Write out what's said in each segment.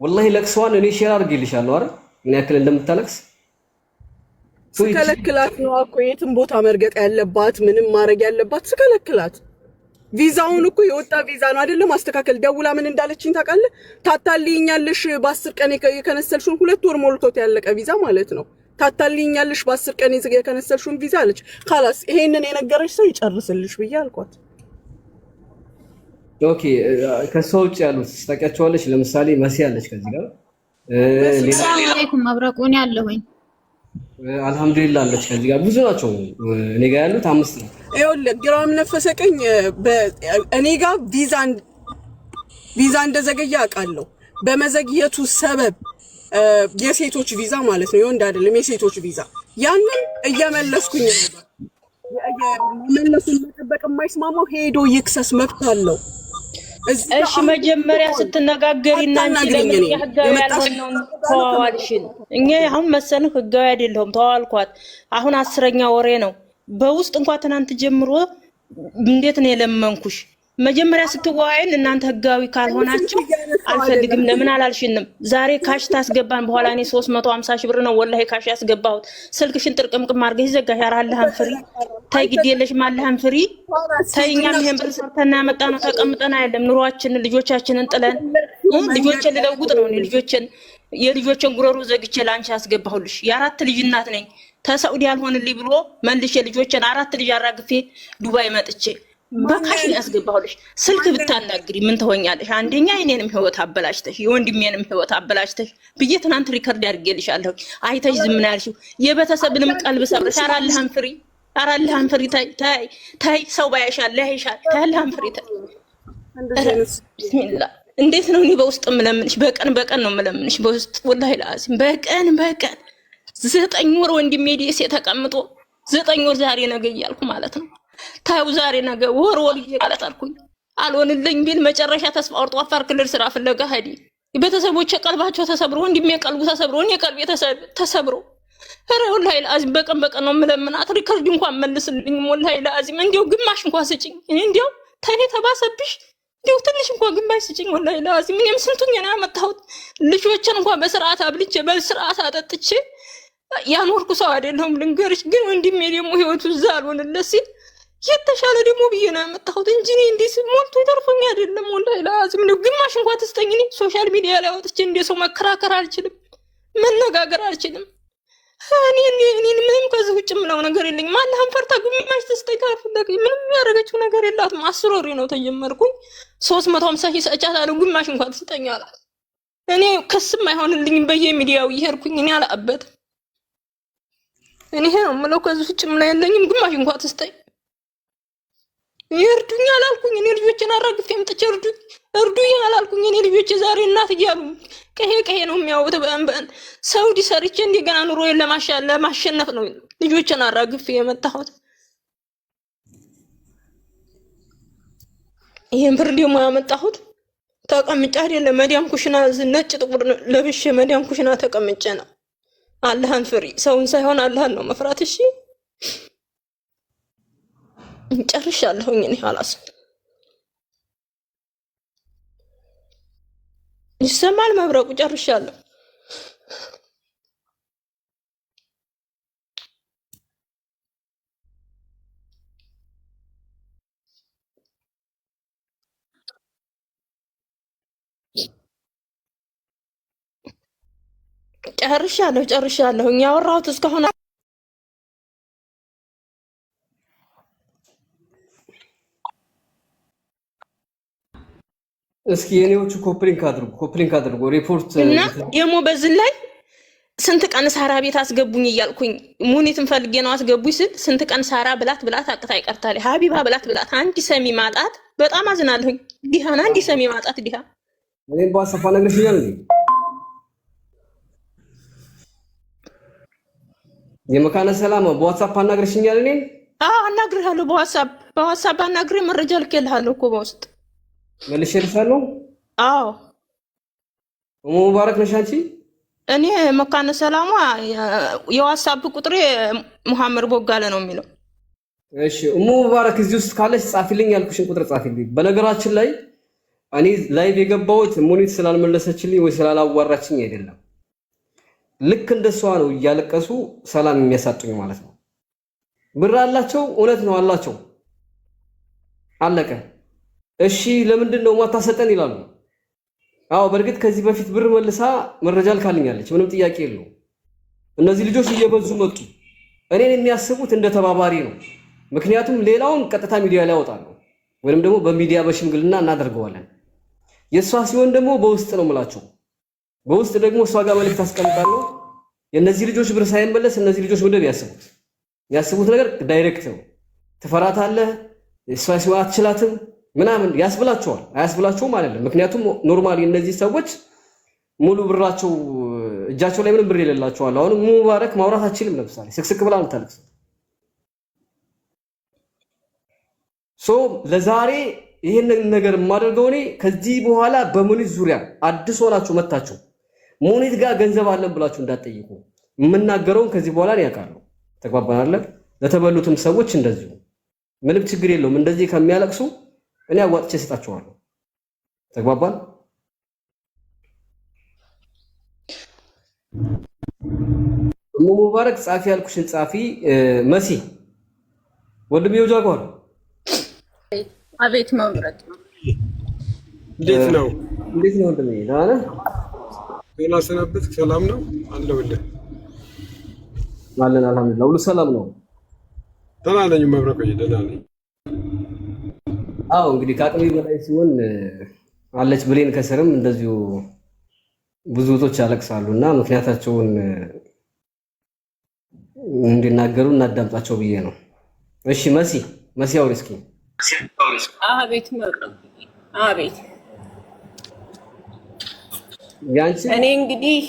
والله ለቅሷን እኔ ሼር አድርጌልሻለሁ አይደል ምን ያክል እንደምታለቅስ ስከለክላት ነው እኮ የትም ቦታ መርገጥ ያለባት ምንም ማድረግ ያለባት ስከለክላት ቪዛውን እኮ የወጣ ቪዛ ነው አይደለም ማስተካከል ደውላ ምን እንዳለችኝ ታውቃለህ ታታልይኛለሽ በ10 ቀን የከነሰልሽውን 2 ወር ሞልቶት ያለቀ ቪዛ ማለት ነው ታታልይኛለሽ በ10 ቀን የከነሰልሽውን ቪዛ አለች خلاص ይሄንን የነገረሽ ሰው ይጨርስልሽ ብዬ አልኳት ኦኬ ከሰው ውጭ ያሉት ታውቂያቸዋለሽ ለምሳሌ መሲ ያለች ከዚህ ጋር ሰላም አለይኩም መብረቁን ያለሁኝ አልহামዱሊላህ አለች ከዚህ ጋር ብዙ ናቸው እኔ ጋር ያሉት 5 ነው ይኸውልህ ግራም ነፈሰቀኝ እኔ ጋር ቪዛ እንደዘገየ አውቃለሁ በመዘግየቱ ሰበብ የሴቶች ቪዛ ማለት ነው የወንድ አይደለም የሴቶች ቪዛ ያንን እየመለስኩኝ ነበር መለሱን መጠበቅ የማይስማማው ሄዶ ይክሰስ መብት አለው እሺ መጀመሪያ ስትነጋገሪና አንቺ ለምን ህጋዊ ያልሆነው ተዋዋልሽን እኛ አሁን መሰንህ ህጋዊ አይደለም ተዋዋልኳት አሁን 10ኛ ወሬ ነው በውስጥ እንኳን ትናንት ጀምሮ እንዴት ነው የለመንኩሽ መጀመሪያ ስትዋይን እናንተ ህጋዊ ካልሆናችሁ አልፈልግም ለምን አላልሽንም ዛሬ ካሽ ታስገባን በኋላ እኔ 350 ሺህ ብር ነው ወላሂ ካሽ ያስገባሁት ስልክሽን ጥርቅምቅም አድርገሽ ዘጋሽ አራልሃን ፍሪ ታይ ግዴለሽ ማልሃን ፍሪ ታይኛም ይሄን ብር ሰርተና ያመጣ ነው ተቀምጠና አይደለም ኑሯችን ልጆቻችንን ጥለን ልጆችን ልለውጥ ነው ልጆችን የልጆችን ጉሮሮ ዘግቼ ላንቺ ያስገባሁልሽ የአራት ልጅ እናት ነኝ ተሳኡዲ ያልሆንልኝ ብሎ መልሼ ልጆችን 4 ልጅ አራግፌ ዱባይ መጥቼ በካሽ ያስገባሁልሽ ስልክ ብታናግሪ ምን ተወኛለሽ አንደኛ እኔንም ህይወት አበላሽተሽ የወንድሜንም ህይወት አበላሽተሽ ብዬ ትናንት ሪከርድ አድርጌልሻለሁ አይተሽ ዝም ምን ያልሽው የቤተሰብንም ቀልብ ሰብረሽ አራልሃን ፍሪ ታይ ሰው ባያሻል ለይሻል ታልሃን ፍሪ ታይ ቢስሚላህ እንዴት ነው እኔ በውስጥ ምለምንሽ በቀን ነው ምለምንሽ በውስጥ ወላሂ ላዚም በቀን 9 ወር ወንድሜ ዲኤስ ተቀምጦ 9 ወር ዛሬ ነገ እያልኩ ማለት ነው ታው ዛሬ ነገ ወር ይቃላት አልኩኝ አልሆንልኝ ቢል መጨረሻ ተስፋ ወርጦ አፋር ክልል ስራ ፍለጋ ሄዲ ቤተሰቦቼ ቀልባቸው ተሰብሮ ወንድሜ ቀልቡ ተሰብሮ እኔ ቀልቤ ተሰብሮ ኧረ ወላሂ ላዚም በቀን ነው ምለምናት ሪከርድ እንኳን መልስልኝ ወላሂ ላዚም እንዴው ግማሽ እንኳን ስጭኝ እኔ እንዴው ታኔ ተባሰብሽ እንዴው ትንሽ እንኳን ግማሽ ስጭኝ ወላሂ ላዚም እኔም ስንቱኝ ነው ያመጣሁት ልጆችን እንኳን በስርዓት አብልቼ በስርዓት አጠጥቼ ያኖርኩ ሰው አይደለም ልንገርሽ ግን ወንድሜ ደግሞ ህይወቱ ዛልሆነለት ሲል የተሻለ ደግሞ ብዬ ነው ያመጣሁት እንጂ እኔ እንዲስ ሞልቶ ይተርፈኝ አይደለም ወላሂ ላዚም ነው ግማሽ እንኳን ተስጠኝ እኔ ሶሻል ሚዲያ ላይ ወጥቼ እንደ ሰው መከራከር አልችልም መነጋገር አልችልም እኔ ምንም ከዚህ ውጭ ምለው ነገር የለኝም ማለህን ፈርታ ግማሽ ተስጠኝ ካልፈለገኝ ምንም ያደረገችው ነገር የላትም 10 ወር ነው ተጀመርኩኝ 350 ሺህ ሰጫታለሁ ግማሽ እንኳን ተስጠኝ አላት እኔ ከስም አይሆንልኝም በየሚዲያው ይሄርኩኝ እኔ አላበት እኔ ነው ምለው ከዚህ ውጭ ምን አይለኝም ግማሽ እንኳን ተስጠኝ ይርዱኝ አላልኩኝ እኔ ልጆችን አራግፌ አምጥቼ እርዱኝ አላልኩኝ እኔ ልጆች ዛሬ እናት እያሉ ቀሄ ነው የሚያወጥ በእንበን ሳውዲ ሰርቼ እንደገና ኑሮዬን ለማሸነፍ ነው ልጆችን አራግፌ የመጣሁት ይሄን ብር ደግሞ ያመጣሁት ተቀምጬ አይደለም መዲያም ኩሽና ነጭ ጥቁር ለብሼ መዲያም ኩሽና ተቀምጬ ነው አላህን ፍሪ ሰውን ሳይሆን አላህን ነው መፍራት እሺ ጨርሻለሁኝ እኔ خلاص ይሰማል መብረቁ ጨርሻለሁ ጨርሻለሁ ያወራሁት እስካሁን እስኪ የኔዎቹ ኮፕሊንክ አድርጉ ሪፖርት እና ደሞ በዚህ ላይ ስንት ቀን ሳራ ቤት አስገቡኝ እያልኩኝ ሙኒትን ፈልጌ ነው አስገቡኝ ስል ስንት ቀን ሳራ ብላት አቅታ ይቀርታል ሀቢባ ብላት አንዲ ሰሚ ማጣት በጣም አዝናለሁኝ ዲሃና አንዲ ሰሚ ማጣት ዲሃ እኔም በዋትስአፕ አናግረሽኛል እንዴ የመካነ ሰላም በዋትስአፕ አናግረሽኛል እኔ አናግርሃለሁ በዋትስአፕ አናግሬ መረጃ ልኬልሃለሁ እኮ በውስጥ መልሼ ልሻለሁ አዎ ሙባረክ ነሽ አንቺ እኔ መካነ ሰላማ የዋትስአፕ ቁጥሬ መሐመድ ቦጋለ ነው የሚለው እሺ ሙባረክ እዚህ ውስጥ ካለሽ ጻፊልኝ ያልኩሽን ቁጥር ጻፊልኝ በነገራችን ላይ እኔ ላይቭ የገባሁት ሙኒት ስላልመለሰችልኝ ወይ ስላላዋራችኝ አይደለም። ልክ እንደሷ ነው እያለቀሱ ሰላም የሚያሳጡኝ ማለት ነው። ብር አላቸው፣ እውነት ነው አላቸው፣ አለቀ። እሺ ለምንድን ነው ማታሰጠን ይላሉ። አዎ በእርግጥ ከዚህ በፊት ብር መልሳ መረጃ ልካልኛለች፣ ምንም ጥያቄ የለው። እነዚህ ልጆች እየበዙ መጡ። እኔን የሚያስቡት እንደ ተባባሪ ነው። ምክንያቱም ሌላውን ቀጥታ ሚዲያ ላይ ያወጣሉ ወይንም ደግሞ በሚዲያ በሽምግልና እናደርገዋለን። የሷ ሲሆን ደግሞ በውስጥ ነው የምላቸው። በውስጥ ደግሞ እሷ ጋር መልእክት አስቀምጣለሁ። የነዚህ ልጆች ብር ሳይመለስ እነዚህ ልጆች ምንድን ያስቡት ነገር ዳይሬክት ነው። ትፈራታለህ፣ እሷ ሲዋ አትችላትም ምናምን ያስብላቸዋል። አያስብላቸውም አይደለም። ምክንያቱም ኖርማሊ እነዚህ ሰዎች ሙሉ ብራቸው እጃቸው ላይ ምንም ብር የሌላቸዋል። አሁን ሙባረክ ማውራት አችልም። ለምሳሌ ስክስክ ብላ ልታለቅስ ለዛሬ ይሄንን ነገር የማደርገው እኔ ከዚህ በኋላ በሙኒት ዙሪያ አዲስ ሆናችሁ መታችሁ ሙኒት ጋር ገንዘብ አለን ብላችሁ እንዳትጠይቁ። የምናገረውን ከዚህ በኋላ ነው ያውቃለሁ። ተግባባናል። ለተበሉትም ሰዎች እንደዚሁ ምንም ችግር የለውም። እንደዚህ ከሚያለቅሱ እኔ አዋጥቼ እሰጣቸዋለሁ። ተግባባን። ሙባረክ ጻፊ ያልኩሽን ጻፊ መሲ ወንድሜው ጃጓር አቤት መብረቅ እንዴት ነው ወንድሜ? ደህና ነህ? ጤና ሰነበት ሰላም ነው አለሁልህ። አለን አልሐምዱሊላህ፣ ሁሉ ሰላም ነው። ደህና ነኝ መብረቅ፣ ደህና ነኝ። አዎ እንግዲህ ከአቅሜ በላይ ሲሆን አለች ብሌን ከስርም እንደዚሁ ብዙ እህቶች ያለቅሳሉና ምክንያታቸውን እንዲናገሩ እናዳምጣቸው ብዬ ነው። እሺ መሲ አውሪ እስኪ። አቤት መብረቅ አቤት። ያንቺ እኔ እንግዲህ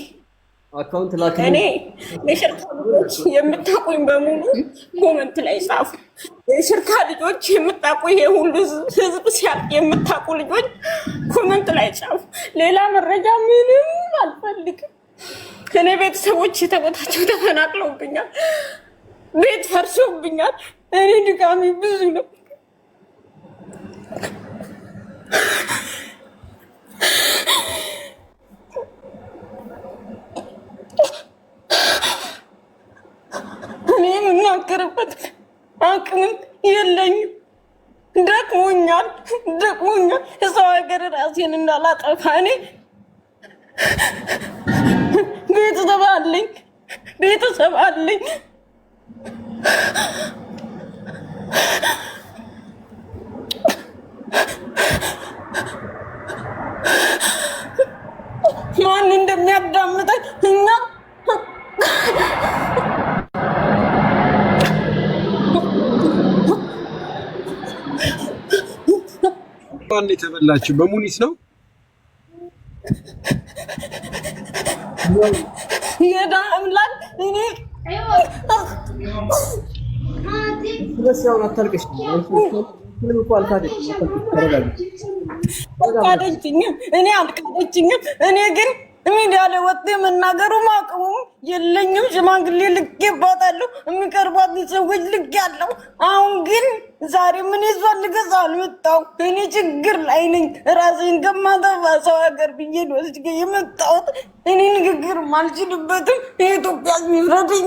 አካውንት ላኪ። እኔ የሽርካ ልጆች የምታውቁኝ በሙሉ ኮመንት ላይ ጻፉ። የሽርካ ልጆች የምታውቁ ይሄ ሁሉ ህዝብ ሲያልቅ የምታውቁ ልጆች ኮመንት ላይ ጻፉ። ሌላ መረጃ ምንም አልፈልግም። እኔ ቤተሰቦች ተቦታቸው ተፈናቅለውብኛል፣ ቤት ፈርሶብኛል። እኔ ድጋሚ ብዙ ነው። እኔ የምናገርበት አቅምም የለኝም። ደክሞኛል። የሰው ሀገር ራሴን እንዳላጠፋ እኔ ቤተሰብ አለኝ። ማን እንደሚያዳምጠኝ እኛ ማን የተበላችሁ በሙኒት ነው? የዳምላክ እኔ ስለሲያውን አታልቅሽ። ምንም እኮ አልካደችኝም። እኔ አልካደችኝም። እኔ ግን ሚዲያ ላይ ወጥቶ የመናገሩ አቅሙ የለኝም። ሽማግሌ ልኬባታለሁ፣ የሚቀርቧት ሰዎች ልኬያለሁ። አሁን ግን ዛሬ ምን ይዟል ልገዛ አልመጣሁም። እኔ ችግር ላይ ነኝ። ራሴን ከማጠፋ ሰው ሀገር ብዬ ወስጄ የመጣሁት እኔ ንግግርም አልችልበትም። የኢትዮጵያ የሚፍረድኝ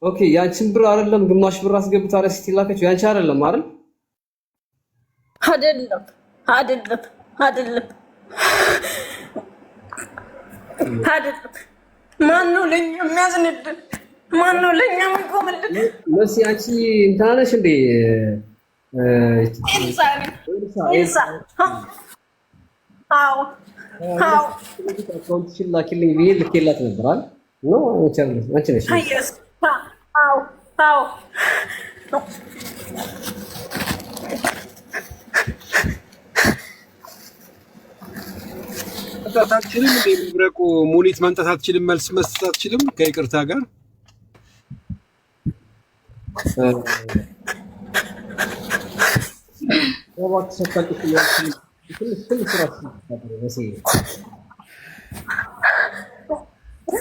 ኦኬ። ያንቺን ብር አይደለም ግማሽ ብር አስገብታ ረሲት ላከችው። ያንቺ አይደለም አይደል? አይደለም። ማን ነው ለኛ የሚያዝንልን? ማን ነው ለኛ የሚቆምልን? መሲ አንቺ እንትና ነሽ እንዴ? ኤልሳ አዎ አካውንትሽን ላኪልኝ ብዬ ልኬላት ነበር አይደል? ነው አንቺ ነሽ? አዎ መምጣታችንም እንደምብረቁ ሙኒት መምጣት አትችልም፣ መልስ መስጠት አትችልም። ከይቅርታ ጋር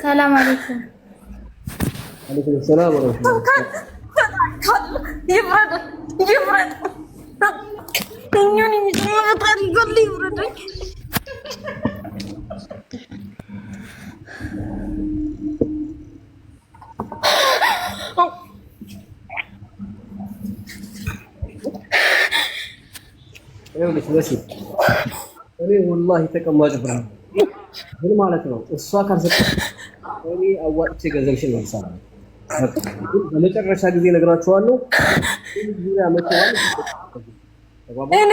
ሰላም አለይኩም። አለይኩም ሰላም ወራህመቱላህ። ይፍረድ ይፍረድ እኛን የሚጨምረው ይገል ይፍረድ። ይኸውልሽ መሲ እኔ ወላሂ ተቀማጭ ብራ ምን ማለት ነው? እሷ ካልሰጠች እኔ አዋጥቼ ገንዘብሽን መልሳለሁ። በመጨረሻ ጊዜ ነግራችኋለሁ። እኔ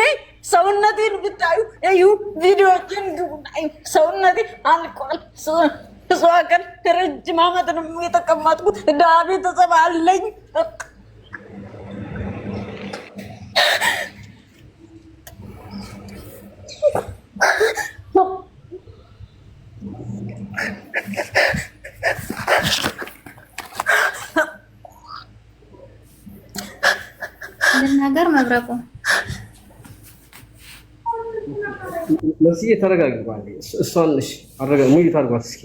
ሰውነቴን ብታዩ እዩ፣ ቪዲዮዎችን ግቡናዩ። ሰውነቴ አልቋል። እሷ ቀን ረጅም ዓመት ነው የተቀመጥኩት። ድሀ ቤተሰብ አለኝ። ልናገር መብረቁ መስዬ ተረጋጊ። እሷን እሺ አረጋ ሙይት አድርጓት እስኪ።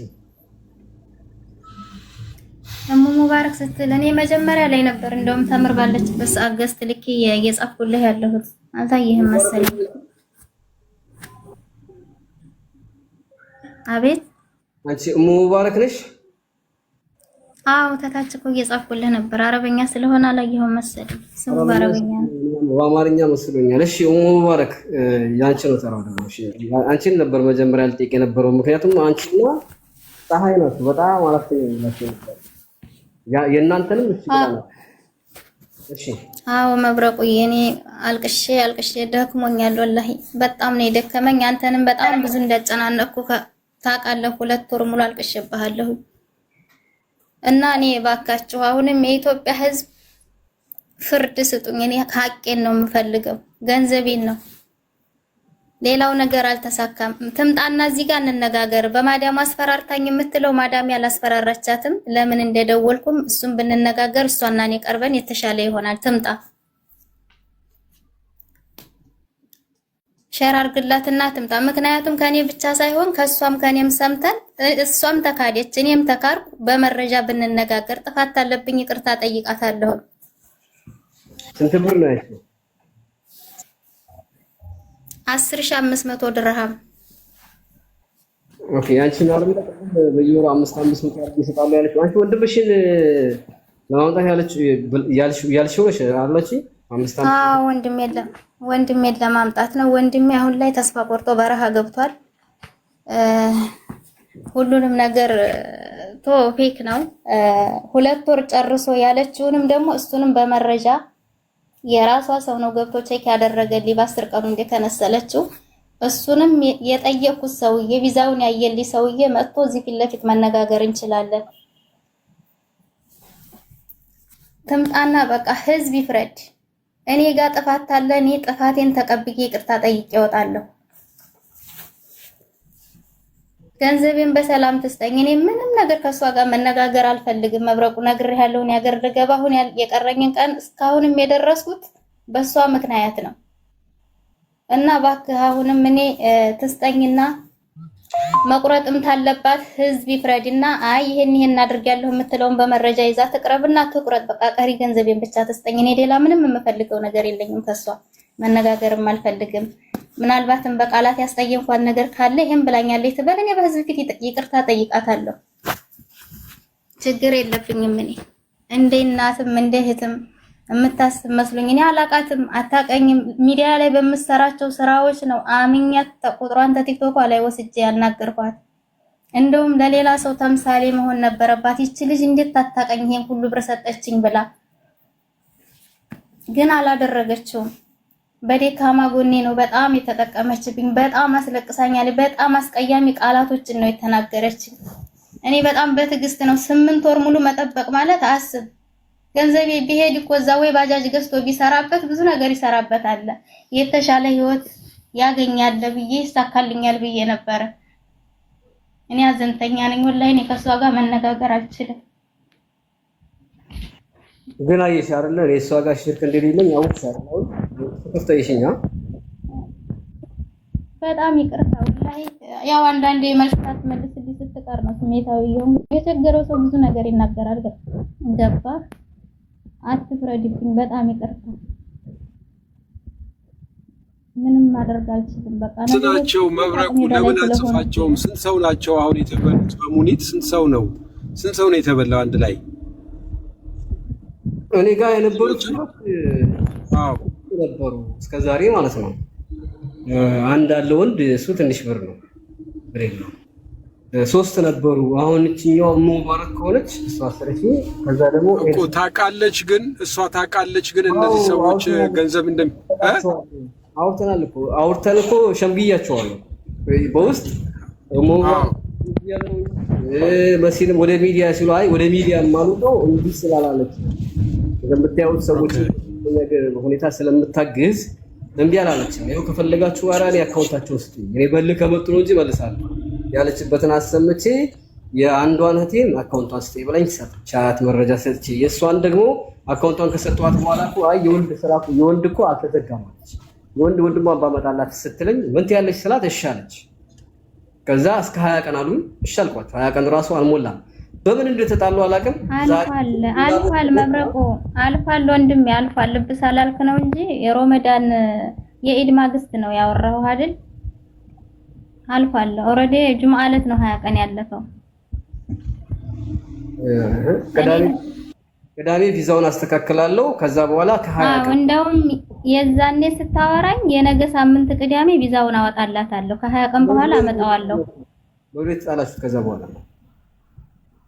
እሙ ሙባረክ ስትል እኔ መጀመሪያ ላይ ነበር እንደውም ተምር ባለችበት ሰዓት ገዝት ልኬ እየጻፍኩልህ ያለሁት አልታየህም መሰለኝ። አቤት አንቺ እሙ ሙባረክ ነሽ? አዎ ተታች እኮ እየጻፍኩልህ ነበር። አረበኛ ስለሆነ አላየኸውም መሰለኝ። ስሙ በአረበኛ ነው፣ በአማርኛ መስሎኛል። እሺ እሙ ሙባረክ ያንቺ ነው ተራው ደግሞ። እሺ አንቺን ነበር መጀመሪያ ልጠይቅ የነበረው፣ ምክንያቱም አንቺና ፀሐይ ናችሁ በጣም አላፍተኛ ናችሁ። የእናንተንም እሺ ብላና እሺ። አዎ መብረቁ የኔ አልቅሼ ደክሞኛል። ወላሂ በጣም ነው የደከመኝ። አንተንም በጣም ብዙ እንዳጨናነቅኩ ታውቃለህ። 2 ወር ሙሉ አልቅሼብሃለሁ። እና እኔ ባካችሁ አሁንም የኢትዮጵያ ሕዝብ ፍርድ ስጡኝ። እኔ ሀቄን ነው የምፈልገው፣ ገንዘቤን ነው። ሌላው ነገር አልተሳካም። ትምጣና እዚህ ጋር እንነጋገር። በማዳም አስፈራርታኝ የምትለው ማዳም ያላስፈራራቻትም ለምን እንደደወልኩም እሱም ብንነጋገር እሷና እኔ ቀርበን የተሻለ ይሆናል። ትምጣ ሸር አድርግላትና ትምጣ። ምክንያቱም ከኔ ብቻ ሳይሆን ከሷም ከኔም ሰምተን እሷም ተካደች እኔም ተካርኩ። በመረጃ ብንነጋገር ጥፋት አለብኝ ይቅርታ ጠይቃታለሁ። ስንት ብር ነው ያለው? 10500 ድርሃም። ኦኬ አንቺ ማለት በየወሩ 500 ይሰጣሉ ያለችው አንቺ ወንድምሽን ለማምጣት ያልሽው አላች 500? አዎ ወንድሜን ለማምጣት ነው። ወንድሜ አሁን ላይ ተስፋ ቆርጦ በረሃ ገብቷል። ሁሉንም ነገር ፌክ ነው። 2 ወር ጨርሶ ያለችውንም ደግሞ እሱንም በመረጃ የራሷ ሰው ነው ገብቶ ቼክ ያደረገልኝ በ10 ቀኑ እንደተነሰለችው። እሱንም የጠየቁት ሰውዬ ቪዛውን ያየልኝ ሰውዬ መጥቶ እዚህ ፊት ለፊት መነጋገር እንችላለን። ትምጣና በቃ ህዝብ ይፍረድ። እኔ ጋር ጥፋት አለ። እኔ ጥፋቴን ተቀብዬ ይቅርታ ጠይቄ እወጣለሁ። ገንዘቤን በሰላም ትስጠኝ። እኔ ምንም ነገር ከሷ ጋር መነጋገር አልፈልግም። መብረቁ ነግሬሃለሁ። ያገር ልገባ አሁን የቀረኝን ቀን እስካሁንም የደረስኩት በሷ ምክንያት ነው እና እባክህ አሁንም እኔ ትስጠኝና መቁረጥም ታለባት ህዝብ ይፍረድና አይ ይሄን አድርጋለሁ የምትለውን በመረጃ ይዛ ትቅረብና ትቁረጥ። በቃ ቀሪ ገንዘቤን ብቻ ትስጠኝ። እኔ ሌላ ምንም የምፈልገው ነገር የለኝም። ከሷ መነጋገርም አልፈልግም። ምናልባትም በቃላት ያስጠየምኳት ነገር ካለ ይሄን ብላኛለች ትበል። እኔ በህዝብ ፊት ይቅርታ ጠይቃታለሁ። ችግር የለብኝም። እኔ እንደ እናትም እንደ እህትም የምታስብ መስሎኝ እኔ አላቃትም፣ አታቀኝም። ሚዲያ ላይ በምሰራቸው ስራዎች ነው አምኛት ቁጥሯን ተቲክቶክ ላይ ወስጄ ያናገርኳት። እንደውም ለሌላ ሰው ተምሳሌ መሆን ነበረባት። ይቺ ልጅ እንዴት ታታቀኝ ይሄን ሁሉ ብር ሰጠችኝ ብላ፣ ግን አላደረገችውም። በደካማ ጎኔ ነው በጣም የተጠቀመችብኝ። በጣም አስለቅሳኛለች። በጣም አስቀያሚ ቃላቶችን ነው የተናገረችኝ። እኔ በጣም በትዕግስት ነው 8 ወር ሙሉ መጠበቅ ማለት አስብ። ገንዘቤ ቢሄድ እኮ እዛ ወይ ባጃጅ ገዝቶ ቢሰራበት ብዙ ነገር ይሰራበታል። የተሻለ ህይወት ያገኛል ብዬ ይሳካልኛል ብዬ ነበር። እኔ አዘንተኛ ነኝ ወላሂ። እኔ ከሷ ጋር መነጋገር አልችልም። ግን አየሽ አይደለ እኔ እሷ ጋር ሽርክ እንደሌለኝ አውቅሻለሁ። ተከፍተሽኛ በጣም ይቅርታ ወላሂ። ያው አንዳንዴ መልካት መልስልኝ ስትቀር ነው ስሜታዊ የሆንኩ። የቸገረው ሰው ብዙ ነገር ይናገራል። ገባ አትፍረድብኝ። በጣም ይቅርታ። ምንም ማድረግ አልችልም። በቃ ናቸው መብረቁ ለምን አጽፋቸውም? ስንት ሰው ናቸው አሁን የተበሉት በሙኒት? ስንት ሰው ነው የተበላው አንድ ላይ? እኔ ጋር የነበሩት ነበሩ እስከዛሬ ማለት ነው። አንድ አለ ወንድ፣ እሱ ትንሽ ብር ነው ብር ነው። 3 ነበሩ። አሁን እቺኛው ሙባረክ ከሆነች እሷ አስረፊ። ከዛ ደግሞ እኮ ታውቃለች፣ ግን እሷ ታውቃለች፣ ግን እነዚህ ሰዎች ገንዘብ አውርተን እኮ ሸምግያቸዋለሁ በውስጥ መሲልም ወደ ሚዲያ ሲሉ አይ ወደ ሚዲያ ማሉቀው እንዲህ ስላላለች እንደምታዩት ሰዎች ነገር ሁኔታ ስለምታግዝ እምቢ አላለችም። ይኸው ከፈለጋችሁ አራኔ አካውንታቸው ውስጥ እኔ በል ከመጡ ነው እንጂ መልሳለሁ ያለችበትን አሰምቼ የአንዷን እህቴን አካውንቷን ስጠኝ ብላኝ ሰጥቻት መረጃ ሰጥቼ የእሷን ደግሞ አካውንቷን ከሰጠኋት በኋላ እኮ አይ የወንድ እኮ አልተዘጋማለች የወንድ ወንድሟን ባመጣላት ስትለኝ ምን ትያለሽ ስላት እሺ አለች። ከዛ እስከ 20 ቀን አሉኝ። እሺ አልኳቸው። 20 ቀን ራሱ አልሞላም። በምን እንደተጣሉ አላውቅም። አልፏል መብረቁ አልፏል ወንድሜ አልፏል። ልብስ አላልክ ነው እንጂ የሮመዳን የኢድ ማግስት ነው ያወራው አይደል? አልፏል። ኦሬዲ ጁምዓ ዕለት ነው 20 ቀን ያለፈው። ቅዳሜ ቪዛውን አስተካክላለሁ። ከዛ በኋላ ከ20 ቀን እንደውም የዛኔ ስታወራኝ የነገ ሳምንት ቅዳሜ ቪዛውን አወጣላታለሁ ከ20 ቀን በኋላ አመጣዋለሁ። ወዴት ጣላችሁ? ከዛ በኋላ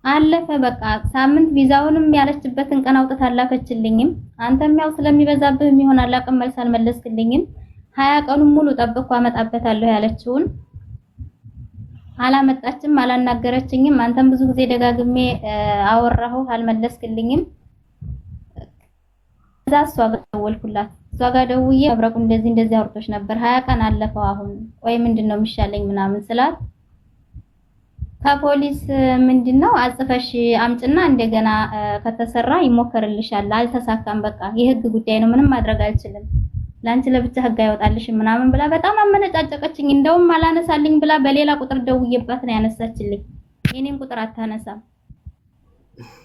አለፈ በቃ ሳምንት። ቪዛውንም ያለችበትን ቀን አውጥታ አላከችልኝም። አንተም ያው ስለሚበዛብህ ይሆናል አላቅም መልስ አልመለስክልኝም። 20 ቀኑን ሙሉ ጠብቆ አመጣበታለሁ ያለችውን አላመጣችም፣ አላናገረችኝም። አንተም ብዙ ጊዜ ደጋግሜ አወራሁ አልመለስክልኝም። እዛ እሷ ጋር ደወልኩላት። እሷ ጋር ደውዬ መብረቁ እንደዚህ አውርቶች ነበር 20 ቀን አለፈው አሁን ቆይ ምንድነው የሚሻለኝ ምናምን ስላት ከፖሊስ ምንድነው አጽፈሽ አምጭና እንደገና ከተሰራ ይሞከርልሻል። አልተሳካም በቃ የህግ ጉዳይ ነው ምንም ማድረግ አልችልም ላንቺ ለብቻ ህግ አይወጣልሽ ምናምን ብላ በጣም አመነጫጨቀችኝ። እንደውም አላነሳልኝ ብላ በሌላ ቁጥር ደውዬባት ነው ያነሳችልኝ። የኔን ቁጥር አታነሳም።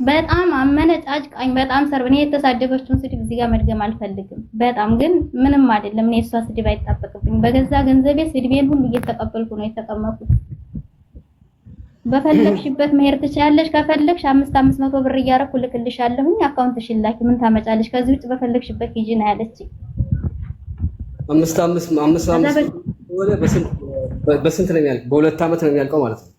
በጣም አመነጫጭቃኝ። በጣም ሰርብኔ የተሳደበችውን ስድብ እዚህ ጋር መድገም አልፈልግም። በጣም ግን ምንም አይደለም። እኔ እሷ ስድብ አይጣበቅብኝ። በገዛ ገንዘቤ ስድቤን ሁሉ እየተቀበልኩ ነው የተቀመጥኩት። በፈለግሽበት መሄድ ትችያለሽ። ከፈለግሽ 500 ብር እያረኩ ልክልሻለሁኝ አካውንትሽን ላኪ ምን ታመጫለሽ? ከዚህ ውጭ በፈለግሽበት ሂጂ ነው ያለችኝ። 5 ወደ በስንት ነው የሚያልቀው? በ2 አመት ነው የሚያልቀው ማለት ነው።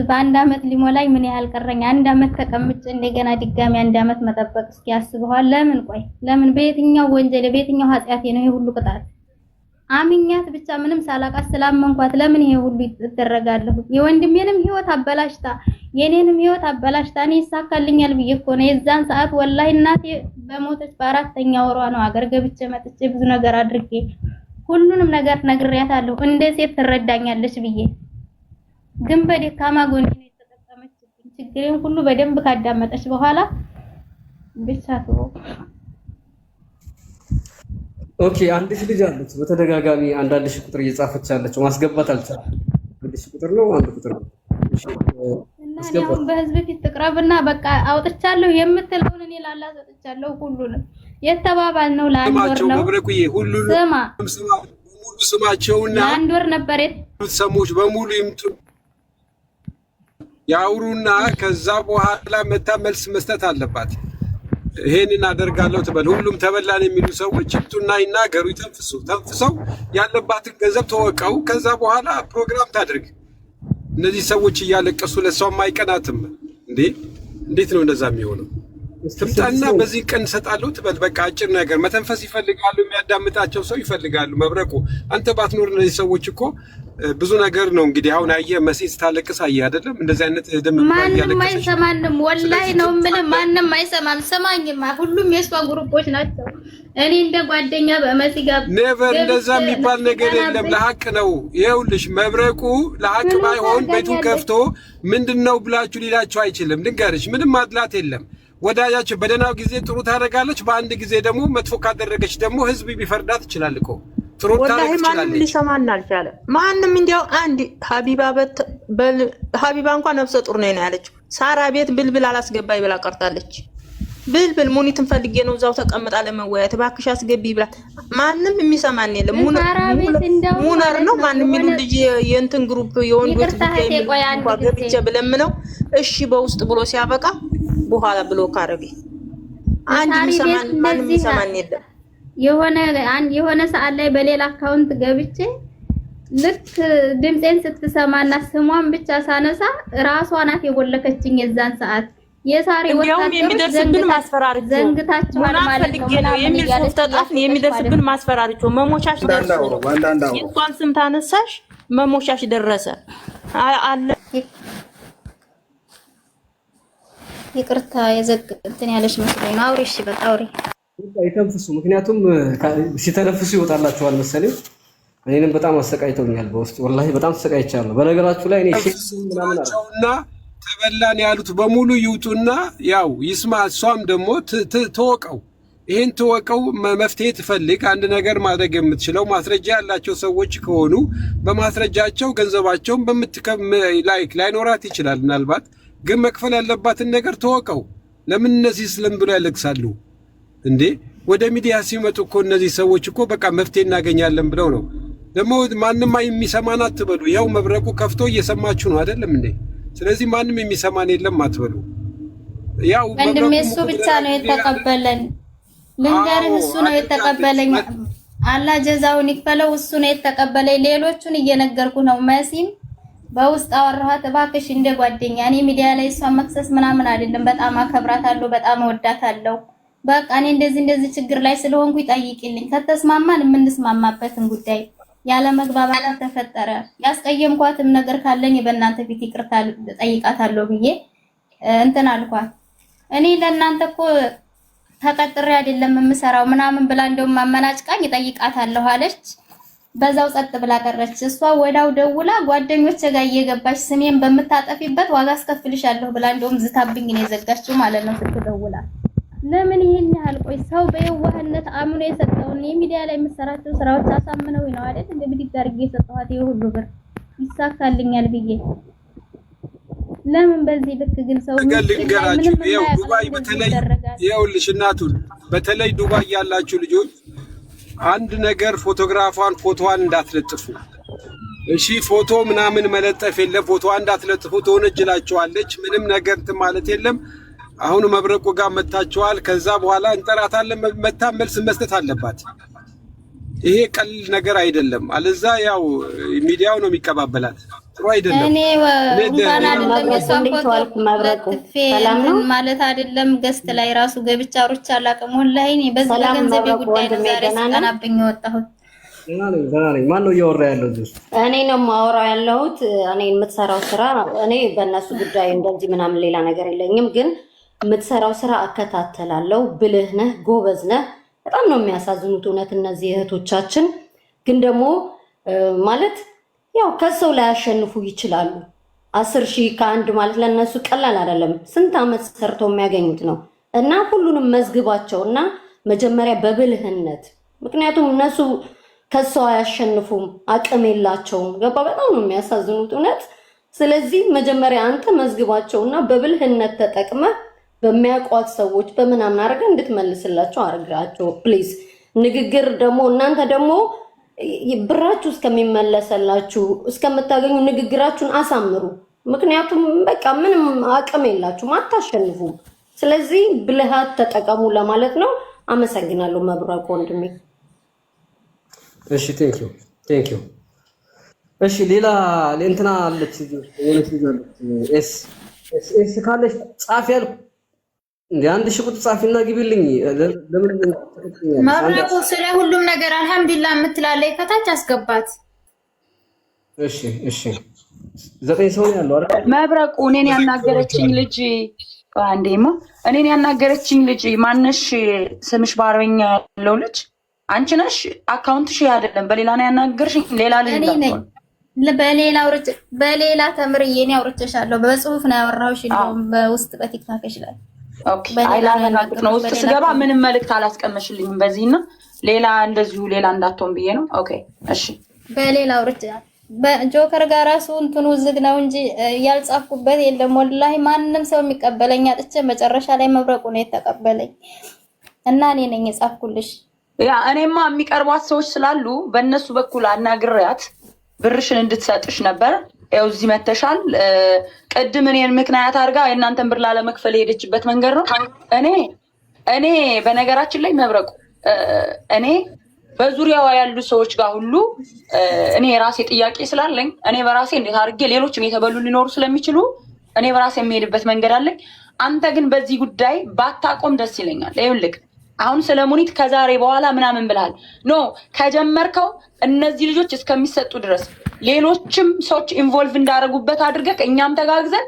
በአንድ አመት ሊሞላኝ ምን ያህል ቀረኝ? 1 አመት ተቀምጬ እንደገና ድጋሚ 1 አመት መጠበቅ እስኪ አስበዋል። ለምን ቆይ ለምን በየትኛው ወንጀል በየትኛው ኃጢአቴ ነው ይሄ ሁሉ ቅጣት? አሚኛት ብቻ ምንም ሳላቃት ስላመንኳት ለምን ይሄ ሁሉ ይደረጋለሁ? የወንድሜንም ህይወት አበላሽታ የኔንም ህይወት አበላሽታ እኔ ይሳካልኛል ብዬ እኮ ነው የዛን ሰዓት ወላሂ እናቴ በሞተች በ4ኛ ወሯ ነው አገር ገብቼ መጥቼ ብዙ ነገር አድርጌ ሁሉንም ነገር ነግሬያታለሁ እንደ ሴት ትረዳኛለች ብዬ። ግን በደካማ ጎኔ ነው የተጠቀመችብኝ። ችግሬን ሁሉ በደንብ ካዳመጠች በኋላ ብቻ ተው። ኦኬ አንዲት ልጅ አለች በተደጋጋሚ አንዳንድ ሺህ ቁጥር እየጻፈች ያለችው ማስገባት አልቻለም። አንድ ሺህ ቁጥር ነው አንድ ቁጥር ነው። እሺ አሁን በህዝብ ፊት ትቅረብና በቃ አውጥቻለሁ የምትለውን እኔ ላላ ሰጥቻለሁ። ሁሉንም የተባባልነው ለአንድ ወር ነው። መብረቁዬ ሁሉንም ስማቸውና ለአንድ ወር ነበር ሰሞች በሙሉ ይምጡ ያውሩና ከዛ በኋላ መታ መልስ መስጠት አለባት። ይሄንን አደርጋለሁ ትበል። ሁሉም ተበላን የሚሉ ሰዎች ይምጡና ይናገሩ፣ ተንፍሰው ያለባትን ገንዘብ ተወቀው። ከዛ በኋላ ፕሮግራም ታድርግ። እነዚህ ሰዎች እያለቀሱ ለሷም አይቀናትም እንዴ? እንዴት ነው እንደዛ የሚሆነው? ትምጣና በዚህ ቀን ሰጣለሁ ትበል። በቃ አጭር ነገር መተንፈስ ይፈልጋሉ፣ የሚያዳምጣቸው ሰው ይፈልጋሉ። መብረቁ አንተ ባትኖር እነዚህ ሰዎች እኮ ብዙ ነገር ነው እንግዲህ። አሁን አየህ መሴት ታለቅስ አየህ አይደለም? እንደዚህ አይነት ደም ማንም አይሰማንም። ወላሂ ነው ምን ማንም አይሰማም። ሰማኝማ ሁሉም የሷ ግሩፖች ናቸው። እኔ እንደ ጓደኛ በመሲ ጋር ኔቨር እንደዛ የሚባል ነገር የለም። ለሐቅ ነው። ይኸውልሽ መብረቁ ለሐቅ ባይሆን ቤቱን ከፍቶ ምንድነው ብላችሁ ሊላችሁ አይችልም። ድንገርሽ ምንም ማድላት የለም። ወዳጃችሁ በደናው ጊዜ ጥሩ ታደርጋለች፣ በአንድ ጊዜ ደግሞ መጥፎ ካደረገች ደግሞ ህዝብ ቢፈርዳት ይችላል እኮ። ጥሩ ወላሂ ማንም ሊሰማን አልቻለም። ማንም እንዲያው አንድ ሀቢባ እንኳን ነፍሰ ጡር ነኝ ነው ያለችው። ሳራ ቤት ብልብል አላስገባይ ብላ ቀርታለች። ብልብል ሙኒትን ፈልጌ ነው እዛው ተቀምጣ ለመወያየት እባክሽ አስገቢ ብላ ማንም የሚሰማን የለም። ሙነር ነው ማንም የሚሉ ልጅ የእንትን ግሩፕ የወንዶች ገብቼ ብለምነው እሺ በውስጥ ብሎ ሲያበቃ በኋላ ብሎ ካረገ አንድ የሚሰማን ማንም የሚሰማን የለም። የሆነ ሰዓት ላይ በሌላ አካውንት ገብቼ ልክ ድምጼን ስትሰማና ስሟን ብቻ ሳነሳ ራሷ ናት የቦለከችኝ የዛን ሰዓት የሳሪ ወጣት የሚደርስብን ማስፈራሪቶ ዘንግታችኋል ማለት ነው የሚል ጽሁፍ ተጣፍ የሚደርስብን ማስፈራሪቶ መሞሻሽ ደረሰ። የሷን ስም ታነሳሽ መሞሻሽ ደረሰ አለ። ይቅርታ የዘግንትን ያለሽ መስሎኝ ነው። አውሪ እሺ በቃ አውሪ። አይተንፍሱ ምክንያቱም ሲተነፍሱ ይወጣላችኋል መሰለኝ። እኔንም በጣም አሰቃይተውኛል በውስጥ ወላሂ በጣም ተሰቃይቻለሁ። በነገራችሁ ላይ እኔ ምናምን አላውቅምና ተበላን ያሉት በሙሉ ይውጡና ያው ይስማ። እሷም ደግሞ ተወቀው ይሄን ተወቀው መፍትሄ ትፈልግ። አንድ ነገር ማድረግ የምትችለው ማስረጃ ያላቸው ሰዎች ከሆኑ በማስረጃቸው ገንዘባቸውን ላይኖራት ይችላል ምናልባት፣ ግን መክፈል ያለባትን ነገር ተወቀው። ለምን እነዚህ ስለም ብሎ ያለቅሳሉ እንዴ? ወደ ሚዲያ ሲመጡ እኮ እነዚህ ሰዎች እኮ በቃ መፍትሄ እናገኛለን ብለው ነው። ደግሞ ማንም የሚሰማን አትበሉ። ያው መብረቁ ከፍቶ እየሰማችሁ ነው አይደለም እንዴ? ስለዚህ ማንም የሚሰማን የለም አትበሉ። ያው ወንድሜ እሱ ብቻ ነው የተቀበለን። ልንገርህ እሱ ነው የተቀበለኝ። አላህ ጀዛውን ይክፈለው። እሱ ነው የተቀበለኝ። ሌሎቹን እየነገርኩ ነው። መሲም በውስጥ አወራኋት እባክሽ እንደ ጓደኛ እኔ ሚዲያ ላይ እሷን መክሰስ ምናምን አይደለም። በጣም አከብራታለሁ፣ በጣም እወዳታለሁ። በቃ እኔ እንደዚህ ችግር ላይ ስለሆንኩ ይጠይቅልኝ። ከተስማማን የምንስማማበትን ጉዳይ ያለ መግባባት ተፈጠረ ያስቀየምኳትም ነገር ካለኝ በእናንተ ፊት ይቅርታ ጠይቃታለሁ ብዬ እንትን አልኳት። እኔ ለእናንተ እኮ ተቀጥሬ አይደለም የምሰራው ምናምን ብላ እንደውም ማመናጭቃኝ ጠይቃታለሁ አለች። በዛው ጸጥ ብላ ቀረች። እሷ ወዳው ደውላ ጓደኞቼ ጋር እየገባች ስሜን በምታጠፊበት ዋጋ አስከፍልሻለሁ ብላ እንደውም ዝታብኝ ነው የዘጋችው ማለት ነው ስትደውላ። ለምን ይሄን ያህል ቆይ ሰው በየዋህነት አምኖ የሰጠውን የሚዲያ ላይ የምሰራቸው ስራዎች አሳምነው ነው አይደል እንግዲህ ታርጌ የሰጠኋት የሁሉ ብር ይሳካልኛል ብዬ ለምን በዚህ ልክ ግን ሰው ልንገራችሁ። ይኸው ዱባይ በተለይ ይኸውልሽ እናቱን በተለይ ዱባይ ያላችሁ ልጆች አንድ ነገር ፎቶዋን እንዳትለጥፉ እሺ። ፎቶ ምናምን መለጠፍ የለም። ፎቶዋን እንዳትለጥፉ ትሆነጅላችኋለች። ምንም ነገር ማለት የለም። አሁን መብረቁ ጋር መታችኋል። ከዛ በኋላ እንጠራታለን። መታ መልስ መስጠት አለባት። ይሄ ቀልል ነገር አይደለም። አለዛ ያው ሚዲያው ነው የሚቀባበላት። ጥሩ አይደለም። እኔ እንኳን አይደለም የሷንኮት መብረቁ ሰላም ነው ማለት አይደለም። ገስት ላይ ራሱ ገብቻ ሩቻ አላቀም ወላሂ እኔ በዛ ገንዘብ ጉዳይ ነው ዛሬ ስጠናብኝ ወጣሁት። ዘናነኝ ማን ነው እያወራ ያለው እዚህ? እኔ ነው የማወራው ያለሁት። እኔ የምትሰራው ስራ እኔ በእነሱ ጉዳይ እንደዚህ ምናምን ሌላ ነገር የለኝም፣ ግን የምትሰራው ስራ እከታተላለሁ። ብልህ ነህ፣ ጎበዝ ነህ። በጣም ነው የሚያሳዝኑት እውነት እነዚህ እህቶቻችን። ግን ደግሞ ማለት ያው ከሰው ላይ ያሸንፉ ይችላሉ። 10,000 ከአንድ ማለት ለነሱ ቀላል አይደለም። ስንት አመት ሰርተው የሚያገኙት ነው። እና ሁሉንም መዝግባቸው እና መጀመሪያ በብልህነት፣ ምክንያቱም እነሱ ከሰው አያሸንፉም፣ አቅም የላቸውም። ገባ? በጣም ነው የሚያሳዝኑት እውነት። ስለዚህ መጀመሪያ አንተ መዝግባቸው እና በብልህነት ተጠቅመ በሚያውቋት ሰዎች በምናምን አድርገህ እንድትመልስላቸው አድርጋቸው ፕሊዝ። ንግግር ደግሞ እናንተ ደግሞ ብራችሁ እስከሚመለሰላችሁ እስከምታገኙ ንግግራችሁን አሳምሩ። ምክንያቱም በቃ ምንም አቅም የላችሁም፣ አታሸንፉም። ስለዚህ ብልሃት ተጠቀሙ ለማለት ነው። አመሰግናለሁ መብራቅ ወንድሜ። እሺ ቴንክ ዩ። እሺ ሌላ ለእንትና አለች ኤስ ካለች ጻፊ ያልኩ እንደ አንድ ሺህ ቁጥር ጻፊና ግቢልኝ። ለምን መብረቁ ስለ ሁሉም ነገር አልሐምዱሊላህ የምትላለይ ከታች አስገባት። እሺ 9 ሰው ያለው አይደል? መብረቁ እኔን ያናገረችኝ ልጅ አንዴማ እኔን ያናገረችኝ ልጅ ማነሽ? ስምሽ በአረበኛ ያለው ልጅ አንቺ ነሽ? አካውንትሽ አይደለም በሌላ ነው ያናገርሽኝ? ሌላ ልጅ ነው። በሌላ ተምርዬ ነው አውርቼሻለሁ። በጽሁፍ ነው ያወራሁሽ። እንደውም በውስጥ በቲክታክ ይችላል። ኦኬ አይላና ነው ውስጥ ስገባ ምንም መልእክት አላስቀመሽልኝም በዚህና ሌላ እንደዚሁ ሌላ እንዳትሆን ብዬ ነው። ኦኬ እሺ። በሌላ አውርቼ በጆከር ጋር ራሱ እንትኑ ዝግ ነው እንጂ ያልጻፍኩበት የለም። ወላሂ ማንም ሰው የሚቀበለኝ አጥቼ መጨረሻ ላይ መብረቁ ነው የተቀበለኝ እና እኔ ነኝ የጻፍኩልሽ። ያ እኔማ የሚቀርቧት ሰዎች ስላሉ በእነሱ በኩል አናግሪያት ብርሽን እንድትሰጥሽ ነበር። ያው እዚህ መተሻል። ቅድም እኔን ምክንያት አድርጋ የእናንተን ብር ላለመክፈል የሄደችበት መንገድ ነው። እኔ በነገራችን ላይ መብረቁ እኔ በዙሪያዋ ያሉ ሰዎች ጋር ሁሉ እኔ የራሴ ጥያቄ ስላለኝ እኔ በራሴ እንዴት አድርጌ ሌሎችም የተበሉ ሊኖሩ ስለሚችሉ እኔ በራሴ የሚሄድበት መንገድ አለኝ። አንተ ግን በዚህ ጉዳይ ባታቆም ደስ ይለኛል። ይኸውልህ አሁን ስለ ሙኒት ከዛሬ በኋላ ምናምን ብለሃል። ኖ ከጀመርከው እነዚህ ልጆች እስከሚሰጡ ድረስ ሌሎችም ሰዎች ኢንቮልቭ እንዳደረጉበት አድርገህ እኛም ተጋግዘን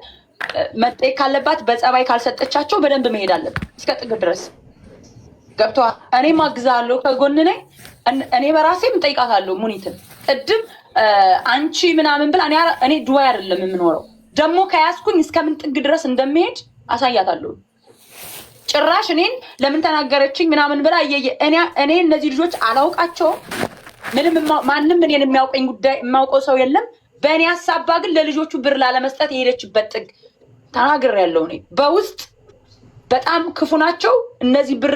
መጠየቅ ካለባት በጸባይ ካልሰጠቻቸው በደንብ መሄድ አለብን እስከ ጥግ ድረስ ገብቶሃል። እኔም አግዛለሁ ከጎን ነኝ። እኔ በራሴም እጠይቃታለሁ ሙኒትን ቅድም አንቺ ምናምን ብላ እኔ ዱባይ አይደለም የምኖረው ደግሞ ከያዝኩኝ እስከምን ጥግ ድረስ እንደምሄድ አሳያታለሁ። ጭራሽ እኔን ለምን ተናገረችኝ ምናምን ብላ እኔ እነዚህ ልጆች አላውቃቸውም። ምንም ማንም እኔን የሚያውቀኝ ጉዳይ የማውቀው ሰው የለም። በእኔ ሀሳባ ግን ለልጆቹ ብር ላለመስጠት የሄደችበት ጥግ ተናግሬያለሁ። እኔ በውስጥ በጣም ክፉ ናቸው እነዚህ ብር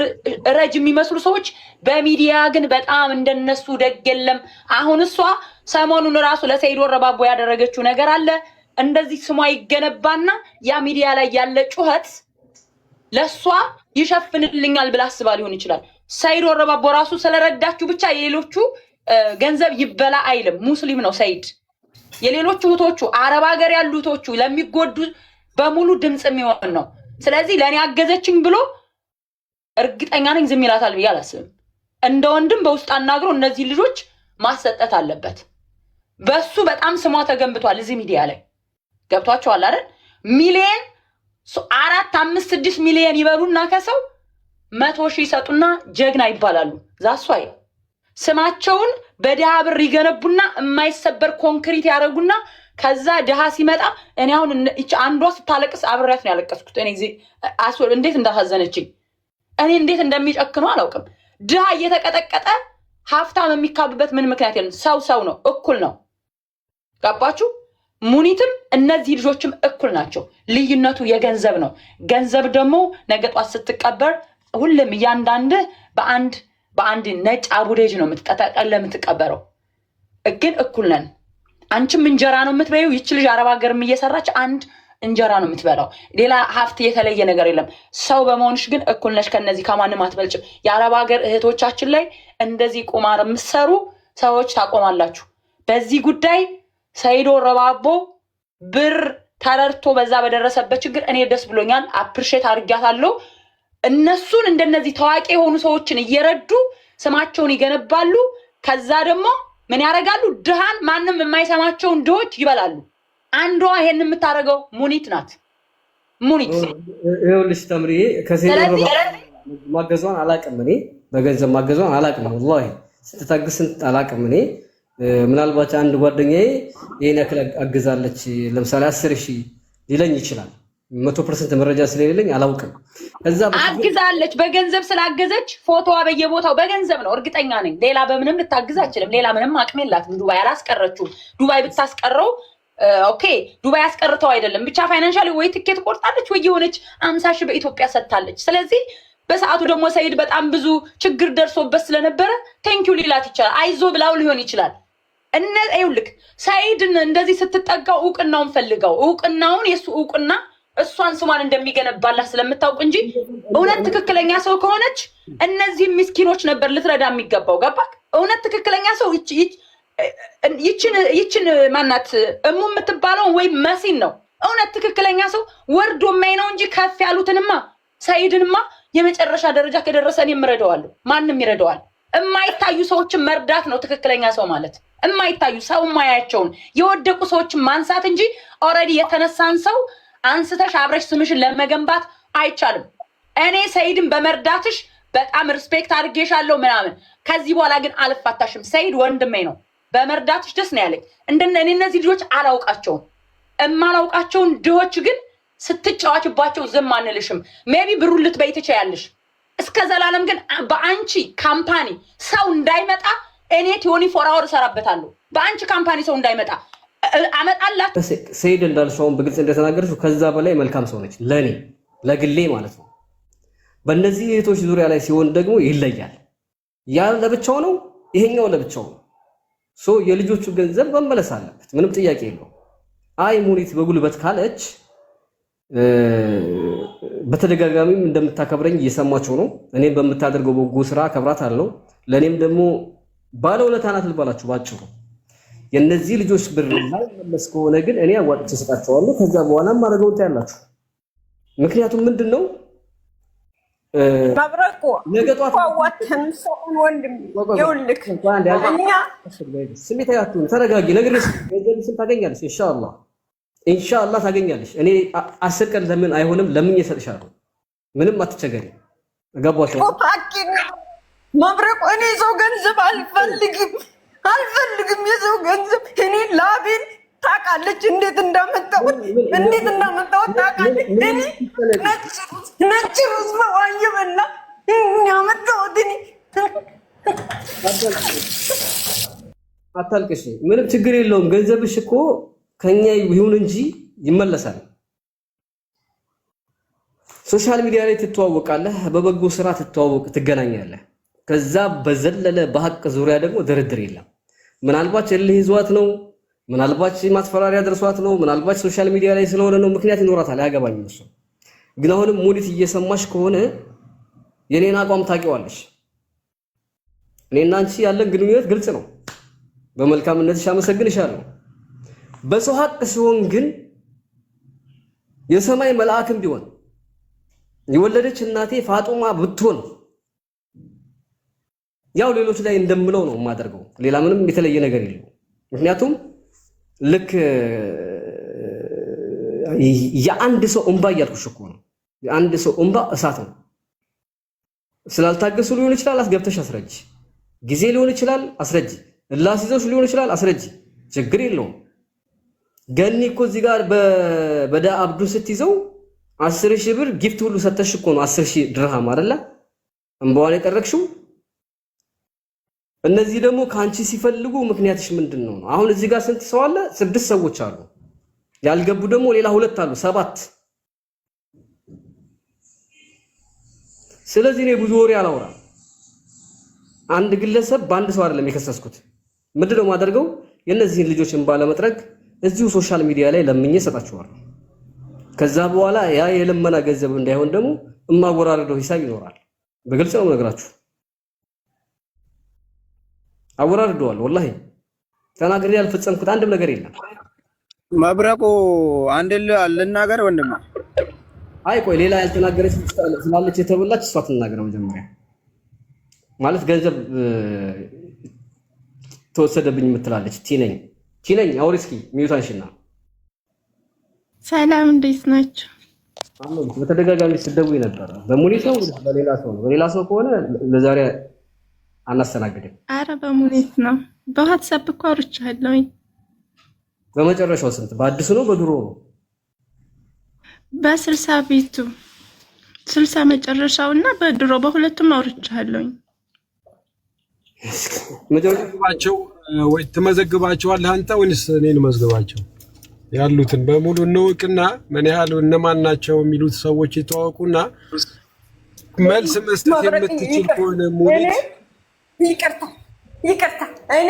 ረጅ የሚመስሉ ሰዎች። በሚዲያ ግን በጣም እንደነሱ ደግ የለም። አሁን እሷ ሰሞኑን ራሱ ለሰይድ ወረባቦ ያደረገችው ነገር አለ። እንደዚህ ስሟ ይገነባና ያ ሚዲያ ላይ ያለ ጩኸት ለሷ ይሸፍንልኛል ብላ አስባ ሊሆን ይችላል። ሰይድ ወረባቦ ራሱ ስለረዳችሁ ብቻ የሌሎቹ ገንዘብ ይበላ አይልም። ሙስሊም ነው ሰይድ። የሌሎቹ እህቶቹ አረብ ሀገር ያሉ እህቶቹ ለሚጎዱ በሙሉ ድምጽ የሚሆን ነው። ስለዚህ ለእኔ አገዘችኝ ብሎ እርግጠኛ ነኝ ዝም ይላታል ብዬ አላስብም። እንደ ወንድም በውስጥ አናግሮ እነዚህ ልጆች ማሰጠት አለበት። በሱ በጣም ስሟ ተገንብቷል። እዚህ ሚዲያ ላይ ገብቷቸዋል አይደል? ሚሊየን 4፣ 5፣ 6 ሚሊየን ይበሉና ከሰው 100,000 ይሰጡና ጀግና ይባላሉ። ዛሷይ ስማቸውን በድሃ ብር ይገነቡና የማይሰበር ኮንክሪት ያደረጉና ከዛ ድሃ ሲመጣ እኔ አሁን እቺ አንዷ ስታለቅስ አብሬያት ነው ያለቀስኩት። እኔ እዚህ እንዴት እንዳሳዘነችኝ እኔ እንዴት እንደሚጨክኑ አላውቅም። ድሃ እየተቀጠቀጠ ሀብታም የሚካብበት ምን ምክንያት የለም። ሰው ነው፣ እኩል ነው። ገባችሁ? ሙኒትም እነዚህ ልጆችም እኩል ናቸው። ልዩነቱ የገንዘብ ነው። ገንዘብ ደግሞ ነገ ጧት ስትቀበር ሁሉም እያንዳንድ በአንድ ነጭ አቡዴጅ ነው የምትቀበረው። ግን እኩል ነን። አንቺም እንጀራ ነው የምትበይው። ይች ልጅ አረብ ሀገርም እየሰራች አንድ እንጀራ ነው የምትበላው። ሌላ ሀብት የተለየ ነገር የለም። ሰው በመሆንሽ ግን እኩል ነሽ። ከነዚህ ከማንም አትበልጭም። የአረብ ሀገር እህቶቻችን ላይ እንደዚህ ቁማር የምትሰሩ ሰዎች ታቆማላችሁ። በዚህ ጉዳይ ሰይድ ወረባቦ ብር ተረድቶ በዛ በደረሰበት ችግር እኔ ደስ ብሎኛል። አፕሪሼት አድርጊያታለሁ። እነሱን እንደነዚህ ታዋቂ የሆኑ ሰዎችን እየረዱ ስማቸውን ይገነባሉ። ከዛ ደግሞ ምን ያደርጋሉ? ድሃን ማንም የማይሰማቸውን ድሆች ይበላሉ። አንዷ ይሄን የምታደርገው ሙኒት ናት። ሙኒት ይኸውልሽ ተምሪዬ ከሰይድ ማገዟን አላውቅም። እኔ በገንዘብ ማገዟን አላውቅም። ወላሂ ስትታግስን አላውቅም። እኔ ምናልባት አንድ ጓደኛዬ ይሄን ያክል አግዛለች ለምሳሌ 10,000 ሊለኝ ይችላል። 100% መረጃ ስለሌለኝ አላውቅም። እዛ አግዛለች። በገንዘብ ስላገዘች ፎቶዋ በየቦታው በገንዘብ ነው እርግጠኛ ነኝ። ሌላ በምንም ልታግዝ አችልም። ሌላ ምንም አቅም የላትም። ዱባይ አላስቀረችውም። ዱባይ ብታስቀረው ኦኬ፣ ዱባይ አስቀርተው አይደለም ብቻ ፋይናንሻሊ ወይ ትኬት ቆርጣለች ወይ የሆነች 50,000 በኢትዮጵያ ሰጥታለች። ስለዚህ በሰዓቱ ደግሞ ሰይድ በጣም ብዙ ችግር ደርሶበት ስለነበረ ቴንኪው ሊላት ይችላል። አይዞ ብላው ሊሆን ይችላል። ይኸውልህ ሰይድን እንደዚህ ስትጠጋው እውቅናውን ፈልገው እውቅናውን የሱ እውቅና እሷን ስሟን እንደሚገነባላት ስለምታውቅ እንጂ እውነት ትክክለኛ ሰው ከሆነች እነዚህ ምስኪኖች ነበር ልትረዳ የሚገባው። ገባክ? እውነት ትክክለኛ ሰው ይችን ማናት እሙ የምትባለው ወይም መሲን ነው። እውነት ትክክለኛ ሰው ወርዶ ማይ ነው እንጂ ከፍ ያሉትንማ ሰይድንማ የመጨረሻ ደረጃ ከደረሰ እኔም እረዳዋለሁ። ማንም ይረዳዋል። የማይታዩ ሰዎችን መርዳት ነው ትክክለኛ ሰው ማለት። የማይታዩ ሰው የማያቸውን የወደቁ ሰዎችን ማንሳት እንጂ ኦልሬዲ የተነሳን ሰው አንስተሽ አብረሽ ስምሽን ለመገንባት አይቻልም። እኔ ሰይድን በመርዳትሽ በጣም ሪስፔክት አድርጌሻለሁ ምናምን። ከዚህ በኋላ ግን አልፋታሽም። ሰይድ ወንድሜ ነው። በመርዳትሽ ደስ ነው ያለኝ። እኔ እነዚህ ልጆች አላውቃቸውም። እማላውቃቸውን ድሆች ግን ስትጫዋችባቸው ዝም አንልሽም። ሜቢ ብሩን ልትበይ ትችያለሽ። እስከ ዘላለም ግን በአንቺ ካምፓኒ ሰው እንዳይመጣ እኔ 24 አወር እሰራበታለሁ። በአንቺ ካምፓኒ ሰው እንዳይመጣ አመጣላት። ሰይድ እንዳልሽውን በግልጽ እንደተናገረችው ከዛ በላይ መልካም ሰው ነች ለኔ ለግሌ ማለት ነው። በእነዚህ እህቶች ዙሪያ ላይ ሲሆን ደግሞ ይለያል። ያ ለብቻው ነው፣ ይሄኛው ለብቻው ነው። የልጆቹ ገንዘብ መመለስ አለበት፣ ምንም ጥያቄ የለው። አይ ሙኒት በጉልበት ካለች በተደጋጋሚም እንደምታከብረኝ እየሰማቸው ነው። እኔም በምታደርገው በጎ ስራ አከብራታለሁ። ለኔም ደግሞ ባለውለታ ናት ልባላችሁ ባጭሩ። የነዚህ ልጆች ብር ላይ መለስ ከሆነ ግን እኔ አዋጥቼ እሰጣቸዋለሁ። ከዛ በኋላ ማረገው ታያላችሁ። ምክንያቱም ምንድነው መብረቁ ወተን ሰው ወንድም ይውልክ እኛ ስሜት ያቱን ተረጋጊ። ነገርሽ ገንዘብሽን ታገኛለሽ ኢንሻአላህ ታገኛለሽ። እኔ 10 ቀን ለምን አይሆንም ለምን እሰጥሻለሁ። ምንም አትቸገሪ። ገባሽ? መብረቁ እኔ ሰው ገንዘብ አልፈልግም። የሰው ገንዘብ እኔ ላቤን ታውቃለች እንዴት እንዳመጣሁት ታውቃለች። እኔ ነጭ ሩዝ በዋየበላ ያመጣሁት እኔ አታልቅሽ። ምንም ችግር የለውም። ገንዘብሽ እኮ ከኛ ይሁን እንጂ ይመለሳል። ሶሻል ሚዲያ ላይ ትተዋወቃለህ፣ በበጎ ስራ ትገናኛለህ። ከዛ በዘለለ በሐቅ ዙሪያ ደግሞ ድርድር የለም። ምናልባት እልህ ይዟት ነው፣ ምናልባት ማስፈራሪያ ደርሷት ነው፣ ምናልባት ሶሻል ሚዲያ ላይ ስለሆነ ነው። ምክንያት ይኖራታል፣ አያገባኝም እሱ። ግን አሁንም ሙኒት እየሰማሽ ከሆነ የኔን አቋም ታውቂዋለሽ። እኔና አንቺ ያለን ግንኙነት ግልጽ ነው። በመልካምነትሽ አመሰግንሻለሁ። በሰው ሐቅ ሲሆን ግን የሰማይ መልአክም ቢሆን የወለደች እናቴ ፋጡማ ብትሆን ያው ሌሎች ላይ እንደምለው ነው የማደርገው። ሌላ ምንም የተለየ ነገር የለው። ምክንያቱም ልክ የአንድ ሰው እንባ እያልኩሽ እኮ ነው። የአንድ ሰው እንባ እሳት ነው። ስላልታገሱ ሊሆን ይችላል፣ አስገብተሽ አስረጅ። ጊዜ ሊሆን ይችላል፣ አስረጅ። እላስ ይዘሽ ሊሆን ይችላል፣ አስረጅ። ችግር የለውም። ገኒ እኮ እዚህ ጋር በዳ አብዱን ስትይዘው 10,000 ብር ጊፍት ሁሉ ሰተሽ እኮ ነው 10,000 ድርሃም አይደለ እንባዋን የጠረቅሽው። እነዚህ ደግሞ ካንቺ ሲፈልጉ ምክንያትሽ ምንድነው ነው? አሁን እዚህ ጋር ስንት ሰው አለ? 6 ሰዎች አሉ። ያልገቡ ደግሞ ሌላ 2 አሉ፣ 7። ስለዚህ እኔ ብዙ ወሬ አላወራም። አንድ ግለሰብ በአንድ ሰው አይደለም የከሰስኩት። ምንድነው ማደርገው? የነዚህን ልጆች እንባ ለመጥረግ እዚሁ ሶሻል ሚዲያ ላይ ለምኜ ሰጣቸዋለሁ። ከዛ በኋላ ያ የለመና ገንዘብ እንዳይሆን ደግሞ እማወራረደው ሂሳብ ይኖራል። በግልጽ ነው ነገራችሁ። አወራርደዋል። ወላሂ ተናግሬ ያልፈጸምኩት አንድም ነገር የለም። መብረቁ አንድ ልናገር ወንድም። አይ ቆይ ሌላ ያልተናገረች ስላለች የተበላች እሷ ትናገር መጀመሪያ። ማለት ገንዘብ ተወሰደብኝ የምትላለች ቲነኝ አውሪ እስኪ ሚዩታንሽና። ሰላም እንዴት ናችሁ? አሁን በተደጋጋሚ ስትደውይ ነበር። በሙኒት ነው በሌላ ሰው ነው? በሌላ ሰው ከሆነ ለዛሬ አናስተናግድም። አረ በሙኒት ነው። በዋትስአፕ እኮ አውርቻለሁኝ። በመጨረሻው ስንት? በአዲሱ ነው በድሮ ነው? በ60 ቤቱ 60 መጨረሻውና በድሮ በሁለቱም አውርቻለሁኝ። መዘግባቸው ወይ ትመዘግባቸዋለህ አንተ ወይስ እኔን መዝግባቸው? ያሉትን በሙሉ እንወቅና ምን ያህል እነማን ናቸው የሚሉት ሰዎች ይተዋወቁና መልስ መስጠት የምትችል ከሆነ ሙኒት ይቅርታ እኔ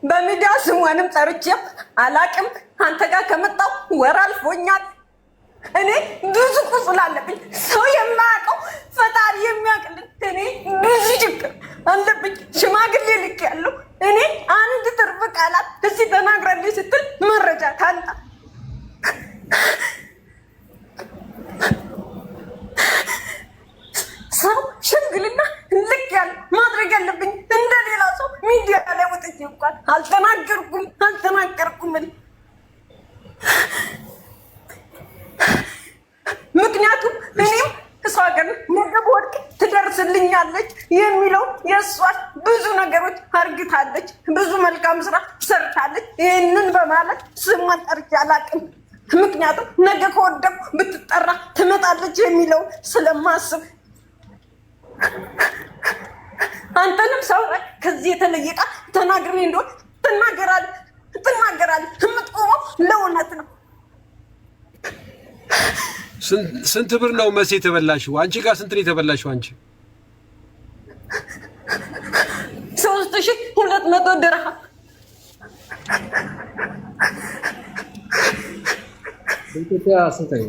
በሚዲያ ስሟንም ጠርቼም አላቅም። አንተ ጋር ከመጣው ወር አልፎኛል። እኔ ብዙ ቁስል አለብኝ፣ ሰው የማያውቀው ፈጣሪ የሚያውቅልኝ። እኔ ብዙ ችግር አለብኝ። ሽማግሌ ልክ ያለው እኔ አንድ ትርፍ ቃላት እስኪ ተናግረልኝ ስትል መረጃ ታንጣ ሰው ሽምግልና ልክ ያለ ማድረግ ያለብኝ እንደሌላ ሰው ሚዲያ ላይ ወጥቼ እንኳን አልተናገርኩም። ምክንያቱም እኔም እሷ ግን ነገ በወድቅ ትደርስልኛለች የሚለው የእሷ ብዙ ነገሮች አርግታለች፣ ብዙ መልካም ስራ ሰርታለች። ይህንን በማለት ስሟን ጠርቼ አላውቅም። ምክንያቱም ነገ ከወደቁ ብትጠራ ትመጣለች የሚለው ስለማስብ አንተንም ሰው ከዚህ የተለየ ቃል ተናግሬ እንደሆነ ትናገራለህ። የምትቆመው ለእውነት ነው። ስንት ብር ነው መሲ የተበላሽው? አንቺ ጋር ስንት ነው የተበላሽው? አንቺ 3200 ድርሃም ኢትዮጵያ ስንት ነው?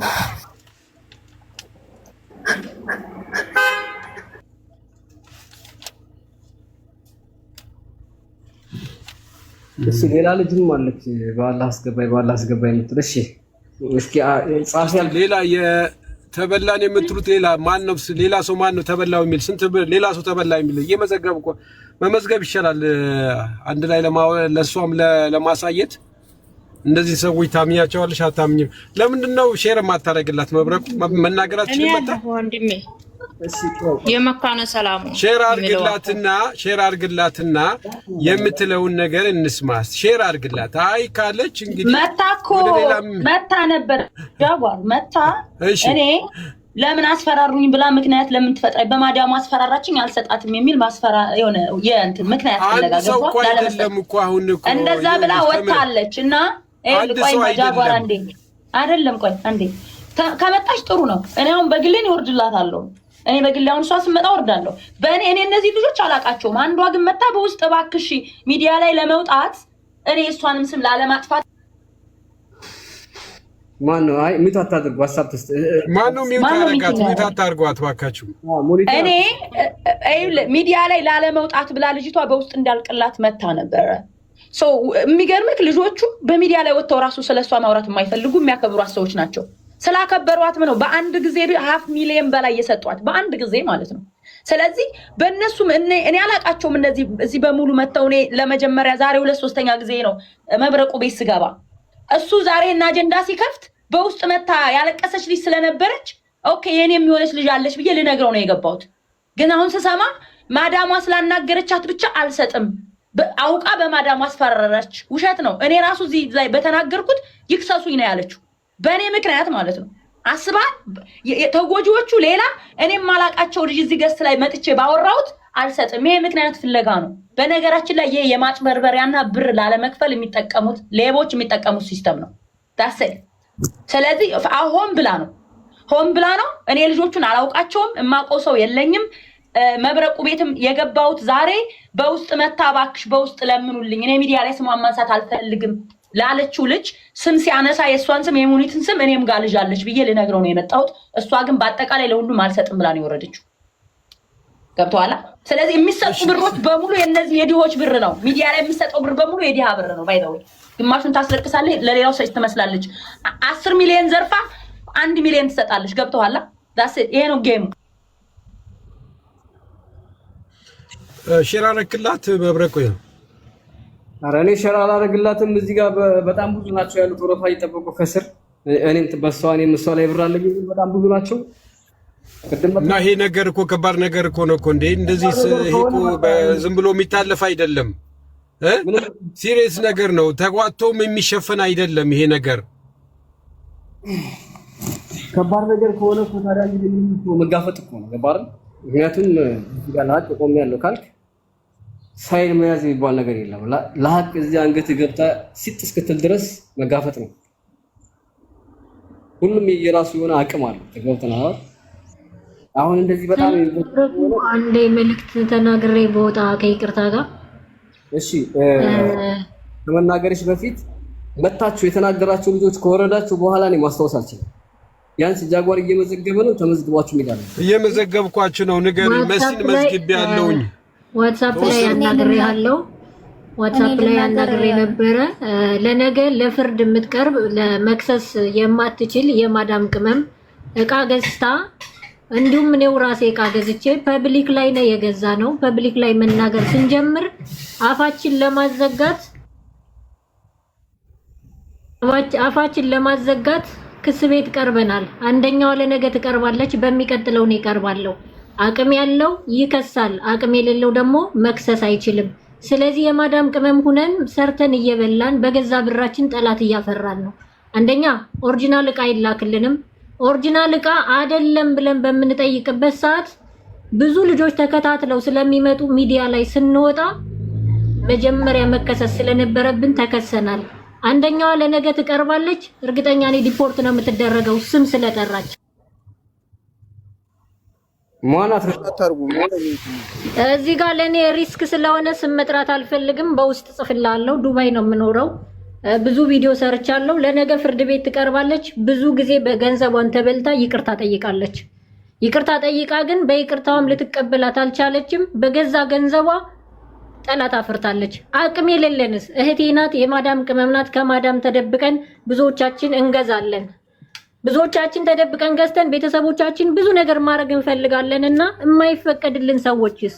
እሺ ሌላ ልጅም አለች በአላህ አስገባይ የምትል እሺ እስኪ ጻፍ ያል ሌላ የተበላን የምትሉት ሌላ ማን ነው? ሌላ ሰው ማን ነው ተበላው የሚል ስንት ሌላ ሰው ተበላ የሚል እየመዘገብ እኮ መመዝገብ ይሻላል። አንድ ላይ ለሷም ለማሳየት እንደዚህ ሰዎች ታምኛቸዋለሽ አታምኝም? ለምንድን ነው ሼር ማታረግላት? መብረቁ መናገራችን መጣ ወንድሜ የመካነ ሰላሙ ሼር አርግላትና የምትለውን ነገር እንስማስ። ሼር አርግላት። አይ ካለች እንግዲህ መታ ነበር ዳጓር መታ እኔ ለምን አስፈራሩኝ ብላ ምክንያት ለምን ትፈጥራይ በማዳሙ አስፈራራችኝ አልሰጣትም የሚል ማስፈራ የሆነ የእንትን ምክንያት ተለጋገርኩ እንደዛ ብላ ወጣለች እና ቆይ ዳጓር አንዴ አይደለም ቆይ አንዴ ከመጣች ጥሩ ነው። እኔ አሁን በግሌን ይወርድላታለሁ። እኔ በግሌ አሁን እሷ ስመጣ ወርዳለሁ። እኔ እነዚህ ልጆች አላቃቸውም። አንዷ ግን መጣ በውስጥ እባክሽ ሚዲያ ላይ ለመውጣት እኔ እሷንም ስም ላለማጥፋት ማን ነው? አይ ሚት አታድርጉ። WhatsApp ተስተ ማን ነው ሚት አታርጓት ባካችሁ። እኔ ሚዲያ ላይ ላለመውጣት ብላ ልጅቷ በውስጥ እንዳልቅላት መታ ነበረ። የሚገርምክ ልጆቹ በሚዲያ ላይ ወጥተው ራሱ ስለሷ ማውራት የማይፈልጉ የሚያከብሯት ሰዎች ናቸው። ስላከበሯት ነው በአንድ ጊዜ 500,000 በላይ የሰጧት በአንድ ጊዜ ማለት ነው። ስለዚህ በእነሱም እኔ አላቃቸውም። እዚህ በሙሉ መተው እኔ ለመጀመሪያ ዛሬ 2/3ኛ ጊዜ ነው መብረቁ ቤት ስገባ። እሱ ዛሬ እና አጀንዳ ሲከፍት በውስጥ መታ ያለቀሰች ልጅ ስለነበረች ኦኬ የኔ የሚሆነች ልጅ አለች ብዬ ልነግረው ነው የገባሁት። ግን አሁን ስሰማ ማዳሟ ስላናገረቻት ብቻ አልሰጥም አውቃ በማዳሟ አስፈራራች። ውሸት ነው። እኔ ራሱ እዚህ ላይ በተናገርኩት ይክሰሱኝ ነው ያለችው በእኔ ምክንያት ማለት ነው። አስባ ተጎጂዎቹ ሌላ እኔም ማላቃቸው ልጅ እዚህ ገስት ላይ መጥቼ ባወራሁት አልሰጥም። ይሄ ምክንያት ፍለጋ ነው። በነገራችን ላይ ይሄ የማጭበርበሪያና ብር ላለመክፈል የሚጠቀሙት ሌቦች የሚጠቀሙት ሲስተም ነው ዳሰ። ስለዚህ ሆን ብላ ነው። እኔ ልጆቹን አላውቃቸውም። የማውቀው ሰው የለኝም። መብረቁ ቤትም የገባሁት ዛሬ በውስጥ መታ እባክሽ በውስጥ ለምኑልኝ እኔ ሚዲያ ላይ ስሟን ማንሳት አልፈልግም ላለችው ልጅ ስም ሲያነሳ የእሷን ስም የሙኒትን ስም እኔም ጋር ልጅ አለች ብዬ ልነግረው ነው የመጣሁት። እሷ ግን በአጠቃላይ ለሁሉም አልሰጥም ብላ ነው የወረደችው። ገብቶሃል? ስለዚህ የሚሰጡ ብሮች በሙሉ የነዚህ የድሆች ብር ነው። ሚዲያ ላይ የሚሰጠው ብር በሙሉ የድሃ ብር ነው። ባይዘው ግማሹን ታስለቅሳለች፣ ለሌላው ሰጭ ትመስላለች። 10 ሚሊዮን ዘርፋ 1 ሚሊዮን ትሰጣለች። ገብቶሃል? ዳስ ይሄ ነው ጌሙ። ሼር አረክላት መብረቁ ይሄ ኧረ እኔ ሼር አላረግላትም። እዚህ ጋር በጣም ብዙ ናቸው ያሉት ወረፋ እየጠበቁ ከስር እኔም እኔም እሷ ላይ ብር አለኝ። በጣም ብዙ ናቸው። እና ይሄ ነገር እኮ ከባድ ነገር እኮ ነው እኮ እንዴ! እንደዚህ ይሄ እኮ ዝም ብሎ የሚታለፍ አይደለም። ሲሪየስ ነገር ነው። ተጓቶም የሚሸፈን አይደለም ይሄ ነገር። ከባድ ነገር ከሆነ እኮ ታዲያ እንግዲህ መጋፈጥ እኮ ነው። ገባህ? ምክንያቱም እዚህ ጋር ለሀቅ ቆሜያለሁ ካልክ ሳይን መያዝ የሚባል ነገር የለም። ለሀቅ እዚህ አንገት ገብታ ሲጥ እስክትል ድረስ መጋፈጥ ነው። ሁሉም የራሱ የሆነ አቅም አለው። ተገብተናል። አሁን እንደዚህ በጣም አንዴ መልእክት ተናግሬ በወጣ ከይቅርታ ጋር እሺ፣ ከመናገርሽ በፊት መታችሁ የተናገራችሁ ልጆች ከወረዳችሁ በኋላ ነው ማስታወስ አልችልም። ያንስ ጃጓር እየመዘገበ ነው። ተመዝግባችሁ ሄዳለ። እየመዘገብኳችሁ ነው። ንገሪ መስን መዝግብ ያለውኝ ዋትስአፕ ላይ ያናግሬሃለሁ። ዋትስአፕ ላይ ያናግሬ ነበረ። ለነገ ለፍርድ የምትቀርብ ለመክሰስ የማትችል የማዳም ቅመም እቃ ገዝታ እንዲሁም እኔው ራሴ እቃ ገዝቼ ፐብሊክ ላይ ነው የገዛ ነው። ፐብሊክ ላይ መናገር ስንጀምር አፋችን ለማዘጋት ክስ ቤት ቀርበናል። አንደኛው ለነገ ትቀርባለች፣ በሚቀጥለው ነው ይቀርባለሁ። አቅም ያለው ይከሳል፣ አቅም የሌለው ደግሞ መክሰስ አይችልም። ስለዚህ የማዳም ቅመም ሁነን ሰርተን እየበላን በገዛ ብራችን ጠላት እያፈራን ነው። አንደኛ ኦሪጂናል እቃ ይላክልንም። ኦሪጂናል እቃ አይደለም ብለን በምንጠይቅበት ሰዓት ብዙ ልጆች ተከታትለው ስለሚመጡ ሚዲያ ላይ ስንወጣ መጀመሪያ መከሰስ ስለነበረብን ተከሰናል። አንደኛዋ ለነገ ትቀርባለች። እርግጠኛ ነኝ ዲፖርት ነው የምትደረገው ስም ስለጠራች። ማናት እዚህ ጋር ለኔ ሪስክ ስለሆነ ስም መጥራት አልፈልግም። በውስጥ ጽፍላለሁ። ዱባይ ነው የምኖረው። ብዙ ቪዲዮ ሰርቻለሁ። ለነገ ፍርድ ቤት ትቀርባለች። ብዙ ጊዜ በገንዘቧን ተበልታ ይቅርታ ጠይቃለች። ይቅርታ ጠይቃ ግን በይቅርታውም ልትቀበላት አልቻለችም። በገዛ ገንዘቧ ጠላት አፍርታለች። አቅም የሌለንስ እህቴ ናት፣ የማዳም ቅመም ናት። ከማዳም ተደብቀን ብዙዎቻችን እንገዛለን። ብዙዎቻችን ተደብቀን ገዝተን ቤተሰቦቻችን ብዙ ነገር ማድረግ እንፈልጋለን እና የማይፈቀድልን ሰዎችስ፣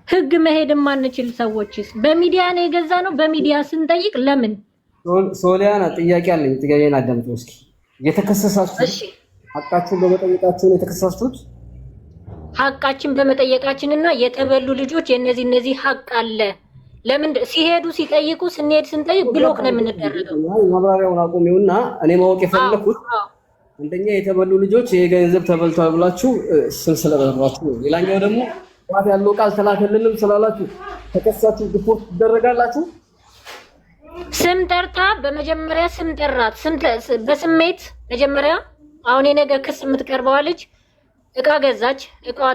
ህግ መሄድ የማንችል ሰዎችስ በሚዲያ ነው የገዛ ነው። በሚዲያ ስንጠይቅ ለምን? ሶሊያና ጥያቄ አለኝ። ጥያቄን አዳምጡ እስኪ። የተከሰሳችሁት ሐቃችሁን በመጠየቃችሁ ነው የተከሰሳችሁት? ሐቃችን በመጠየቃችንና የተበሉ ልጆች የነዚህ ሐቅ አለ። ለምን ሲሄዱ ሲጠይቁ ስንጠይቅ ብሎክ ነው የምንደረገው? ማብራሪያውን አቁሚውና እኔ ማወቅ የፈለኩት አንደኛ የተበሉ ልጆች ይሄ ገንዘብ ተበልቷል ብላችሁ ስም ስለጠራችሁ፣ ሌላኛው ደግሞ ዋት ያለው ቃል ተላከልንም ስላላችሁ ተከሳችሁ ሪፖርት ትደረጋላችሁ። ስም ጠርታ በመጀመሪያ ስም ጠራት። በስሜት መጀመሪያ አሁን የነገ ክስ የምትቀርበዋ ልጅ እቃ ገዛች፣ እቃዋ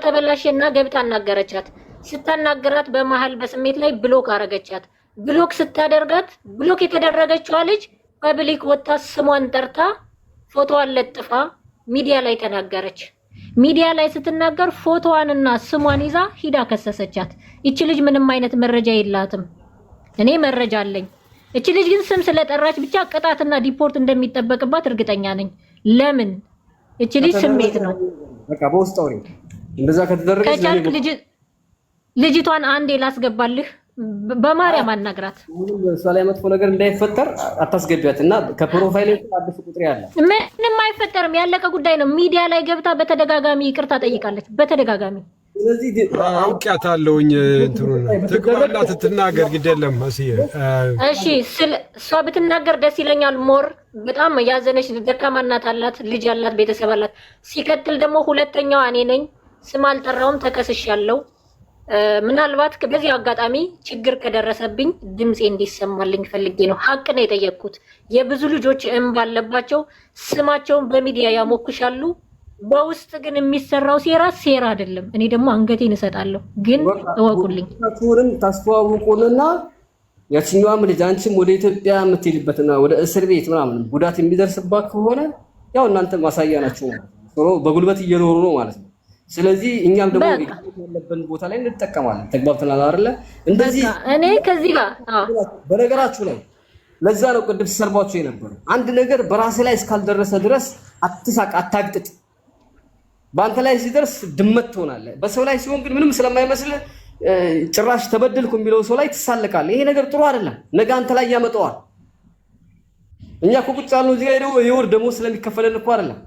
ተበላሸ እና ገብታ አናገረቻት። ስታናገራት በመሃል በስሜት ላይ ብሎክ አረገቻት። ብሎክ ስታደርጋት ብሎክ የተደረገችዋ ልጅ ፐብሊክ ወጣ ስሟን ጠርታ ፎቶዋን ለጥፋ ሚዲያ ላይ ተናገረች። ሚዲያ ላይ ስትናገር ፎቶዋንና ስሟን ይዛ ሂዳ ከሰሰቻት። እቺ ልጅ ምንም አይነት መረጃ የላትም። እኔ መረጃ አለኝ። እቺ ልጅ ግን ስም ስለጠራች ብቻ ቅጣትና ዲፖርት እንደሚጠበቅባት እርግጠኛ ነኝ። ለምን? እቺ ልጅ ስሜት ነው። በቃ በውስጥ አውሪ። እንደዛ ከተደረገች ልጅቷን አንዴ ላስገባልህ። በማርያም አናግራት። እሷ ላይ መጥፎ ነገር እንዳይፈጠር አታስገቢያት እና ከፕሮፋይል አዲስ ቁጥር ያለ ምንም አይፈጠርም። ያለቀ ጉዳይ ነው። ሚዲያ ላይ ገብታ በተደጋጋሚ ይቅርታ ጠይቃለች። በተደጋጋሚ ስለዚህ አውቂያታለሁኝ። እንትኑን ትግባና ትናገር ግድ የለም መስዬ። እሺ እሷ ብትናገር ደስ ይለኛል። ሞር በጣም ያዘነች ደካማ እናት አላት፣ ልጅ አላት፣ ቤተሰብ አላት። ሲቀጥል ደግሞ ሁለተኛዋ እኔ ነኝ። ስም አልጠራውም፣ ተከስሻለሁ። ምናልባት በዚህ አጋጣሚ ችግር ከደረሰብኝ ድምጼ እንዲሰማልኝ ፈልጌ ነው። ሀቅ ነው የጠየቅኩት። የብዙ ልጆች እንባ አለባቸው። ስማቸውን በሚዲያ ያሞክሻሉ። በውስጥ ግን የሚሰራው ሴራ አይደለም። እኔ ደግሞ አንገቴን እሰጣለሁ። ግን እወቁልኝ። ሁሉም ታስተዋውቁንና ያቺኛዋም ልጅ አንቺም ወደ ኢትዮጵያ የምትሄድበትና ወደ እስር ቤት ምናምን ጉዳት የሚደርስባት ከሆነ ያው እናንተ ማሳያ ናችሁ ማለት ነው። በጉልበት እየኖሩ ነው ማለት ነው። ስለዚህ እኛም ደግሞ ያለብን ቦታ ላይ እንጠቀማለን። ተግባብተናል አይደለ? እንደዚህ እኔ ከዚህ ጋር በነገራችሁ ላይ ለዛ ነው ቅድም ሲሰርባችሁ የነበረው። አንድ ነገር በራስህ ላይ እስካልደረሰ ድረስ አትሳቅ፣ አታግጥጥ። በአንተ ላይ ሲደርስ ድመት ትሆናለህ። በሰው ላይ ሲሆን ግን ምንም ስለማይመስል ጭራሽ ተበደልኩ የሚለው ሰው ላይ ትሳለቃለህ። ይሄ ነገር ጥሩ አይደለም። ነገ አንተ ላይ ያመጣዋል። እኛ እኮ ቁጭ ያልነው እዚህ ጋር የወር ደሞዝ ስለሚከፈለን እኮ አይደለም።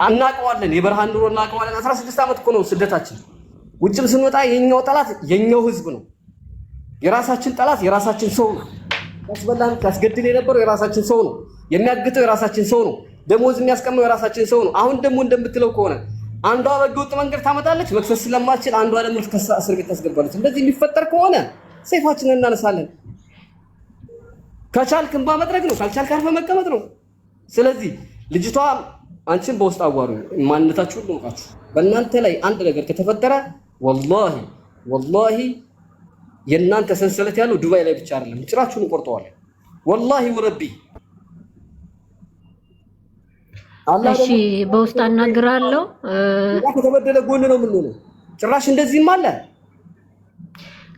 እናውቀዋለን። የበረሃን ኑሮ እናውቀዋለን። 16 ዓመት እኮ ነው ስደታችን። ውጭም ስንወጣ የኛው ጠላት የኛው ህዝብ ነው። የራሳችን ጠላት የራሳችን ሰው ነው። ያስበላን ያስገድል የነበረው የራሳችን ሰው ነው። የሚያግተው የራሳችን ሰው ነው። ደሞዝ የሚያስቀመው የራሳችን ሰው ነው። አሁን ደግሞ እንደምትለው ከሆነ አንዷ በህገወጥ መንገድ ታመጣለች፣ መክሰስ ስለማትችል አንዷ ደግሞ እስር ቤት ታስገባለች። እንደዚህ የሚፈጠር ከሆነ ሰይፋችንን እናነሳለን። ከቻልክ እንባ መጥረግ ነው፣ ካልቻልክ አርፈህ መቀመጥ ነው። ስለዚህ ልጅቷ አንቺን በውስጥ አዋሩ፣ ማንነታችሁ ሁሉ ወቃችሁ። በእናንተ ላይ አንድ ነገር ከተፈጠረ ወላሂ የእናንተ ሰንሰለት ያለው ዱባይ ላይ ብቻ አይደለም፣ ጭራችሁን እንቆርጠዋለን። ወላሂ ወረቢ። እሺ በውስጥ አናግራለሁ። ከተበደለ ጎን ነው የምንሆነው። ጭራሽ እንደዚህም አለ።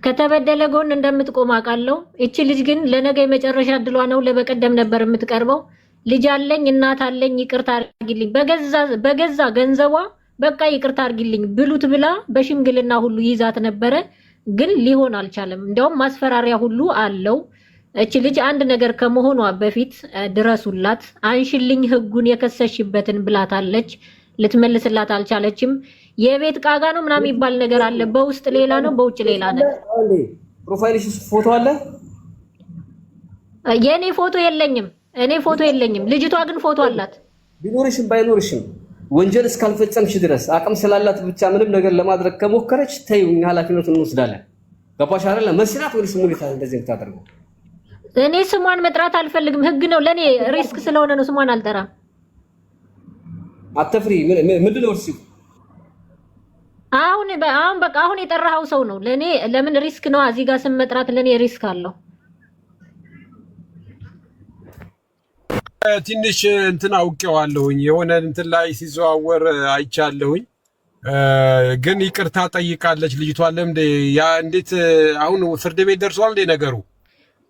ከተበደለ ጎን እንደምትቆም አውቃለሁ። እቺ ልጅ ግን ለነገ የመጨረሻ እድሏ ነው። ለበቀደም ነበር የምትቀርበው። ልጅ አለኝ፣ እናት አለኝ፣ ይቅርታ አድርጊልኝ፣ በገዛ ገንዘቧ በቃ ይቅርታ አድርጊልኝ ብሉት ብላ በሽምግልና ሁሉ ይዛት ነበረ። ግን ሊሆን አልቻለም። እንዲያውም ማስፈራሪያ ሁሉ አለው። እቺ ልጅ አንድ ነገር ከመሆኗ በፊት ድረሱላት፣ አንሽልኝ ህጉን የከሰሽበትን ብላታለች። ልትመልስላት አልቻለችም። የቤት ቃጋ ነው ምናምን የሚባል ነገር አለ። በውስጥ ሌላ ነው፣ በውጭ ሌላ ነው። ፕሮፋይልሽ ፎቶ አለ? የኔ ፎቶ የለኝም። እኔ ፎቶ የለኝም። ልጅቷ ግን ፎቶ አላት። ቢኖርሽም ባይኖርሽም ወንጀል እስካልፈጸምሽ ድረስ አቅም ስላላት ብቻ ምንም ነገር ለማድረግ ከሞከረች ተይው፣ እኛ ኃላፊነቱን እንወስዳለን። ገባሽ አይደለ? መስራት ወይስ ሙኒት እንደዚህ የምታደርገው? እኔ ስሟን መጥራት አልፈልግም፣ ህግ ነው ለኔ ሪስክ ስለሆነ ነው ስሟን አልጠራም። አትፍሪ። ምንድን ነው እርሱ? አሁን በቃ አሁን የጠራኸው ሰው ነው ለኔ። ለምን ሪስክ ነው እዚህ ጋር ስም መጥራት ለኔ ሪስክ አለው። ትንሽ እንትን አውቄዋለሁኝ የሆነ እንትን ላይ ሲዘዋወር አይቻለሁኝ። ግን ይቅርታ ጠይቃለች ልጅቷ። ለምንድን ያ እንዴት አሁን ፍርድ ቤት ደርሷል እንዴ ነገሩ?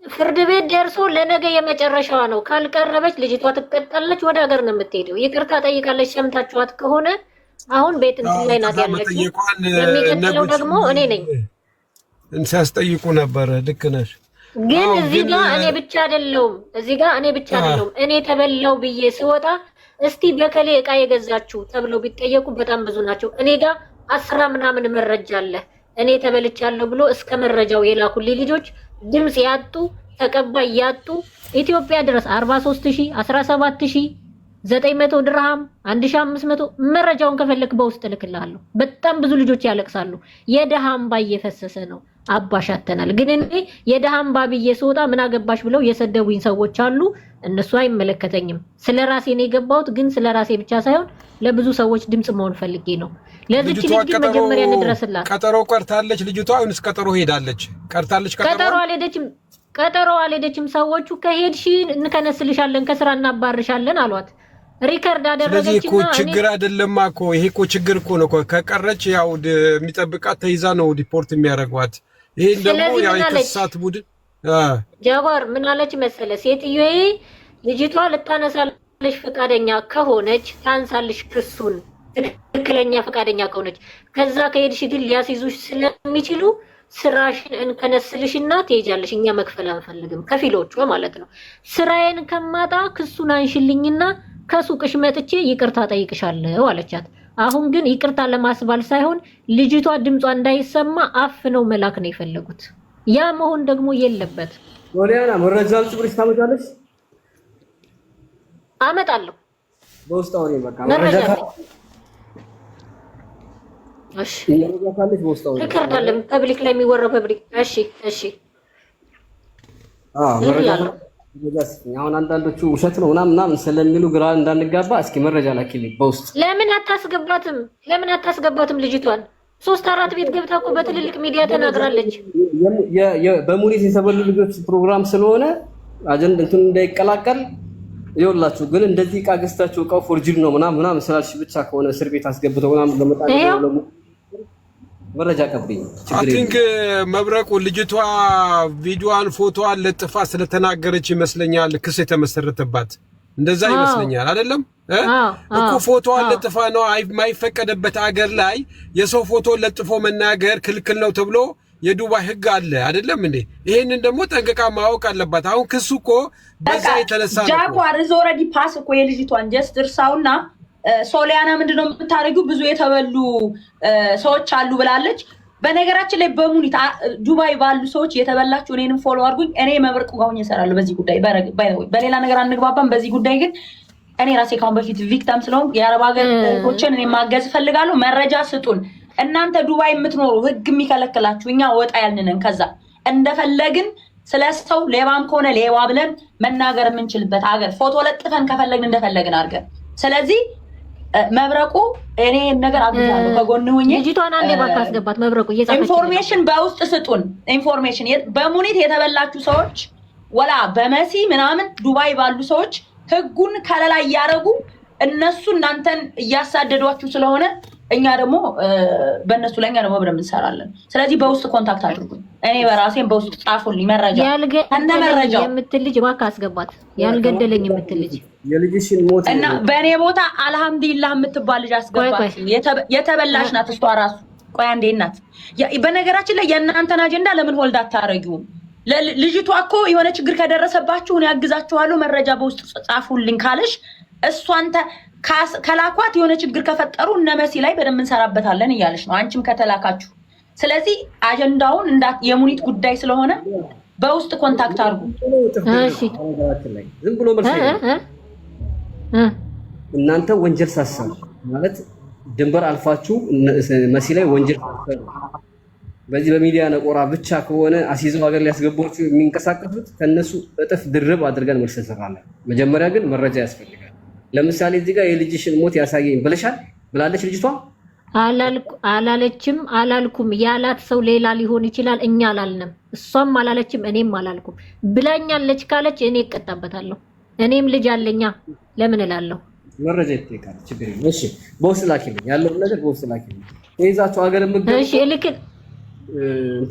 ፍርድ ቤት ደርሶ ለነገ የመጨረሻዋ ነው። ካልቀረበች ልጅቷ ትቀጣለች፣ ወደ ሀገር ነው የምትሄደው። ይቅርታ ጠይቃለች። ሰምታችኋት ከሆነ አሁን ቤት እንትን ላይ ናት ያለችው። የሚቀጥለው ደግሞ እኔ ነኝ። ሲያስጠይቁ ነበረ። ልክ ነሽ። ግን እዚህ ጋር እኔ ብቻ አይደለሁም፣ እኔ ተበላው ብዬ ስወጣ እስቲ በከሌ እቃ የገዛችሁ ተብለው ቢጠየቁ በጣም ብዙ ናቸው። እኔ ጋር 10 ምናምን መረጃ አለ። እኔ ተበልቻለሁ ብሎ እስከ መረጃው የላኩልኝ ልጆች ድምጽ ያጡ ተቀባይ ያጡ ኢትዮጵያ ድረስ 43000 17000 900 ድርሃም 1500 መረጃውን ከፈለክ በውስጥ ልክልሃለሁ። በጣም ብዙ ልጆች ያለቅሳሉ። የደሃ እንባ እየፈሰሰ ነው። አባሻተናል። ግን እኔ የደሃ እንባ ብዬ ስወጣ ምን አገባሽ ብለው የሰደቡኝ ሰዎች አሉ። እነሱ አይመለከተኝም። ስለራሴ ነው የገባሁት። ግን ስለራሴ ብቻ ሳይሆን ለብዙ ሰዎች ድምጽ መሆን ፈልጌ ነው። ለዚች ልጅ መጀመሪያ እንድረስላት። ቀጠሮ ቀርታለች ልጅቷ ወይስ ቀጠሮ ሄዳለች? ቀርታለች። ቀጠሮ አልሄደችም። ሰዎቹ ከሄድሽ እንከነስልሻለን፣ ከስራ እናባርሻለን አሏት። ሪከርድ አደረገችና ስለዚህ እኮ ችግር አይደለም እኮ ይሄ እኮ ችግር እኮ ነው። ከቀረች ያው የሚጠብቃት ተይዛ ነው ዲፖርት የሚያደርጓት። ይሄን ደግሞ ያው የተሳት ቡድን ጃጓር ምን አለች መሰለ? ሴትዮዬ ልጅቷ ልታነሳልሽ ፈቃደኛ ከሆነች ታንሳልሽ ክሱን፣ ትክክለኛ ፈቃደኛ ከሆነች። ከዛ ከሄድሽ ግን ሊያስይዙሽ ስለሚችሉ ስራሽን እንከነስልሽና ትሄጃለሽ። እኛ መክፈል አንፈልግም፣ ከፊሎቹ ማለት ነው። ስራዬን ከማጣ ክሱን አንሽልኝና ከሱቅሽ መጥቼ ይቅርታ ጠይቅሻለሁ አለቻት። አሁን ግን ይቅርታ ለማስባል ሳይሆን ልጅቷ ድምጿ እንዳይሰማ አፍነው መላክ ነው የፈለጉት። ያ መሆን ደግሞ የለበት። ሶሊያና መረጃውን ጽብርሽ ታመጣለሽ? አመጣለሁ። በውስጥ አውሪ በቃ መረጃ እሺ፣ መረጃ ካለሽ በውስጥ አውሪ። ሪከርድ አለ ፐብሊክ ላይ የሚወራው ፐብሊክ። እሺ መረጃ አሁን አንዳንዶቹ ውሸት ነው ምናምን ስለሚሉ ግራ እንዳንጋባ እስኪ መረጃ ላኪልኝ በውስጥ። ለምን አታስገባትም ልጅቷን? 3-4 ቤት ገብታ እኮ በትልልቅ ሚዲያ ተናግራለች። በሙኒት የተበሉ ልጆች ፕሮግራም ስለሆነ አጀንዳ እንትን እንዳይቀላቀል ይኸውላችሁ። ግን እንደዚህ ዕቃ ገዝታችሁ ዕቃው ፎርጅድ ነው ምናምን ስላልሽ ብቻ ከሆነ እስር ቤት አስገብተው ምናምን ለመጣ መረጃ ቀብኝ። አይ ቲንክ መብረቁ ልጅቷ ቪዲዮዋን ፎቶዋን ለጥፋ ስለተናገረች ይመስለኛል ክስ የተመሰረተባት። እንደዛ ይመስለኛል አይደለም እኮ ፎቶዋን ለጥፋ ነው። የማይፈቀደበት አገር ላይ የሰው ፎቶ ለጥፎ መናገር ክልክል ነው ተብሎ የዱባይ ህግ አለ አይደለም እንዴ? ይሄንን ደግሞ ጠንቅቃ ማወቅ አለባት። አሁን ክሱ እኮ በዛ የተነሳ ነው። ጃጓር is already pass እኮ የልጅቷን ጀስት እርሳውና ሶሊያና ምንድነው የምታደርጊው? ብዙ የተበሉ ሰዎች አሉ ብላለች። በነገራችን ላይ በሙኒት ዱባይ ባሉ ሰዎች የተበላችሁ እኔንም ፎሎ አድርጉኝ። እኔ መብረቁ ጋር ሆኜ እሰራለሁ በዚህ ጉዳይ። በሌላ ነገር አንግባባም። በዚህ ጉዳይ ግን እኔ ራሴ ካሁን በፊት ቪክቲም ስለሆንኩ የአረብ ሀገሮችን እኔ ማገዝ ፈልጋለሁ። መረጃ ስጡን። እናንተ ዱባይ የምትኖሩ ህግ የሚከለክላችሁ እኛ ወጣ ያልንን ከዛ እንደፈለግን ስለሰው ሌባም ከሆነ ሌባ ብለን መናገር የምንችልበት ሀገር ፎቶ ለጥፈን ከፈለግን እንደፈለግን አድርገን። ስለዚህ መብረቁ እኔ ነገር አግዛለሁ ከጎን ሆኜ ልጅቷን አንዴ ባታስገባት መብረቁ እየጻፈች ኢንፎርሜሽን በውስጥ ስጡን። ኢንፎርሜሽን በሙኒት የተበላችሁ ሰዎች ወላ በመሲ ምናምን ዱባይ ባሉ ሰዎች ህጉን ከለላ እያደረጉ እነሱ እናንተን እያሳደዷችሁ ስለሆነ እኛ ደግሞ በእነሱ ላይ ደግሞ አብረን እንሰራለን። ስለዚህ በውስጥ ኮንታክት አድርጉኝ። እኔ በራሴን በውስጥ ጻፉልኝ መረጃ እና መረጃው የምትል ልጅ እባክህ አስገባት። ያልገደለኝ የምትል ልጅ የልጅሽን ሞት እና በእኔ ቦታ አልሐምዱሊላህ የምትባል ልጅ አስገባት። የተበላሽ ናት እሷ ራሱ። ቆይ አንዴ እናት፣ በነገራችን ላይ የእናንተን አጀንዳ ለምን ሆልድ አታረጊውም? ልጅቷ እኮ የሆነ ችግር ከደረሰባችሁ እኔ ያግዛችኋለሁ መረጃ በውስጥ ጻፉልኝ ካለሽ እሷንተ ከላኳት የሆነ ችግር ከፈጠሩ እነ መሲ ላይ በደንብ እንሰራበታለን እያለች ነው። አንቺም ከተላካችሁ ስለዚህ አጀንዳውን የሙኒት ጉዳይ ስለሆነ በውስጥ ኮንታክት አድርጉ። እሺ ዝም ብሎ መልስ እናንተ ወንጀል ሳሰሩ ማለት ድንበር አልፋችሁ መሲ ላይ ወንጀል በዚህ በሚዲያ ነቆራ ብቻ ከሆነ አሲዘው ሀገር ሊያስገቧችሁ የሚንቀሳቀሱት ከነሱ እጥፍ ድርብ አድርገን መልስ እንሰራለን። መጀመሪያ ግን መረጃ ያስፈልጋል። ለምሳሌ እዚህ ጋር የልጅሽን ሞት ያሳየኝ ብለሻል ብላለች ልጅቷ። አላለችም አላልኩም። ያላት ሰው ሌላ ሊሆን ይችላል። እኛ አላልንም። እሷም አላለችም እኔም አላልኩም። ብላኛለች ካለች እኔ እቀጣበታለሁ። እኔም ልጅ አለኛ ለምን እላለሁ? መረጃ ይጠይቃል። ችግር የለም። እሺ በውስጥ ላኪልኝ፣ ያለውን ነገር በውስጥ ላኪልኝ። ይዛችሁ ሀገር የምትገቡ እሺ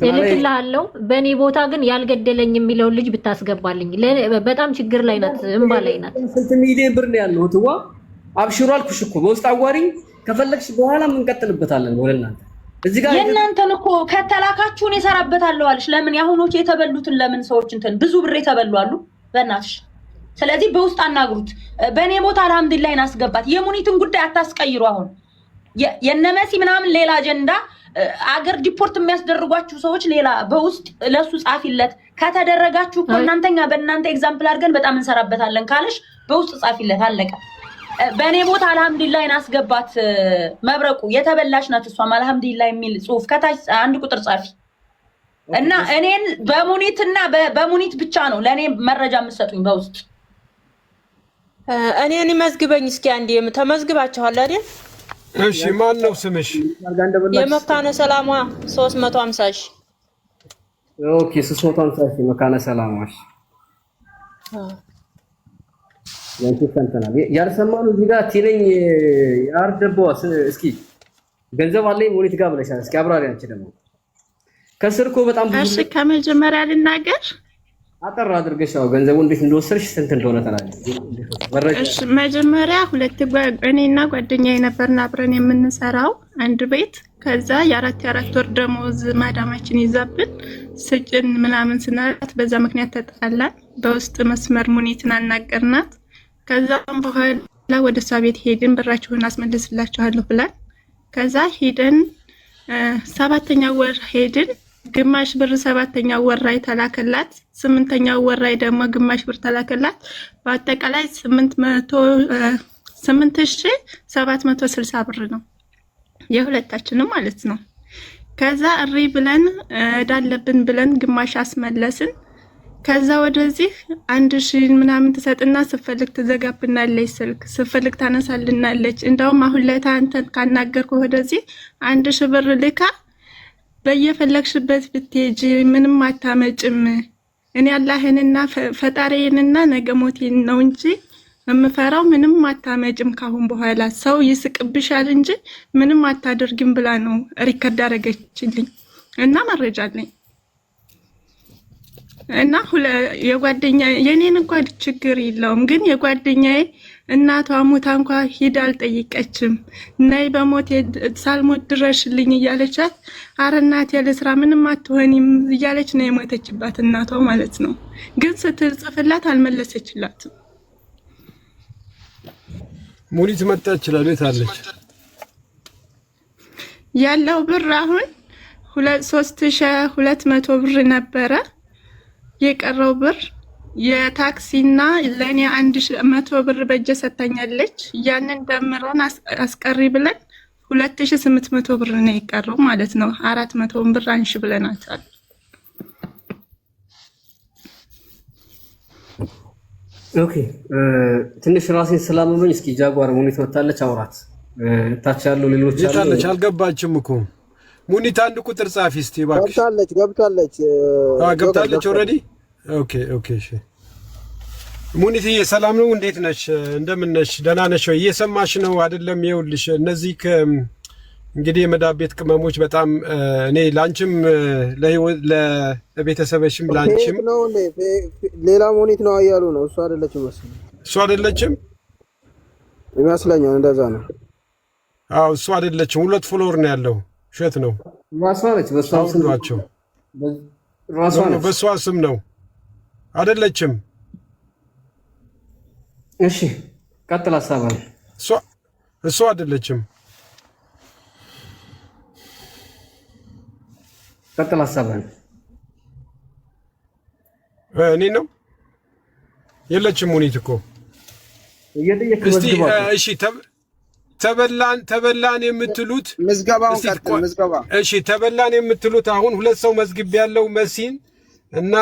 እልክልሃለሁ። በእኔ ቦታ ግን ያልገደለኝ የሚለውን ልጅ ብታስገባልኝ። በጣም ችግር ላይ ናት፣ እንባ ላይ ናት። ስንት ሚሊዮን ብር ነው ያለው? ትዋ አብሽሩ አልኩሽ እኮ በውስጥ አዋሪኝ። ከፈለግሽ በኋላ እንቀጥልበታለን። ወደ እናንተ እዚህ ጋር የእናንተን እኮ ከተላካችሁን እሰራበታለሁ አለሽ። ለምን ያሁኖቹ የተበሉትን ለምን ሰዎች እንትን ብዙ ብር የተበሉ አሉ በእናትሽ። ስለዚህ በውስጥ አናግሩት። በእኔ ቦታ አልሐምዱሊላህ እናስገባት። የሙኒትን ጉዳይ አታስቀይሩ። አሁን የነመሲ ምናምን ሌላ አጀንዳ፣ አገር ዲፖርት የሚያስደርጓችሁ ሰዎች ሌላ። በውስጥ ለሱ ጻፊለት። ከተደረጋችሁ እኮ እናንተኛ በእናንተ ኤግዛምፕል አድርገን በጣም እንሰራበታለን ካለሽ በውስጥ ጻፊለት። አለቀ። በእኔ ቦታ አልሐምዱሊላህ እናስገባት። መብረቁ የተበላሽ ናት እሷም አልሐምዱሊላህ የሚል ጽሁፍ ከታች አንድ ቁጥር ጻፊ እና እኔን በሙኒትና በሙኒት ብቻ ነው ለእኔ መረጃ የምትሰጡኝ በውስጥ። እኔን መዝግበኝ እስኪ አንዴ። ተመዝግባችኋል አይደል? እሺ ማን ነው ስምሽ? የመካነ ሰላሟ 350 ሺህ። ኦኬ 350 ሺህ መካነ ሰላሟሽ። ያንቺ ሰንተናል ያልሰማነው እዚህ ጋር ቲነኝ ያርደበዋ። እስኪ ገንዘብ አለኝ ሙኒት ጋር ብለሻል። እስኪ አብራሪ አንቺ ደግሞ ከስር እኮ በጣም ብዙ። እሺ ከመጀመሪያ ልናገር አጠር አድርገሽ ያው ገንዘቡ እንዴት እንደወሰድሽ ስንት እንደሆነ ተናገር። እሺ መጀመሪያ ሁለት እኔና ጓደኛዬ ነበርን አብረን የምንሰራው አንድ ቤት። ከዛ የአራት ወር ደሞዝ ማዳማችን ይዛብን ስጭን ምናምን ስናላት በዛ ምክንያት ተጣላን። በውስጥ መስመር ሙኒትን አናገርናት። ከዛም በኋላ ወደ እሷ ቤት ሄድን። ብራችሁን አስመልስላችኋለሁ ብላን ከዛ ሄደን 7ኛው ወር ሄድን። ግማሽ ብር 7ኛው ወር ላይ ተላከላት። 8ኛው ወር ላይ ደግሞ ግማሽ ብር ተላከላት። በአጠቃላይ 8760 ብር ነው የሁለታችንም ማለት ነው። ከዛ እሪ ብለን ዳለብን ብለን ግማሽ አስመለስን። ከዛ ወደዚህ 1000 ምናምን ትሰጥና ስፈልግ ትዘጋብናለች፣ ስልክ ስፈልግ ታነሳልናለች። እንደውም አሁን ላይ አንተን ካናገርኩ ወደዚህ 1000 ብር ልካ በየፈለግሽበት ብትሄጂ ምንም አታመጭም። እኔ አላህንና ፈጣሪዬንና ነገ ሞቴን ነው እንጂ የምፈራው ምንም አታመጭም። ካሁን በኋላ ሰው ይስቅብሻል እንጂ ምንም አታደርግም ብላ ነው ሪከርድ አደረገችልኝ እና መረጃ አለኝ። እና የጓደኛ የኔን እንኳን ችግር የለውም፣ ግን የጓደኛዬ እናቷ ሞታ እንኳን ሂዳ አልጠይቀችም። ነይ በሞቴ ሳልሞት ድረሽልኝ እያለቻት አረ እናቴ ለስራ ምንም አትሆኒም እያለች ነው የሞተችባት እናቷ ማለት ነው። ግን ስትጽፍላት አልመለሰችላትም። ሙኒት መጣች ለቤት አለች። ያለው ብር አሁን 3200 ብር ነበረ። የቀረው ብር የታክሲና ለኔ 100 ብር በእጄ ሰጣኛለች። ያንን ደምረን አስቀሪ ብለን 2800 ብር ነው የቀረው ማለት ነው። 400 ብር አንሺ ብለናታል። ኦኬ ትንሽ ራሴን ስላመመኝ እስኪ ጃጓር ሙኒት ወጣለች አውራት። ታች ያሉ ሌሎች አሉ። ይታለች አልገባችም እኮ ሙኒት አንድ ቁጥር ጻፊ እስቲ እባክሽ። ገብታለች ኦልሬዲ። ኦኬ እሺ ሙኒትዬ ሰላም ነው? እንዴት ነሽ? እንደምን ነሽ? ደህና ነሽ ወይ? እየሰማሽ ነው አይደለም? ይኸውልሽ እነዚህ እንግዲህ የመዳብ ቤት ቅመሞች በጣም እኔ ላንቺም ለቤተሰብሽም ላንቺም ሌላ ሙኒት ነው እያሉ ነው። እሱ አይደለችም መሰለኝ። እሱ አይደለችም ይመስለኛል፣ እንደዛ ነው። አዎ እሱ አይደለችም። 2 ፍሎር ነው ያለው። ውሸት ነው። ራሷ ነች። በሷ ስም ናቸው። ራሷ ነች። በሷ ስም ነው። አይደለችም። እሺ ቀጥል ሀሳብህን። እሷ አይደለችም። ቀጥል ሀሳብህን። እኔ ነው የለችም ሙኒት እኮ እየጠየቅክ እስቲ። እሺ ተበላን የምትሉት ምዝገባውን ቀጥል። ምዝገባ እሺ፣ ተበላን የምትሉት አሁን ሁለት ሰው መዝግብ ያለው መሲን እና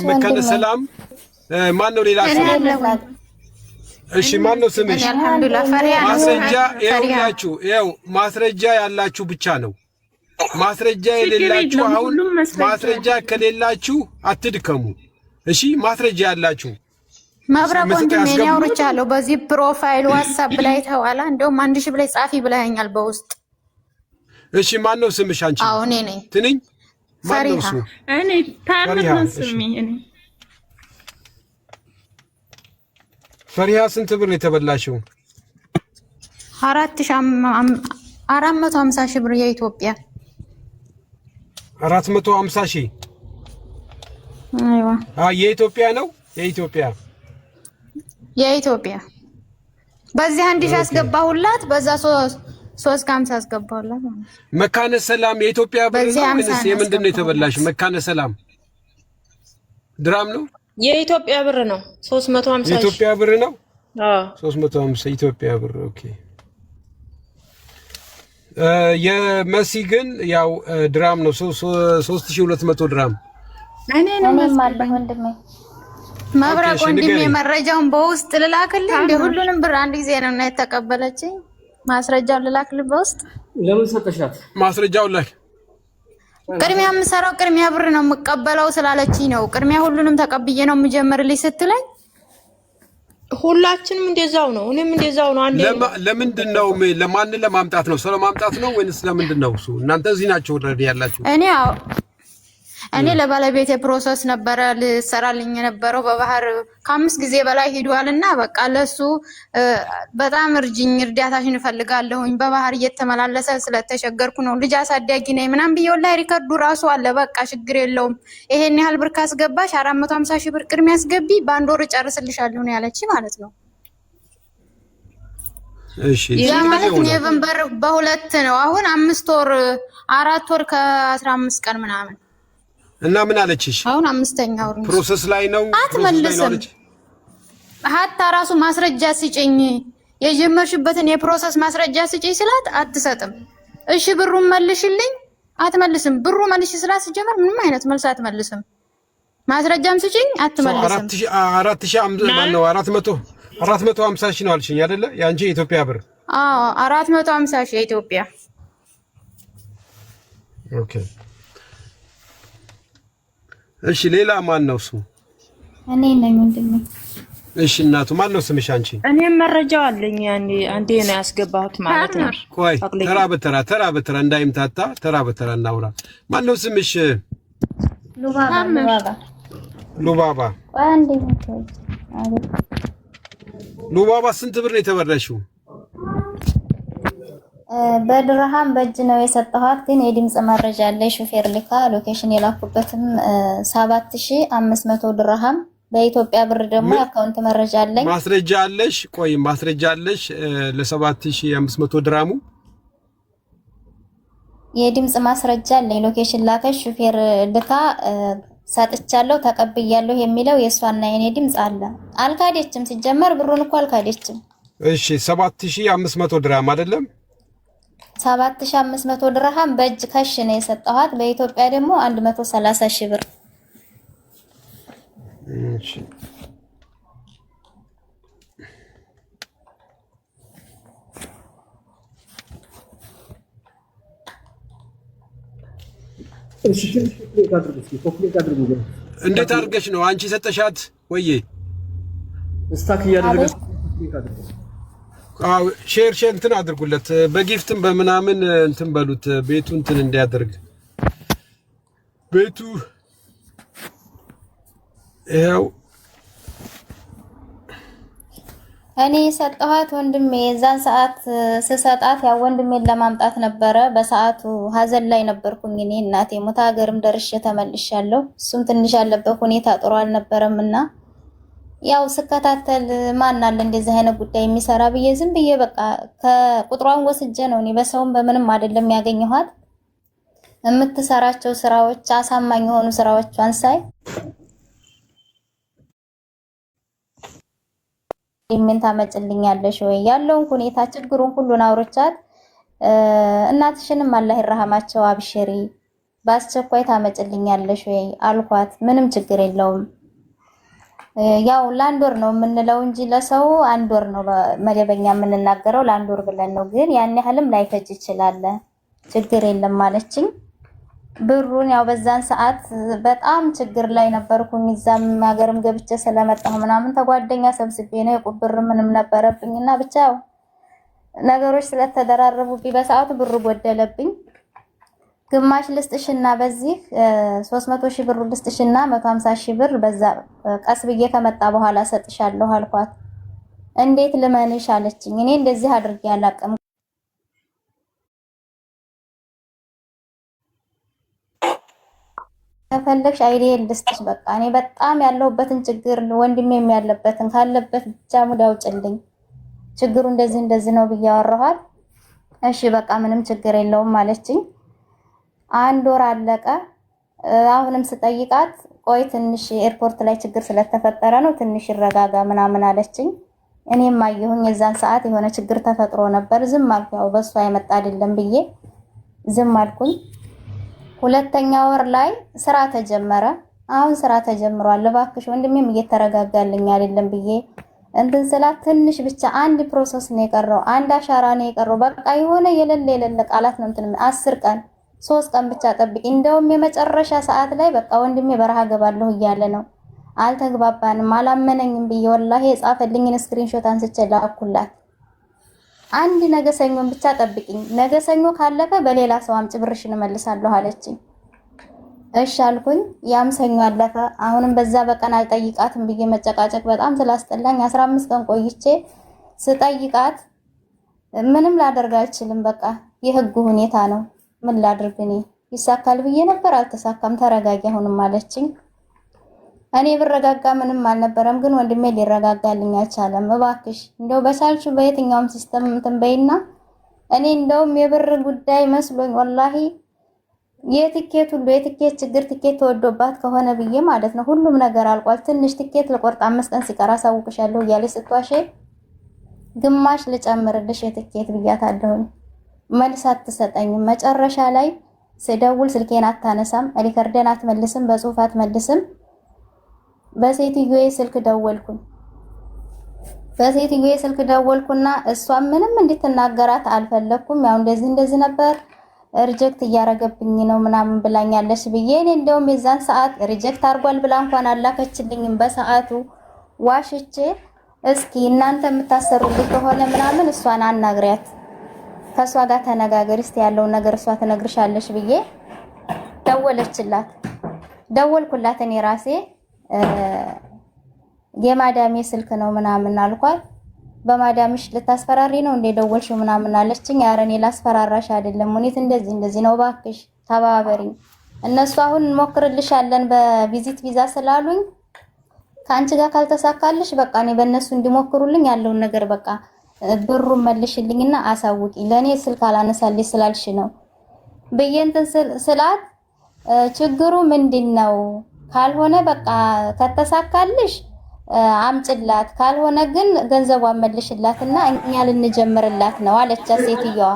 መካነ ሰላም ማን ነው? ሌላ ሰው? እሺ፣ ማን ነው ስምሽ? ማስረጃ ያላችሁ ይኸው ማስረጃ ያላችሁ ብቻ ነው። ማስረጃ የሌላችሁ አሁን ማስረጃ ከሌላችሁ አትድከሙ። እሺ፣ ማስረጃ ያላችሁ መብረቅ ወንድሜ እኔ አውርቻለሁ። በዚህ ፕሮፋይል ዋትስአፕ ላይ ተዋላ እንደውም 1000 ብለህ ጻፊ ብለኸኛል በውስጥ። እሺ፣ ማን ነው ስምሽ አንቺ? አዎ እኔ ነኝ። ትንኝ ማን ነው ስሙ? እኔ ታምር ነው ስሜ። እኔ ፈሪሃ ስንት ብር ነው የተበላሽው? 450 ሺህ ብር የኢትዮጵያ 450 ሺህ። አይዋ የኢትዮጵያ ነው የኢትዮጵያ በዚህ 1000 አስገባሁላት፣ በዛ 350 አስገባሁላት ማለት ነው። መካነ ሰላም የኢትዮጵያ ብር ነው ወይስ የምንድን ነው የተበላሽ? መካነ ሰላም ድራም ነው የኢትዮጵያ ብር ነው 350 የኢትዮጵያ ብር ነው። አዎ 350 ኢትዮጵያ ብር። ኦኬ። የመሲ ግን ያው ድራም ነው 3200 ድራም። እኔ ነው ማለት ወንድሜ መብረቅ ወንድሜ መረጃውን በውስጥ ልላክልህ። እንደ ሁሉንም ብር አንድ ጊዜ ነው እና የተቀበለችኝ። ማስረጃውን ልላክልህ በውስጥ። ለምን ሰጠሻት ማስረጃውን? ላይ ቅድሚያ የምሰራው ቅድሚያ ብር ነው የምቀበለው ስላለችኝ ነው። ቅድሚያ ሁሉንም ተቀብዬ ነው የምጀምርልኝ ስትለኝ ሁላችንም እንደዛው ነው። እኔም እንደዛው ነው። አንዴ ለምንድን ነው ለማን ለማምጣት ነው? ስለ ማምጣት ነው ወይስ ለምንድን ነው? እሱ እናንተ እዚህ ናችሁ ወረድ ያላችሁ። እኔ ለባለቤቴ ፕሮሰስ ነበረ ልሰራልኝ የነበረው በባህር ከ5 ጊዜ በላይ ሄዷልና በቃ ለሱ በጣም እርዳታሽን እፈልጋለሁኝ በባህር እየተመላለሰ ስለተቸገርኩ ነው ልጅ አሳዳጊ ነኝ ምናምን ብዬ ወላሂ ሪከርዱ ራሱ አለ። በቃ ችግር የለውም ይሄን ያህል ብር ካስገባሽ 450 ሺህ ብር ቅድሚያ አስገቢ በአንድ ወር ጨርስልሻለሁ ነው ያለች ማለት ነው። እሺ ያ ማለት ኖቬምበር በሁለት ነው አሁን 5 ወር 4 ወር ከ15 ቀን ምናምን እና ምን አለችሽ? አሁን 5ኛ ወር ፕሮሰስ ላይ ነው። አትመልስም። ሀታ ራሱ ማስረጃ ስጭኝ የጀመርሽበትን የፕሮሰስ ማስረጃ ስጭኝ ስላት አትሰጥም። እሺ ብሩን መልሽልኝ አትመልስም። ብሩ መልሽ ስላት ሲጀመር ምንም አይነት መልስ አትመልስም። ማስረጃም ስጭኝ አትመልስም። 450 ሺህ ነው አልሽኝ አይደለ? ያንቺ የኢትዮጵያ ብር? አዎ 450 ሺህ የኢትዮጵያ። ኦኬ እሺ ሌላ ማን ነው እሱ? እኔ ነኝ ወንድሜ። እሺ እናቱ ማን ነው ስምሽ አንቺ? እኔም መረጃው አለኝ። አንዴ ነው ያስገባሁት ማለት ነው። ቆይ ተራ በተራ እንዳይምታታ ተራ በተራ እናውራ። ማን ነው ስምሽ? ሉባባ። ሉባባ ስንት ብር ነው የተበላሽው? በድርሃም በእጅ ነው የሰጠኋት፣ ግን የድምጽ መረጃ አለ። ሹፌር ልካ ሎኬሽን የላኩበትም 7500 ድርሃም በኢትዮጵያ ብር ደግሞ አካውንት መረጃ አለኝ። ማስረጃ አለሽ? ቆይ ማስረጃ አለሽ ለ7500 ድርሃሙ? የድምጽ ማስረጃ አለኝ። ሎኬሽን ላከሽ ሹፌር ልካ ሰጥቻለሁ ተቀብያለሁ የሚለው የሷና የኔ ድምጽ አለ። አልካደችም። ሲጀመር ብሩን እኮ አልካደችም። እሺ 7500 ድርሃም አይደለም? 7500 ድርሃም በእጅ ከሽ ነው የሰጠኋት። በኢትዮጵያ ደግሞ 130 ሺህ ብር። እሺ እንዴት አድርገሽ ነው አንቺ ሰጠሻት? ወይዬ ስታክ እያደረገች ሼር እንትን አድርጉለት፣ በጊፍትም በምናምን እንትን በሉት፣ ቤቱ እንትን እንዲያደርግ ቤቱ ይኸው እኔ ሰጠኋት። ወንድሜ የዛን ሰዓት ስሰጣት ያው ወንድሜን ለማምጣት ነበረ። በሰዓቱ ሀዘን ላይ ነበርኩኝ እኔ እናቴ ሞታ ሀገርም ደርሼ ተመልሻለሁ። እሱም ትንሽ ያለበት ሁኔታ ጥሩ አልነበረምና ያው ስከታተል ማን አለ እንደዚህ አይነት ጉዳይ የሚሰራ ብዬ ዝም ብዬ በቃ ከቁጥሯን ወስጄ ነው እኔ በሰውም በምንም አይደለም ያገኘኋት። የምትሰራቸው ስራዎች አሳማኝ የሆኑ ስራዎቿን ሳይ ምን ታመጭልኛለሽ ወይ ያለውን ሁኔታ ችግሩን ሁሉን አውርቻት እናትሽንም አላህ ይረሃማቸው አብሽሪ በአስቸኳይ ታመጭልኛለሽ ወይ አልኳት። ምንም ችግር የለውም ያው ለአንድ ወር ነው የምንለው እንጂ ለሰው አንድ ወር ነው መደበኛ የምንናገረው ለአንድ ወር ብለን ነው። ግን ያን ያህልም ላይፈጅ ይችላል ችግር የለም ማለችኝ። ብሩን ያው በዛን ሰዓት በጣም ችግር ላይ ነበርኩኝ። እዛም ሀገርም ገብቼ ስለመጣሁ ምናምን ተጓደኛ ሰብስቤ ነው የቁብር ምንም ነበረብኝና ብቻ ነገሮች ስለተደራረቡብኝ በሰዓቱ ብሩ ጎደለብኝ። ግማሽ ልስጥሽና በዚህ 300,000 ብር ልስጥሽና 150,000 ብር በዛ ቀስ ብዬ ከመጣ በኋላ ሰጥሻለሁ አልኳት። እንዴት ልመንሽ አለችኝ። እኔ እንደዚህ አድርጌ አላቅም ከፈለግሽ አይዲያ ልስጥሽ በቃ እኔ በጣም ያለሁበትን ችግር ወንድሜም ያለበትን ካለበት ብቻ ሙድ አውጭልኝ ችግሩ እንደዚህ ነው ብዬ አወራኋት። እሺ በቃ ምንም ችግር የለውም አለችኝ። አንድ ወር አለቀ። አሁንም ስጠይቃት ቆይ ትንሽ ኤርፖርት ላይ ችግር ስለተፈጠረ ነው ትንሽ ይረጋጋ ምናምን አለችኝ። እኔም አየሁኝ የዛን ሰዓት የሆነ ችግር ተፈጥሮ ነበር ዝም አልኩ። ያው በሷ አይመጣ አይደለም ብዬ ዝም አልኩኝ። ሁለተኛ ወር ላይ ስራ ተጀመረ። አሁን ስራ ተጀምሯል እባክሽ ወንድሜም እየተረጋጋልኝ አይደለም ብዬ እንትን ስላት ትንሽ ብቻ አንድ ፕሮሰስ ነው የቀረው አንድ አሻራ ነው የቀረው በቃ የሆነ የሌለ ቃላት ነው እንትን 10 ቀን 3 ቀን ብቻ ጠብቂ። እንደውም የመጨረሻ ሰዓት ላይ በቃ ወንድሜ በረሃ ገባለሁ እያለ ነው አልተግባባንም አላመነኝም ብዬ ወላሂ የጻፈልኝን ስክሪንሾት አንስቼ ላኩላት። አንድ ነገ ሰኞን ብቻ ጠብቂኝ ነገ ሰኞ ካለፈ በሌላ ሰው አምጪ ብርሽን እመልሳለሁ አለችኝ። እሺ አልኩኝ። ያም ሰኞ አለፈ። አሁንም በዛ በቀን አልጠይቃትም ብዬ መጨቃጨቅ በጣም ስላስጠላኝ 15 ቀን ቆይቼ ስጠይቃት ምንም ላደርግ አልችልም በቃ የህግ ሁኔታ ነው ምን ላድርግ እኔ ይሳካል ብዬ ነበር አልተሳካም ተረጋጊ አሁንም አለችኝ። እኔ ብረጋጋ ምንም አልነበረም ግን ወንድሜ ሊረጋጋልኝ አልቻለም። እባክሽ እንደው በቻልሹ በየትኛውም ሲስተም እንትን በይና እኔ እንደውም የብር ጉዳይ መስሎኝ ወላሂ የትኬት ችግር ትኬት ተወዶባት ከሆነ ብዬ ማለት ነው ሁሉም ነገር አልቋል ትንሽ ትኬት ለቆርጥ 5 ቀን ሲቀራ ሳውቅሻለሁ እያለች ስትዋሽ ግማሽ ልጨምርልሽ የትኬት ብያታለሁኝ። መልስ አትሰጠኝም። መጨረሻ ላይ ስደውል ስልኬን አታነሳም ሪከርደን አትመልስም በጽሁፍ አትመልስም። በሴትዮዬ ስልክ ደወልኩና እሷ ምንም እንድትናገራት አልፈለኩም። ያው እንደዚህ ነበር ሪጀክት እያረገብኝ ነው ምናምን ብላኛለች ብዬ እኔ እንደውም የዛን ሰዓት ሪጀክት አርጓል ብላ እንኳን አላከችልኝም በሰዓቱ ዋሽቼ እስኪ እናንተ የምታሰሩልኝ ከሆነ ምናምን እሷን አናግሪያት ከሷ ጋር ተነጋገር እስቲ ያለውን ነገር እሷ ትነግርሻለች ብዬ ደወልኩላት እኔ ራሴ የማዳሜ ስልክ ነው ምናምን አልኳት። በማዳምሽ ልታስፈራሪ ነው እንደ ደወልሽው ምናምን አለችኝ። ኧረ እኔ ላስፈራራሽ አይደለም ሙኒት እንደዚህ ነው እባክሽ ተባበሪኝ። እነሱ አሁን እንሞክርልሻለን በቪዚት ቪዛ ስላሉኝ ካንቺ ጋር ካልተሳካልሽ በቃ እኔ በእነሱ እንዲሞክሩልኝ ያለውን ነገር በቃ ብሩን መልሽልኝና አሳውቂ ለኔ ስልክ አላነሳልሽ ስላልሽ ነው በየንተን ስላት ችግሩ ምንድነው ካልሆነ በቃ ከተሳካልሽ አምጭላት ካልሆነ ግን ገንዘቧን መልሽላትና እኛ ልንጀምርላት ነው አለች ሴትዮዋ።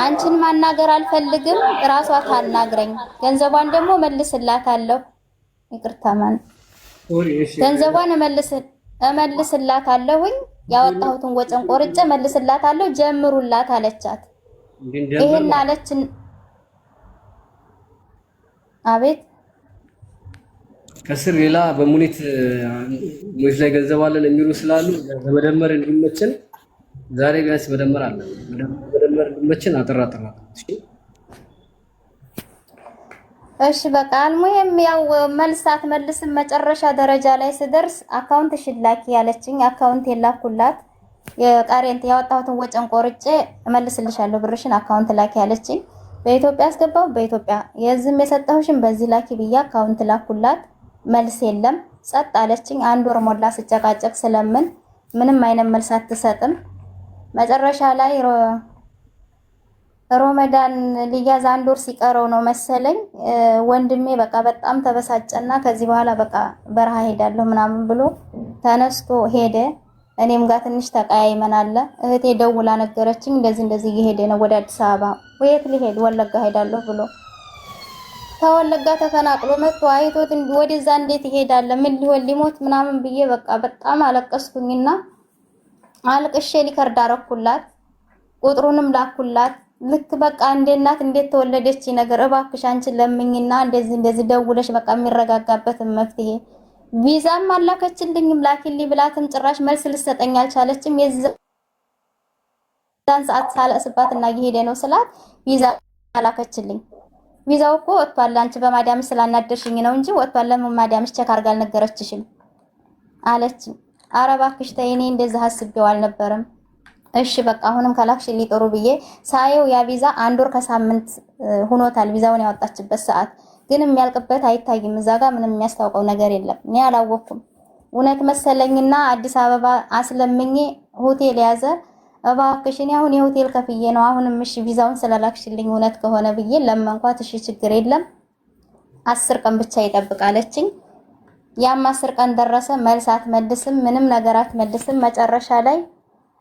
አንቺን ማናገር አልፈልግም ራሷ ታናግረኝ ገንዘቧን ደግሞ መልስላታለሁ ይቅርታ ማን ገንዘቧን እመልስላታለሁኝ ያወጣሁትን ወጨን ቆርጬ መልስላታለሁ ጀምሩላት አለቻት። ይሄን አለችን አቤት ከስር ሌላ በሙኒት ላይ ገንዘብ አለን የሚሉ ስላሉ ለመደመር እንዲመችን ዛሬ ቢያንስ መደመር አለ መደመር እንዲመችን አጥራጥራ እሺ በቃ አልሙሂም ያው መልሳት መልስም መጨረሻ ደረጃ ላይ ስደርስ አካውንት ሽላኪ ያለችኝ አካውንት የላኩላት የቃሬንት ያወጣሁትን ወጨን ቆርጬ እመልስልሻለሁ ብርሽን አካውንት ላኪ ያለችኝ። በኢትዮጵያ አስገባው በኢትዮጵያ የዝም የሰጠሁሽን በዚህ ላኪ ብያ አካውንት ላኩላት። መልስ የለም ጸጥ አለችኝ። አንድ ወር ሞላ ስጨቃጨቅ ስለምን ምንም አይነት መልስ አትሰጥም። መጨረሻ ላይ ሮመዳን ሊያዝ አንድ ወር ሲቀረው ነው መሰለኝ ወንድሜ በቃ በጣም ተበሳጨና ከዚህ በኋላ በቃ በረሃ ሄዳለሁ ምናምን ብሎ ተነስቶ ሄደ። እኔም ጋር ትንሽ ተቀያይመናል። እህቴ ደውላ ነገረችኝ፣ እንደዚህ እየሄደ ነው ወደ አዲስ አበባ። ወየት ሊሄድ? ወለጋ ሄዳለሁ ብሎ ተወለጋ ተፈናቅሎ መጥቶ አይቶት ወደዛ እንዴት ይሄዳል? ምን ሊሆን ሊሞት ምናምን ብዬ በቃ በጣም አለቀስኩኝና አልቅሼ ሊከርድ አረኩላት። ቁጥሩንም ላኩላት። ልክ በቃ እንደ እናት እንዴት ተወለደች ነገር እባክሽ አንቺን ለምኝና እንደዚህ ደውለሽ በቃ የሚረጋጋበትን መፍትሄ ቪዛም አላከችልኝም። ላኪልኝ ብላትም ጭራሽ መልስ ልሰጠኝ አልቻለችም። የዛን ሰዓት ሳለስባትና እየሄደ ነው ስላት ቪዛ አላከችልኝ። ቪዛው እኮ ወጥቷል፣ አንቺ በማዳም ስላናደርሽኝ ነው እንጂ ወጥቷል። ለምን ማዳምሽ ቼክ አድርጋ አልነገረችሽም አለችኝ። ኧረ እባክሽ ተይ፣ እኔ እንደዛ አስቤው አልነበረም። እሺ በቃ አሁንም ከላክሽልኝ ጥሩ ብዬ ሳየው ያ ቪዛ 1 ወር ከሳምንት ሆኖታል። ቪዛውን ያወጣችበት ሰዓት ግን የሚያልቅበት አይታይም። እዛ ጋር ምንም የሚያስታውቀው ነገር የለም። እኔ አላወኩም። እውነት መሰለኝና አዲስ አበባ አስለምኜ ሆቴል ያዘ። እባክሽኝ አሁን የሆቴል ከፍዬ ነው አሁንም እሺ ቪዛውን ስለላክሽልኝ እውነት ከሆነ ብዬ ለመንኳት። እሺ ችግር የለም 10 ቀን ብቻ ይጠብቃለችኝ። ያም 10 ቀን ደረሰ። መልስ አትመልስም፣ ምንም ነገር አትመልስም። መጨረሻ ላይ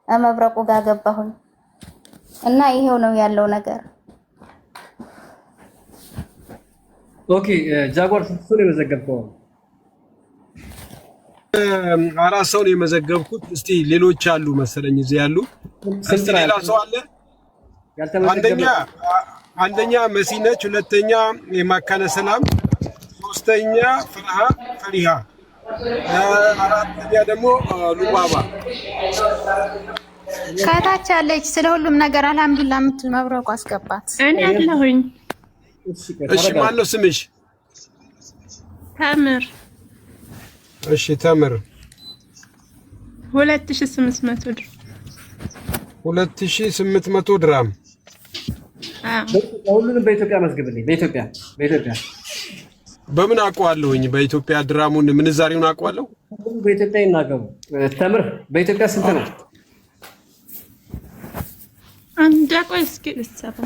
መብረቁ ጋር ገባሁኝ እና ይሄው ነው ያለው ነገር። ኦኬ ጃጓር ስንት ሰው ነው የመዘገብከው? 4 ሰው ነው የመዘገብኩት። እስቲ ሌሎች አሉ መሰለኝ እዚህ ያሉ። እስቲ ሌላ ሰው አለ? አንደኛ መሲ ነች፣ ሁለተኛ የማካነ ሰላም፣ ሶስተኛ ፈሪሃ፣ አራተኛ ደግሞ ሉባባ። ከታች ያለች ስለ ሁሉም ነገር አልሐምዱሊላህ የምትል መብረቁ አስገባት። እኔ ያለሁኝ። እሺ ማነው ስምሽ? ተምር። እሺ ተምር 2800 ድርሃም 2800 ድርሃም። ሁሉንም በኢትዮጵያ መዝግብልኝ። በኢትዮጵያ በምን አውቀዋለሁኝ? በኢትዮጵያ ድራሙን ምንዛሬውን አውቀዋለሁ። በኢትዮጵያ ይናገሩ። ተምር በኢትዮጵያ ስንት ነው? አንድ ቆይ እስኪ ልትሰራ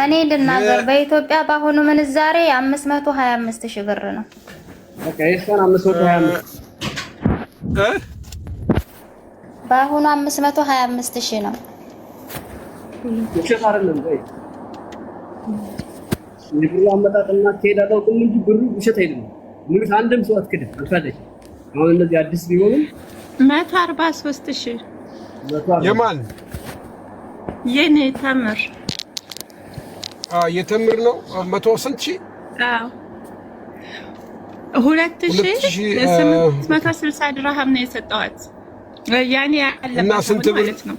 እኔ ልናገር። በኢትዮጵያ በአሁኑ ምንዛሬ 525,000 ብር ነው። በቃ እሷን 525 በአሁኑ 525,000 ነው። ውሸት አይደለም ወይ? የብሩ አመጣጥና ትሄዳለሁ ግን እንጂ ብሩ ውሸት አይደለም። ሙሉት አንድም ሰው አትክድም አልፈለሽ። አሁን እነዚህ አዲስ ቢሆንም 143,000 የማን የኔ ተምር የተምር ነው 100 ስንት ሺህ? አዎ 2860 ድርሃም ነው የሰጠዋት። ያኔ እና ስንት ብር ነው?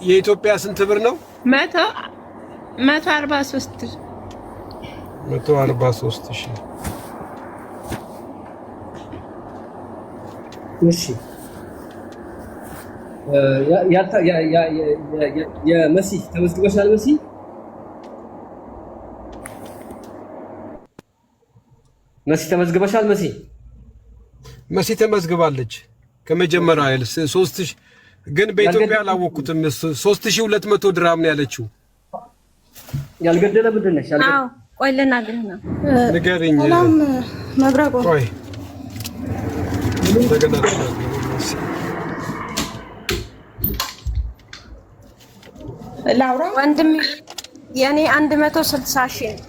የኢትዮጵያ ስንት ብር ነው? 143,000 143,000። እሺ የመሲ ተመዝግበሻል? መሲ ተመዝግበሻል? መሲ ተመዝግባለች ከመጀመሪያው አይደል? 3000 ግን በኢትዮጵያ አላወኩትም። 3200 ድርሃም ነው ያለችው። ያልገደለ ምንድን ነሽ? አዎ ቆይ ልናግርህ ነው። ንገሪኝ። ሰላም መብረቁ። ቆይ እንደገና ላውራ ወንድም የኔ 160,000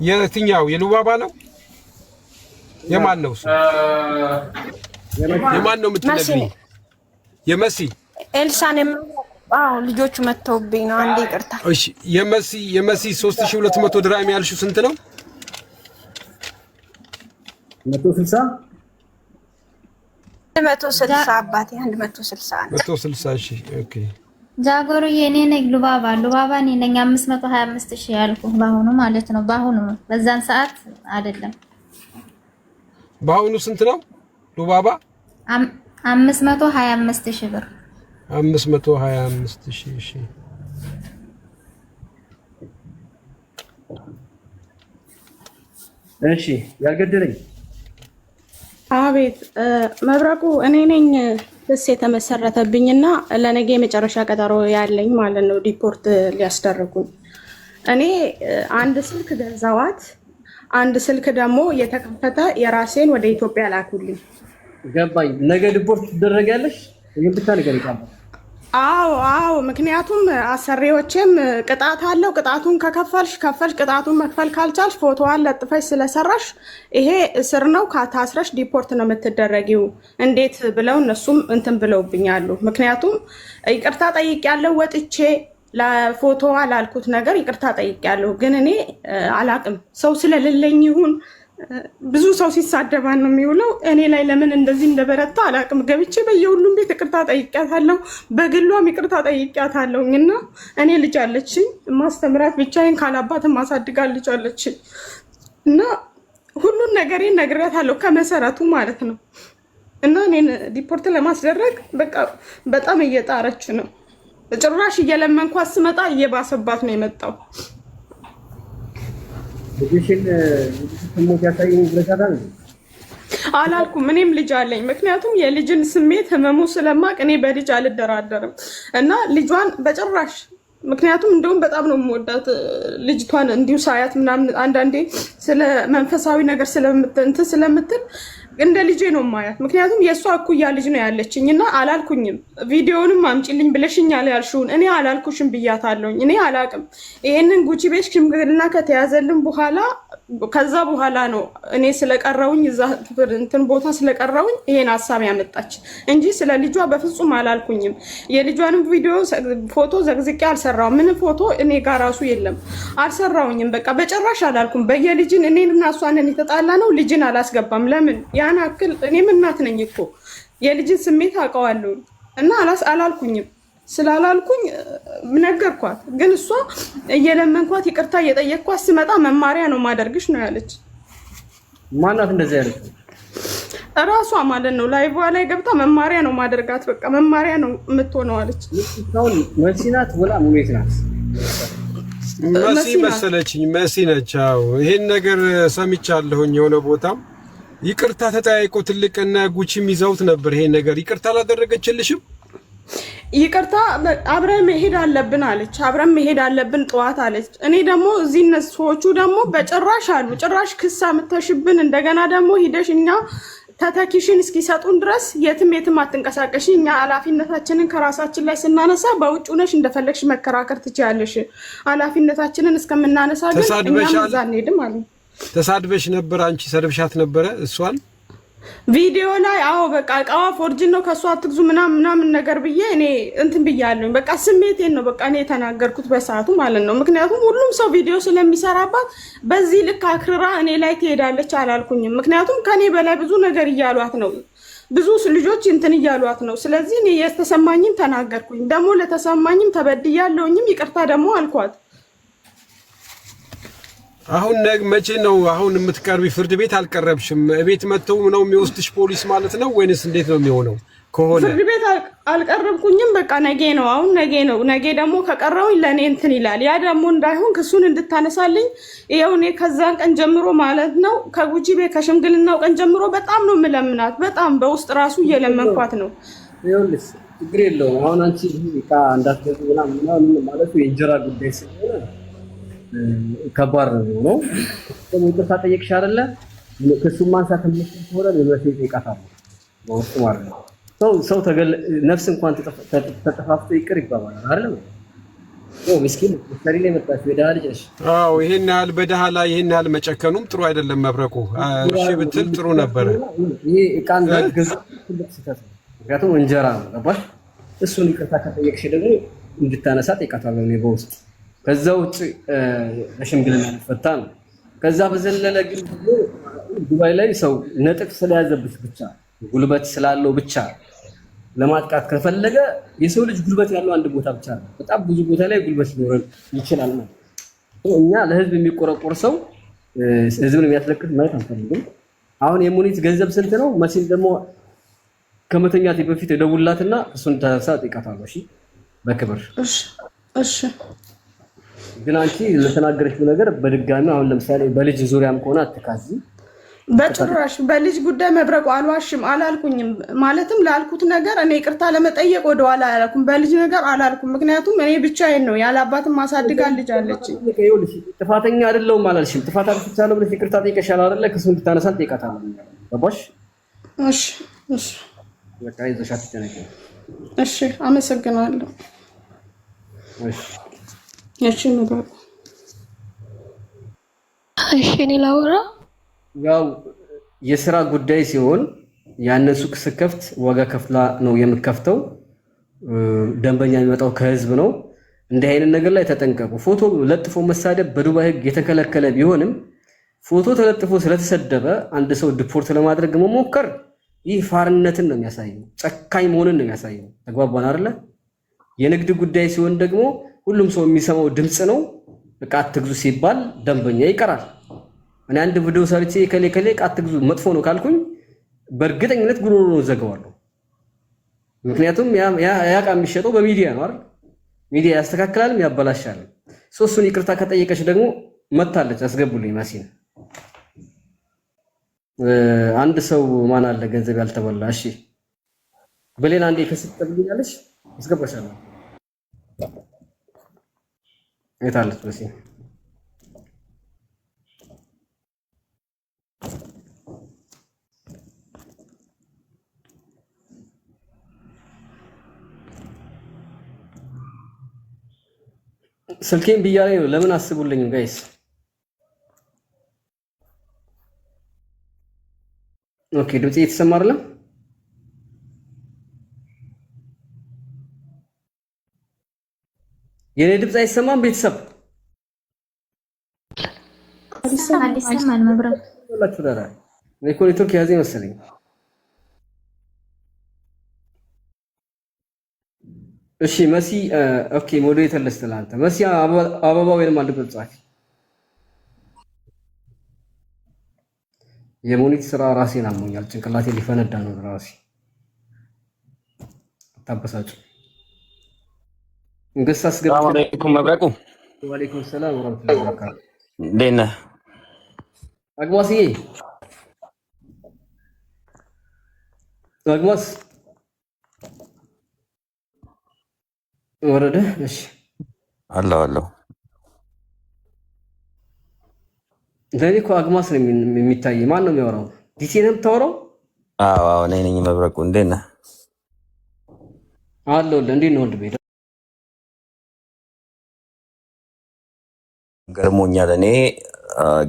የትኛው የሉባባ ነው? የማን ነው? የማን ነው የምትነግሪኝ? የመሲ ኤልሳን ልጆቹ መተውብኝ ነው። አንዴ ይቅርታ። እሺ የመሲ 3200 ድርሃም ያልሽው ስንት ነው? 160 አባቴ 160 ሺህ። ኦኬ ጃጎርዬ እኔ ነኝ ሉባባ እኔ ነኝ 525,000 ያልኩህ በአሁኑ ማለት ነው። በአሁኑ በዛን ሰዓት አይደለም። በአሁኑ ስንት ነው ሉባባ? 525,000 ብር 525,000። እሺ እሺ ያልገደለኝ አቤት መብረቁ እኔ ነኝ። ክስ የተመሰረተብኝና ለነገ የመጨረሻ ቀጠሮ ያለኝ ማለት ነው። ዲፖርት ሊያስደርጉኝ እኔ አንድ ስልክ ገዛዋት፣ አንድ ስልክ ደግሞ የተከፈተ የራሴን ወደ ኢትዮጵያ ላኩልኝ። ገባኝ። ነገ ዲፖርት ትደረጋለሽ። ይሄን ብቻ ነገር ይቃል። አዎ ምክንያቱም አሰሪዎችም ቅጣት አለው። ቅጣቱን ከከፈልሽ ቅጣቱን መክፈል ካልቻልሽ ፎቶዋን ለጥፈሽ ስለሰራሽ ይሄ እስር ነው፣ ካታስረሽ ዲፖርት ነው የምትደረጊው። እንዴት ብለው እነሱም እንትን ብለውብኛሉ። ምክንያቱም ይቅርታ ጠይቄያለሁ፣ ወጥቼ ለፎቶዋ ላልኩት ነገር ይቅርታ ጠይቄያለሁ። ግን እኔ አላቅም ሰው ስለሌለኝ ይሁን ብዙ ሰው ሲሳደባን ነው የሚውለው። እኔ ላይ ለምን እንደዚህ እንደበረታ አላቅም። ገብቼ በየሁሉም ቤት ይቅርታ ጠይቄያታለሁ፣ በግሏም ይቅርታ ጠይቄያታለሁ። እና እኔ ልጅ አለችኝ ማስተምራት ብቻዬን ካላባት ማሳድጋት ልጅ አለችኝ እና ሁሉን ነገሬን ነግሬያታለሁ ከመሰረቱ ማለት ነው። እና እኔን ዲፖርት ለማስደረግ በቃ በጣም እየጣረች ነው። ጭራሽ እየለመንኳት ስመጣ እየባሰባት ነው የመጣው። ልጅሽን ሞት ያሳየኝ ብለሻታል አላልኩም። እኔም ልጅ አለኝ። ምክንያቱም የልጅን ስሜት ህመሙ ስለማቅ እኔ በልጅ አልደራደርም እና ልጇን በጭራሽ ምክንያቱም እንደውም በጣም ነው የምወዳት ልጅቷን እንዲሁ ሳያት ምናምን አንዳንዴ ስለ መንፈሳዊ ነገር ስለምትል እንደ ልጄ ነው ማያት። ምክንያቱም የእሷ እኩያ ልጅ ነው ያለችኝ እና አላልኩኝም። ቪዲዮንም አምጪልኝ ብለሽኛል ያልሽውን እኔ አላልኩሽም ብያታለሁኝ። እኔ አላቅም። ይሄንን ጉቺ ቤት ሽምግልና ከተያዘልን በኋላ ከዛ በኋላ ነው እኔ ስለቀረውኝ እዛ እንትን ቦታ ስለቀረውኝ ይሄን ሐሳብ ያመጣች እንጂ ስለ ልጇ በፍጹም አላልኩኝም። የልጇንም ቪዲዮ ፎቶ ዘግዝቄ አልሰራውም። ምን ፎቶ እኔ ጋር ራሱ የለም አልሰራውኝም። በቃ በጭራሽ አላልኩም። በየልጅን እኔና እሷን የተጣላ ነው ልጅን አላስገባም። ለምን ያን አክል እኔም እናት ነኝ እኮ የልጅን ስሜት አውቀዋለሁ እና አላልኩኝም። ስላላልኩኝ ነገርኳት። ግን እሷ እየለመንኳት ይቅርታ እየጠየቅኳት ስመጣ መማሪያ ነው ማደርግሽ ነው ያለች። ማናት እንደዚህ ያለች? እራሷ ማለት ነው። ላይቭ ላይ ገብታ መማሪያ ነው ማደርጋት፣ በቃ መማሪያ ነው የምትሆነው አለች። መሲ ናት ወላ ሙሌት ናት? መሲ መሰለችኝ። መሲ ነች። አዎ ይሄን ነገር ሰምቻለሁኝ የሆነ ቦታም ይቅርታ ተጠያይቆ ትልቅና ጉቺም ይዘውት ነበር። ይሄን ነገር ይቅርታ አላደረገችልሽም? ይቅርታ አብረን መሄድ አለብን አለች። አብረን መሄድ አለብን ጠዋት አለች። እኔ ደግሞ እዚህ እነሱዎቹ ደግሞ በጭራሽ አሉ ጭራሽ ክስ አምጥተሽብን እንደገና ደግሞ ሂደሽ እኛ ተተኪሽን እስኪሰጡን ድረስ የትም አትንቀሳቀሽ። እኛ ኃላፊነታችንን ከራሳችን ላይ ስናነሳ በውጭ ሆነሽ እንደፈለግሽ መከራከር ትችያለሽ። ኃላፊነታችንን እስከምናነሳ ግን እኛም እዛ አንሄድም አለ። ተሳድበሽ ነበር አንቺ? ሰድብሻት ነበረ እሷን ቪዲዮ ላይ? አዎ በቃ እቃዋ ፎርጅን ነው ከሷ አትግዙ ምናምን ነገር ብዬ እኔ እንትን ብያለሁ። በቃ ስሜቴን ነው በቃ እኔ የተናገርኩት በሰዓቱ ማለት ነው። ምክንያቱም ሁሉም ሰው ቪዲዮ ስለሚሰራባት በዚህ ልክ አክርራ እኔ ላይ ትሄዳለች አላልኩኝም። ምክንያቱም ከኔ በላይ ብዙ ነገር እያሏት ነው፣ ብዙ ልጆች እንትን እያሏት ነው። ስለዚህ እኔ የተሰማኝም ተናገርኩኝ። ደግሞ ለተሰማኝም ተበድያለሁኝም ይቅርታ ደግሞ አልኳት። አሁን መቼ ነው አሁን የምትቀርቢ? ፍርድ ቤት አልቀረብሽም። ቤት መተው ነው የሚወስድሽ ፖሊስ ማለት ነው ወይንስ እንዴት ነው የሚሆነው? ከሆነ ፍርድ ቤት አልቀረብኩኝም። በቃ ነገ ነው አሁን ነገ ደግሞ ከቀረውኝ ለእኔ እንትን ይላል። ያ ደግሞ እንዳይሆን ክሱን እንድታነሳልኝ ይኸው እኔ ከዛን ቀን ጀምሮ ማለት ነው ከጉቺ ቤት ከሽምግልናው ቀን ጀምሮ በጣም ነው የምለምናት። በጣም በውስጥ ራሱ እየለመንኳት ነው። ይኸውልሽ ችግር የለውም። አሁን አንቺ እቃ እንዳትገዙ ምናምን ማለቱ የእንጀራ ጉዳይ ስለሆነ ከባድ ነው። ደግሞ ይቅርታ ጠየቅሽ አይደለ? ክሱን ማንሳት የምትችል ከሆነ ለመፍትሄ ጠይቃታለሁ በውስጡ ማለት ነው። ሰው ነፍስ እንኳን ተጠፋፍቶ ይቅር ይባባላል አይደል? ምስኪን ሰሪ ላይ መጣች ወዳህ ልጅ። አዎ ይሄን ያህል በደሃ ላይ ይሄን ያህል መጨከኑም ጥሩ አይደለም። መብረቁ እሺ ብትል ጥሩ ነበረ። ይሄ እቃ እንዳትገዙ ትልቅ ስህተት ነው። ምክንያቱም እንጀራ ነው ገባሽ? እሱን ይቅርታ ከጠየቅሽ ደግሞ እንድታነሳ ጠይቃታለሁ እኔ በውስጥ። ከዛ ውጭ ለሽምግልና ፈታ ነው። ከዛ በዘለለ ግን ዱባይ ላይ ሰው ነጥብ ስለያዘብሽ ብቻ ጉልበት ስላለው ብቻ ለማጥቃት ከፈለገ የሰው ልጅ ጉልበት ያለው አንድ ቦታ ብቻ ነው። በጣም ብዙ ቦታ ላይ ጉልበት ሊኖር ይችላል ማለት ነው። እኛ ለህዝብ የሚቆረቆር ሰው ህዝብን የሚያስለቅስ ማለት አንፈልግም። አሁን የሙኒት ገንዘብ ስንት ነው? መሲል ደግሞ ከመተኛት በፊት ደውላትና እሱን ተሳሳ ጠይቃታለሁ። እሺ በክብር እሺ። ግን አንቺ ለተናገረችው ነገር በድጋሚ አሁን ለምሳሌ በልጅ ዙሪያም ከሆነ አትካዚ። በጭራሽ በልጅ ጉዳይ መብረቁ አልዋሽም አላልኩኝም። ማለትም ላልኩት ነገር እኔ ይቅርታ ለመጠየቅ ወደኋላ አላልኩም። በልጅ ነገር አላልኩም። ምክንያቱም እኔ ብቻዬን ነው ያለ አባትም ማሳድጋል ልጅ አለች። ጥፋተኛ አይደለሁም አላልሽም። ጥፋት አጥፍቻለሁ ብለሽ ይቅርታ ጠይቀሻል አይደለ? ክሱን እንድታነሳ ጠይቃታለሁ። ገባሽ? እሺ በቃ ይዘሻት ተጨነቂ። እሺ አመሰግናለሁ። እሺ ነው እሺ እኔ ላውራ። ያው የስራ ጉዳይ ሲሆን ያንን ሱቅ ስከፍት ዋጋ ከፍላ ነው የምከፍተው። ደንበኛ የሚመጣው ከህዝብ ነው። እንዲህ አይነት ነገር ላይ ተጠንቀቁ። ፎቶ ለጥፎ መሳደብ በዱባይ ህግ የተከለከለ ቢሆንም ፎቶ ተለጥፎ ስለተሰደበ አንድ ሰው ዲፖርት ለማድረግ መሞከር ይህ ፋርነትን ነው የሚያሳየው፣ ጨካኝ መሆንን ነው የሚያሳየው። ተግባባን አይደለ? የንግድ ጉዳይ ሲሆን ደግሞ ሁሉም ሰው የሚሰማው ድምጽ ነው። እቃ አትግዙ ሲባል ደንበኛ ይቀራል። እኔ አንድ ቪዲዮ ሰርቼ ከሌ እቃ አትግዙ መጥፎ ነው ካልኩኝ በእርግጠኝነት ጉሮሮ ነው ዘጋዋለሁ። ምክንያቱም ያ እቃ የሚሸጠው በሚዲያ ነው አይደል? ሚዲያ ያስተካክላልም ያበላሻል። ሶስቱን ይቅርታ ከጠየቀች ደግሞ መታለች። አስገቡልኝ መሲን። አንድ ሰው ማን አለ ገንዘብ ያልተበላ? እሺ በሌላ አንዴ ከስጠብኛለሽ አስገባሻለሁ። የታለች መሲን? ስልኬን ብያለኝ ነው። ለምን አስቡልኝም ጋይስ? ኦኬ ድምጽ እየተሰማ አይደለም? የኔ ድምጽ አይሰማም? ቤተሰብ ይሰማል። መብራት ወላችሁ ዳራ ኔትወርክ ያዘ መሰለኝ። እሺ መሲ ኦኬ ሞዴሬተር ለስተላንተ መሲ አበባ ወይንም አንድ ቁጥር ጻፊ። የሞኒት ስራ ራሴን አሞኛል፣ ጭንቅላቴ ሊፈነዳ ነው። ራሴ ታበሳጭ እንግዲህ አስገባ። ሰላም አለይኩም መብረቁ። ወአለይኩም ሰላም ወራህመቱላሂ ወበረካቱ። እንዴት ነህ አግማስዬ? አግማስ ወረደ። እሺ አለው ለኔ እኮ አግማስ ነው የሚታይ። ማን ነው የሚያወራው? ዲሲ ነው የምታወራው? አዎ እኔ ነኝ መብረቁ። እንዴት ነህ? አለሁልህ። እንዴት ነው ወንድሜ? ገርሞኛል። እኔ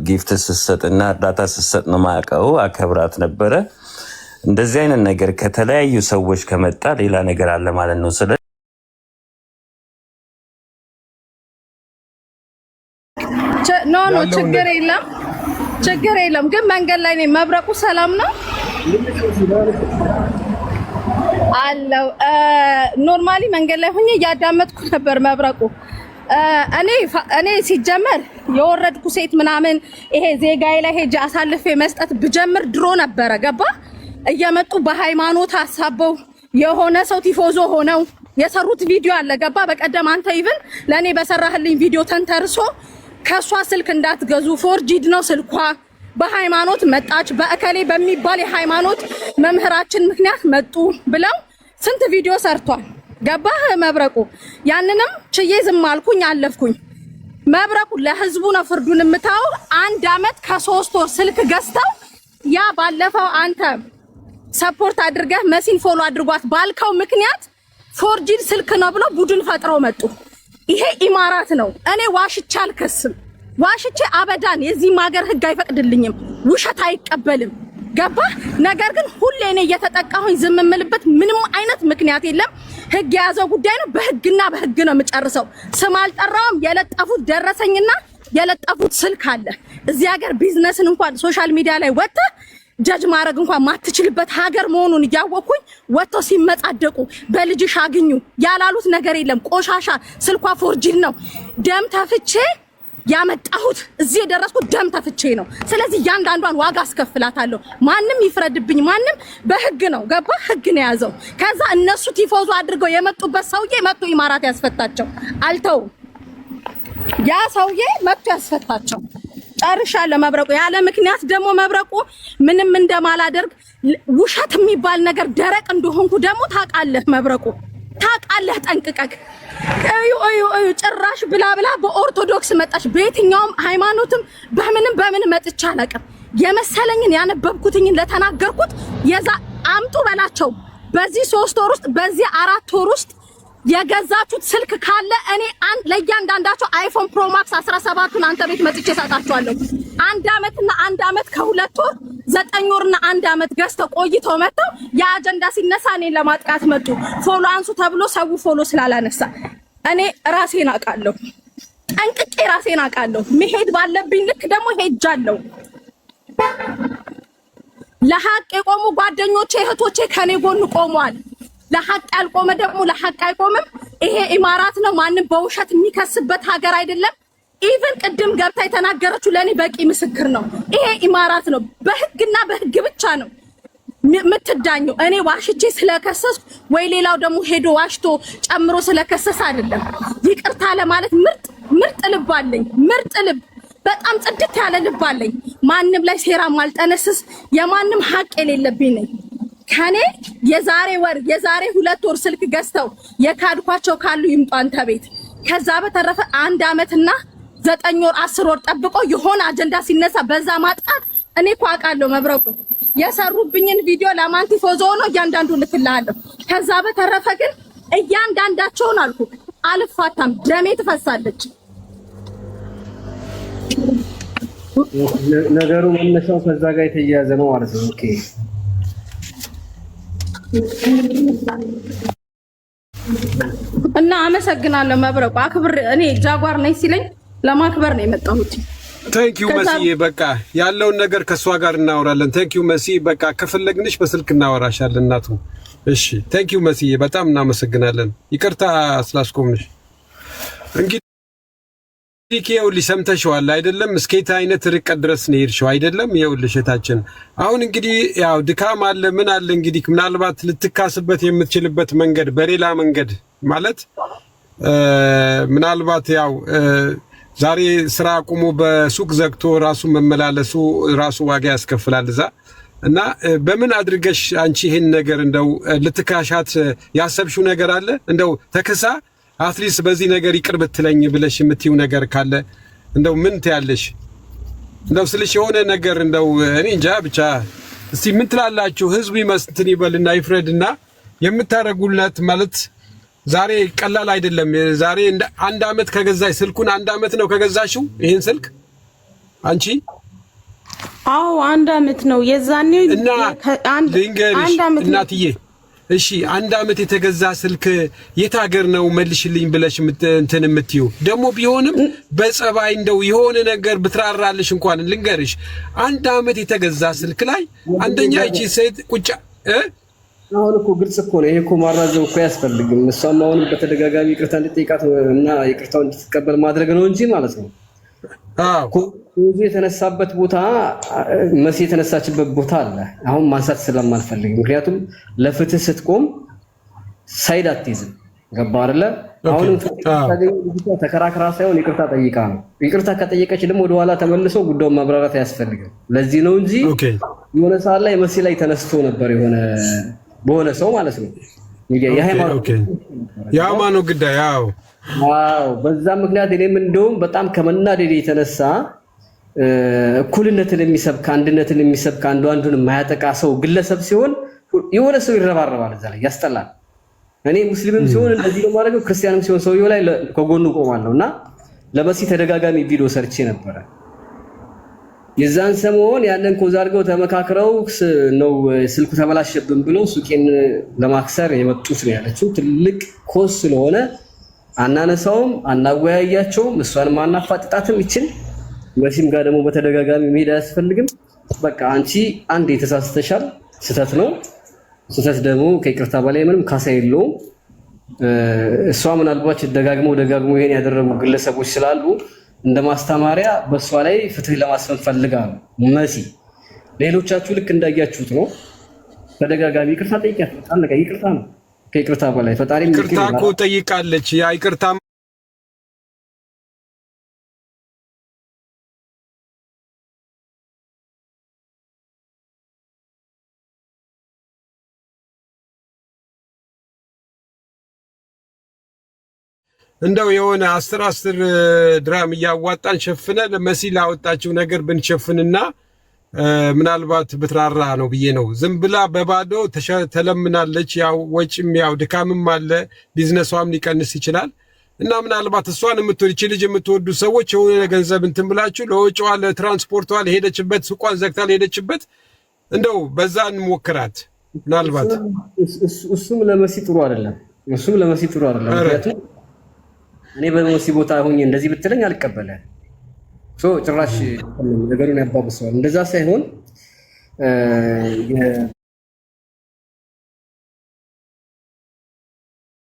ጊፍት ስትሰጥና እርዳታ ስትሰጥ ነው የማውቀው፣ አከብራት ነበረ። እንደዚህ አይነት ነገር ከተለያዩ ሰዎች ከመጣ ሌላ ነገር አለ ማለት ነው። ስለ ኖ ችግር የለም። ግን መንገድ ላይ ነኝ። መብረቁ ሰላም ነው አለው። ኖርማሊ መንገድ ላይ ሆኜ እያዳመጥኩ ነበር። መብረቁ እኔ ሲጀመር የወረድኩ ሴት ምናምን ይሄ ዜጋዬ ላይ ሄጄ አሳልፌ መስጠት ብጀምር ድሮ ነበረ። ገባ እየመጡ በሃይማኖት አሳበው የሆነ ሰው ቲፎዞ ሆነው የሰሩት ቪዲዮ አለ። ገባ በቀደም አንተ ኢቭን ለኔ በሰራህልኝ ቪዲዮ ተንተርሶ ከሷ ስልክ እንዳትገዙ ፎርጂድ ነው ስልኳ፣ በሃይማኖት መጣች፣ በእከሌ በሚባል የሃይማኖት መምህራችን ምክንያት መጡ ብለው ስንት ቪዲዮ ሰርቷል። ገባህ መብረቁ? ያንንም ችዬ ዝም አልኩኝ፣ አለፍኩኝ። መብረቁ ለህዝቡ ነው ፍርዱን የምታው። 1 አመት ከ3 ወር ስልክ ገዝተው ያ ባለፈው አንተ ሰፖርት አድርገህ መሲን ፎሎ አድርጓት ባልከው ምክንያት ፎርጂድ ስልክ ነው ብለው ቡድን ፈጥረው መጡ። ይሄ ኢማራት ነው። እኔ ዋሽቼ አልከስም። ዋሽቼ አበዳን የዚህም ሀገር ህግ አይፈቅድልኝም። ውሸት አይቀበልም። ገባ? ነገር ግን ሁሌ እኔ እየተጠቃሁኝ ዝም የምልበት ምንም አይነት ምክንያት የለም። ህግ የያዘው ጉዳይ ነው። በህግና በህግ ነው የምጨርሰው። ስም አልጠራውም። የለጠፉት ደረሰኝና የለጠፉት ስልክ አለ። እዚህ ሀገር ቢዝነስን እንኳን ሶሻል ሚዲያ ላይ ወጥተህ ጀጅ ማድረግ እንኳን ማትችልበት ሀገር መሆኑን እያወቅኩኝ ወጥተው ሲመጻደቁ በልጅሽ አግኙ ያላሉት ነገር የለም። ቆሻሻ ስልኳ ፎርጂድ ነው። ደም ተፍቼ ያመጣሁት እዚህ የደረስኩት ደም ተፍቼ ነው። ስለዚህ እያንዳንዷን ዋጋ አስከፍላታለሁ። ማንም ይፍረድብኝ፣ ማንም በህግ ነው። ገባ? ህግ ነው የያዘው። ከዛ እነሱ ቲፎዞ አድርገው የመጡበት ሰውዬ መጥቶ ኢማራት ያስፈታቸው። አልተውም። ያ ሰውዬ መጥቶ ያስፈታቸው። ጨርሻለሁ። መብረቁ ያለ ምክንያት ደግሞ መብረቁ ምንም እንደማላደርግ ውሸት የሚባል ነገር ደረቅ እንደሆንኩ ደግሞ ታውቃለህ። መብረቁ ታውቃለህ ጠንቅቀህ። እዩ ጭራሽ ብላ በኦርቶዶክስ መጣች። በየትኛውም ሃይማኖትም በምን መጥቻ አላውቅም። የመሰለኝን ያነበብኩትኝን ለተናገርኩት የዛ አምጡ በላቸው በዚህ 3 ወር ውስጥ በዚህ 4 ወር ውስጥ የገዛችሁት ስልክ ካለ እኔ ለእያንዳንዳቸው አይፎን ፕሮ ማክስ 17ቱን አንተ ቤት መጥቼ እሰጣቸዋለሁ። 1 አመትና 1 አመት ከ2 ወር 9 ወርና 1 አመት ገዝተው ቆይተው መጥተው የአጀንዳ ሲነሳ እኔን ለማጥቃት መጡ። ፎሎ አንሱ ተብሎ ሰው ፎሎ ስላላነሳ እኔ ራሴን አውቃለሁ። ጠንቅቄ ራሴን አውቃለሁ። መሄድ ባለብኝ ልክ ደግሞ ሄጃለሁ። ለሐቅ የቆሙ ጓደኞቼ እህቶቼ ከኔ ጎን ቆመዋል። ለሐቅ ያልቆመ ደግሞ ለሐቅ አይቆምም። ይሄ ኢማራት ነው። ማንም በውሸት የሚከስበት ሀገር አይደለም። ኢቭን ቅድም ገብታ የተናገረችው ለኔ በቂ ምስክር ነው። ይሄ ኢማራት ነው። በህግና በህግ ብቻ ነው የምትዳኘው። እኔ ዋሽቼ ስለከሰስኩ ወይ ሌላው ደግሞ ሄዶ ዋሽቶ ጨምሮ ስለከሰስ አይደለም። ይቅርታ ለማለት ምርጥ ልብ አለኝ። ምርጥ ልብ፣ በጣም ጽድት ያለ ልብ አለኝ። ማንም ላይ ሴራ ማልጠነስስ የማንም ሐቅ የሌለብኝ ነኝ። ከኔ የዛሬ 2 ወር ስልክ ገዝተው የካድኳቸው ካሉ ይምጡ አንተ ቤት። ከዛ በተረፈ 1 አመትና 9 ወር 10 ወር ጠብቆ የሆነ አጀንዳ ሲነሳ በዛ ማጥቃት እኔ እኮ አውቃለሁ። መብረቁ የሰሩብኝን ቪዲዮ ለማንቲ ፎዞ ነው እያንዳንዱ ልክልሃለሁ። ከዛ በተረፈ ግን እያንዳንዳቸውን አልኩ አልፋታም፣ ደሜ ትፈሳለች። ነገሩ መነሻው ከዛ ጋር የተያያዘ ነው ማለት ነው። ኦኬ እና አመሰግናለሁ መብረቁ። አክብር እኔ ጃጓር ነኝ ሲለኝ ለማክበር ነው የመጣሁት። ቴንኪው መሲዬ፣ በቃ ያለውን ነገር ከሷ ጋር እናወራለን። ቴንኪው መሲዬ፣ በቃ ከፈለግንሽ በስልክ እናወራሻለን እናቱ። እሺ ቴንኪው መሲዬ፣ በጣም እናመሰግናለን። ይቅርታ ስላስቆምንሽ። እንግዲህ ይኸውልሽ ሰምተሽዋል አይደለም? እስከየት አይነት ርቀት ድረስ ነው የሄድሽው አይደለም? ይኸውልሽ እህታችን፣ አሁን እንግዲህ ያው ድካም አለ ምን አለ እንግዲህ ምናልባት ልትካስበት የምትችልበት መንገድ በሌላ መንገድ ማለት ምናልባት ያው ዛሬ ስራ አቁሞ በሱቅ ዘግቶ ራሱ መመላለሱ ራሱ ዋጋ ያስከፍላል እዛ እና በምን አድርገሽ አንቺ ይሄን ነገር እንደው ልትካሻት ያሰብሽው ነገር አለ? እንደው ተከሳ አትሊስት በዚህ ነገር ይቅር ብትለኝ ብለሽ የምትይው ነገር ካለ እንደው ምን ትያለሽ? እንደው ስልሽ የሆነ ነገር እንደው እኔ እንጃ ብቻ እስቲ ምን ትላላችሁ? ህዝቡ ይመስትን ይበልና ይፍረድና የምታረጉላት ማለት ዛሬ ቀላል አይደለም። ዛሬ 1 አመት ከገዛሽ ስልኩን 1 አመት ነው ከገዛሽው ይሄን ስልክ አንቺ? አዎ 1 አመት ነው የዛኔ እና ልንገርሽ እናትዬ፣ እሺ 1 አመት የተገዛ ስልክ የት ሀገር ነው መልሽልኝ ብለሽ እንትን የምትዩ? ደግሞ ቢሆንም በጸባይ እንደው የሆነ ነገር ብትራራልሽ እንኳን ልንገርሽ 1 አመት የተገዛ ስልክ ላይ አንደኛ እቺ ሴት ቁጫ አሁን እኮ ግልጽ እኮ ነው። ይሄ እኮ ማራዘም እኮ ያስፈልግም። እሷም አሁን በተደጋጋሚ ይቅርታ እንድትጠይቃት እና ይቅርታውን እንድትቀበል ማድረግ ነው እንጂ ማለት ነው። ኮዙ የተነሳበት ቦታ መሲ የተነሳችበት ቦታ አለ። አሁን ማንሳት ስለማልፈልግ ምክንያቱም ለፍትህ ስትቆም ሳይድ አትይዝም። ገባ አይደለ? አሁንም ተከራክራ ሳይሆን ይቅርታ ጠይቃ ነው። ይቅርታ ከጠየቀች ደግሞ ወደኋላ ተመልሶ ጉዳዩን ማብራራት አያስፈልግም። ለዚህ ነው እንጂ የሆነ ሰዓት ላይ መሲ ላይ ተነስቶ ነበር በሆነ ሰው ማለት ነው። የሃይማኖት ጉዳይ ያው በዛ ምክንያት እኔም እንደውም በጣም ከመናደድ የተነሳ እኩልነትን የሚሰብክ አንድነትን የሚሰብክ አንዱን የማያጠቃ ሰው ግለሰብ ሲሆን የሆነ ሰው ይረባረባል እዛ ላይ ያስጠላል። እኔ ሙስሊምም ሲሆን እንደዚህ ነው ማድረግ፣ ክርስቲያንም ሲሆን ሰውየው ላይ ከጎኑ ቆማለሁና ለመሲ ተደጋጋሚ ቪዲዮ ሰርቼ ነበረ። የዛን ሰሞን ያንን ኮዝ አድርገው ተመካክረው ነው ስልኩ ተበላሸብን ብለው ሱቄን ለማክሰር የመጡት ነው ያለችው። ትልቅ ኮዝ ስለሆነ አናነሳውም፣ አናወያያቸውም፣ እሷን ማናፋጥጣትም ይችል መሲም ጋር ደግሞ በተደጋጋሚ መሄድ አያስፈልግም። በቃ አንቺ አንድ የተሳስተሻል፣ ስህተት ነው። ስህተት ደግሞ ከይቅርታ በላይ ምንም ካሳ የለውም። እሷ ምናልባት ደጋግሞ ይሄን ያደረጉ ግለሰቦች ስላሉ እንደ ማስተማሪያ በእሷ ላይ ፍትህ ለማስፈን ፈልጋ ነው መሲ። ሌሎቻችሁ ልክ እንዳያችሁት ነው። ተደጋጋሚ ይቅርታ ጠይቂያት። አለቀ። ይቅርታ ነው። ከይቅርታ በላይ ፈጣሪ ይቅርታ እኮ ጠይቃለች። ያ ይቅርታ እንደው የሆነ 10 ድራም እያዋጣን ሸፍነ ለመሲ ላወጣችው ነገር ብንሸፍንና ምናልባት ብትራራ ነው ብዬ ነው። ዝም ብላ በባዶ ተለምናለች። ያው ወጪም ያው ድካምም አለ፣ ቢዝነሷም ሊቀንስ ይችላል። እና ምናልባት እሷን የምትወድ ልጅ የምትወዱ ሰዎች የሆነ ገንዘብ እንትን ብላችሁ ለወጪዋ፣ ለትራንስፖርቷ፣ ለሄደችበት ሱቋን ዘግታ ለሄደችበት እንደው በዛ እንሞክራት። ምናልባት እሱም ለመሲ ጥሩ አይደለም። ምክንያቱም እኔ በመሲ ቦታ ሆኜ እንደዚህ ብትለኝ አልቀበልም። ጭራሽ ነገሩን ያባብሰዋል። እንደዛ ሳይሆን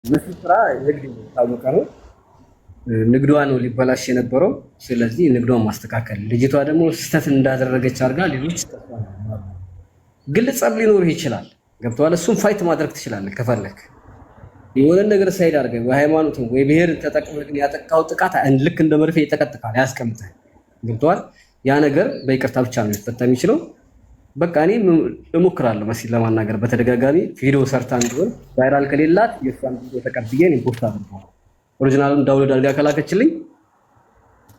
መሲ ስራ ንግድ ታወቀ ነው። ንግዷ ነው ሊበላሽ የነበረው። ስለዚህ ንግዷን ማስተካከል፣ ልጅቷ ደግሞ ስህተት እንዳደረገች አድርጋ ሌሎች ግልጽ ሊኖርህ ይችላል። ገብቶሃል? እሱም ፋይት ማድረግ ትችላለህ ከፈለክ። የሆነ ነገር ሳይድ አድርገህ በሃይማኖት ወይ ብሔር ተጠቅመህ ግን ያጠቃው ጥቃት ልክ እንደ መርፌ ይጠቀጥቃል፣ ያስቀምጣል። ገብቶሃል? ያ ነገር በይቅርታ ብቻ ነው ሊፈታ የሚችለው። በቃ እኔ እሞክራለሁ መሲል ለማናገር በተደጋጋሚ ቪዲዮ ሰርታ እንዲሆን ቫይራል ከሌላት የሷን ቪዲዮ ተቀብዬ እኔ ፖስት አድርገዋለሁ። ኦሪጂናሉን ዳውንሎድ አድርጋ ከላከችልኝ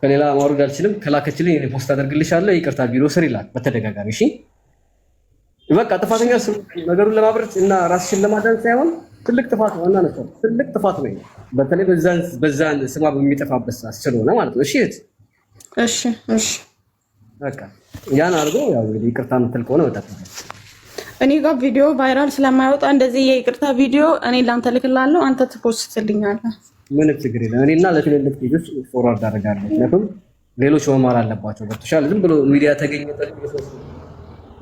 ከሌላ ማውረድ አልችልም። ከላከችልኝ እኔ ፖስት አደርግልሻለሁ። ይቅርታ ቪዲዮ ስር ይላል በተደጋጋሚ። እሺ በቃ ጥፋተኛ ነገሩን ለማብረት እና ራስሽን ለማዳን ሳይሆን ትልቅ ጥፋት ዋና ነው። ትልቅ ጥፋት ነው። በተለይ በዛን ስማ በሚጠፋበት ሰዓት ስለሆነ ማለት ነው። እሺ በቃ ያን አድርጎ ያው እንግዲህ ይቅርታ የምትል ከሆነ ወጣት እኔ ጋር ቪዲዮ ቫይራል ስለማይወጣ እንደዚህ የይቅርታ ቪዲዮ እኔ ላንተ ልክላለሁ፣ አንተ ትፖስትልኛለህ። ምንም ችግር የለም። እኔና ለትልልቅ ልጆች ፎርዋርድ አደርጋለሁ። ምክንያቱም ሌሎች መማር አለባቸው። በተሻለ ዝም ብሎ ሚዲያ ተገኘ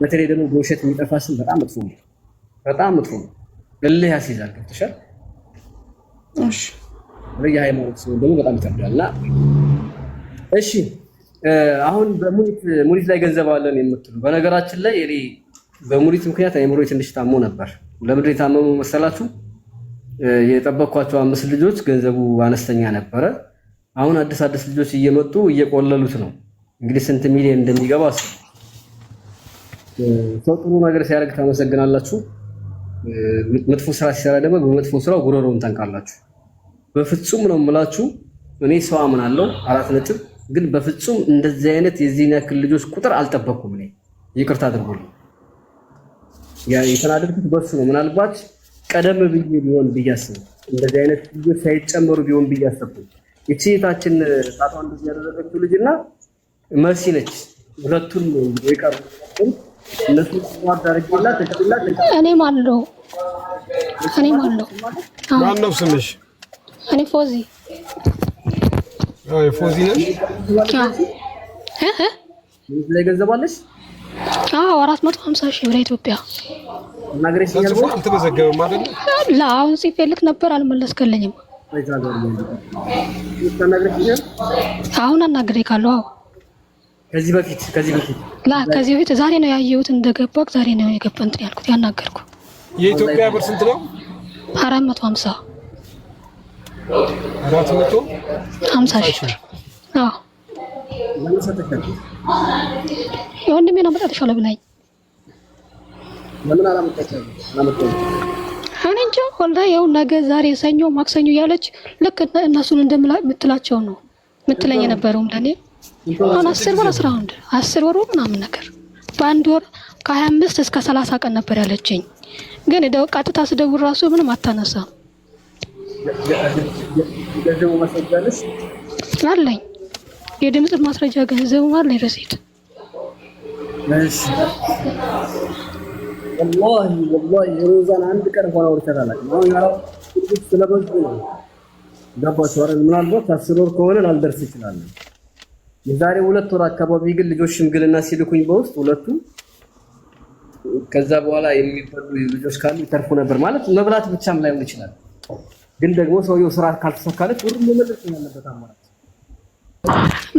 በተለይ ደግሞ በውሸት የሚጠፋ ስም በጣም መጥፎ ነው። በጣም መጥፎ ነው። እልህ ያስይዛል። ገብቶሻል? እሺ የሃይማኖት ሰው ደግሞ በጣም ይከብዳልና እሺ አሁን በሙኒት ላይ ገንዘብ አለን የምትሉ በነገራችን ላይ እኔ በሙኒት ምክንያት አይምሮዬ ትንሽ ታሞ ነበር። ለምንድን ነው የታመመው መሰላችሁ? የጠበቅኳቸው 5 ልጆች ገንዘቡ አነስተኛ ነበረ። አሁን አዲስ ልጆች እየመጡ እየቆለሉት ነው። እንግዲህ ስንት ሚሊዮን እንደሚገባ አስቡ። ሰው ጥሩ ነገር ሲያደርግ ታመሰግናላችሁ። መጥፎ ስራ ሲሰራ ደግሞ በመጥፎ ስራው ጉሮሮውን ታንቃላችሁ። በፍጹም ነው የምላችሁ። እኔ ሰው አምናለሁ 4 ነጥብ፣ ግን በፍጹም እንደዚህ አይነት የዚህን ያክል ልጆች ቁጥር አልጠበቅኩም። እኔ ይቅርታ አድርጉልኝ። የተናደድኩት በሱ ነው። ምናልባት ቀደም ብዬ ቢሆን ብያስብ እንደዚህ አይነት ልጆች ሳይጨመሩ ቢሆን ብያስብ እቺ ታችን ታቷ እንደዚህ ያደረገችው ልጅና መሲ ነች። ሁለቱን የቀሩ እነሱ ማዳረግላ ተቀጥላ እኔም አለው ማን ነው ስምሽ? እኔ ፎዚ ፎዚ ነሽ? ላይ ገንዘባለሽ? 450 ሺህ ብር ኢትዮጵያ እናግሬሽኛል። አልተመዘገበም አይደል? አሁን ሲፈልክ ነበር አልመለስከልኝም። አሁን አናግሬካለሁ። ከዚህ በፊት ከዚህ በፊት ዛሬ ነው ያየሁት። እንደገባክ ዛሬ ነው የገባን እንትን ያልኩት ያናገርኩ። የኢትዮጵያ ብር ስንት ነው? 450 ሺህ ብር። የወንድሜ ነው መጣጥሻለሁ ብላኝ ለምን አላመጣችም? እኔ እንጃ ወላሂ። ያው ነገ ዛሬ ሰኞ ማክሰኞ እያለች ልክ እነሱን እንደምትላቸው ነው የምትለኝ የነበረው ለኔ። አሁን 10 ወር 10 ወር ምናምን ነገር በአንድ ወር ከ25 እስከ 30 ቀን ነበር ያለችኝ። ግን ቀጥታ ስደውል ራሱ ምንም አታነሳም። ገንዘቡ ማስረጃለሽ አለኝ፣ የድምጽ ማስረጃ ገንዘቡ አለኝ፣ ረሲት። ወላሂ ሮዛን አንድ ቀን ሆነ ወርተናል። አሁን ያለው ስለበዙ ነው። ገባችሁ አይደል? ምናልባት 10 ወር ከሆነ ላልደርስ ይችላል። የዛሬ 2 ወር አካባቢ ግን ልጆች ሽምግልና ሲልኩኝ በውስጥ ሁለቱ ከዛ በኋላ የሚበሉ ልጆች ካሉ ይተርፉ ነበር። ማለት መብላት ብቻም ላይሆን ይችላል። ግን ደግሞ ሰውየው ስራ ካልተሳካለት ሁሉም መመለስ ያለበት አማራጭ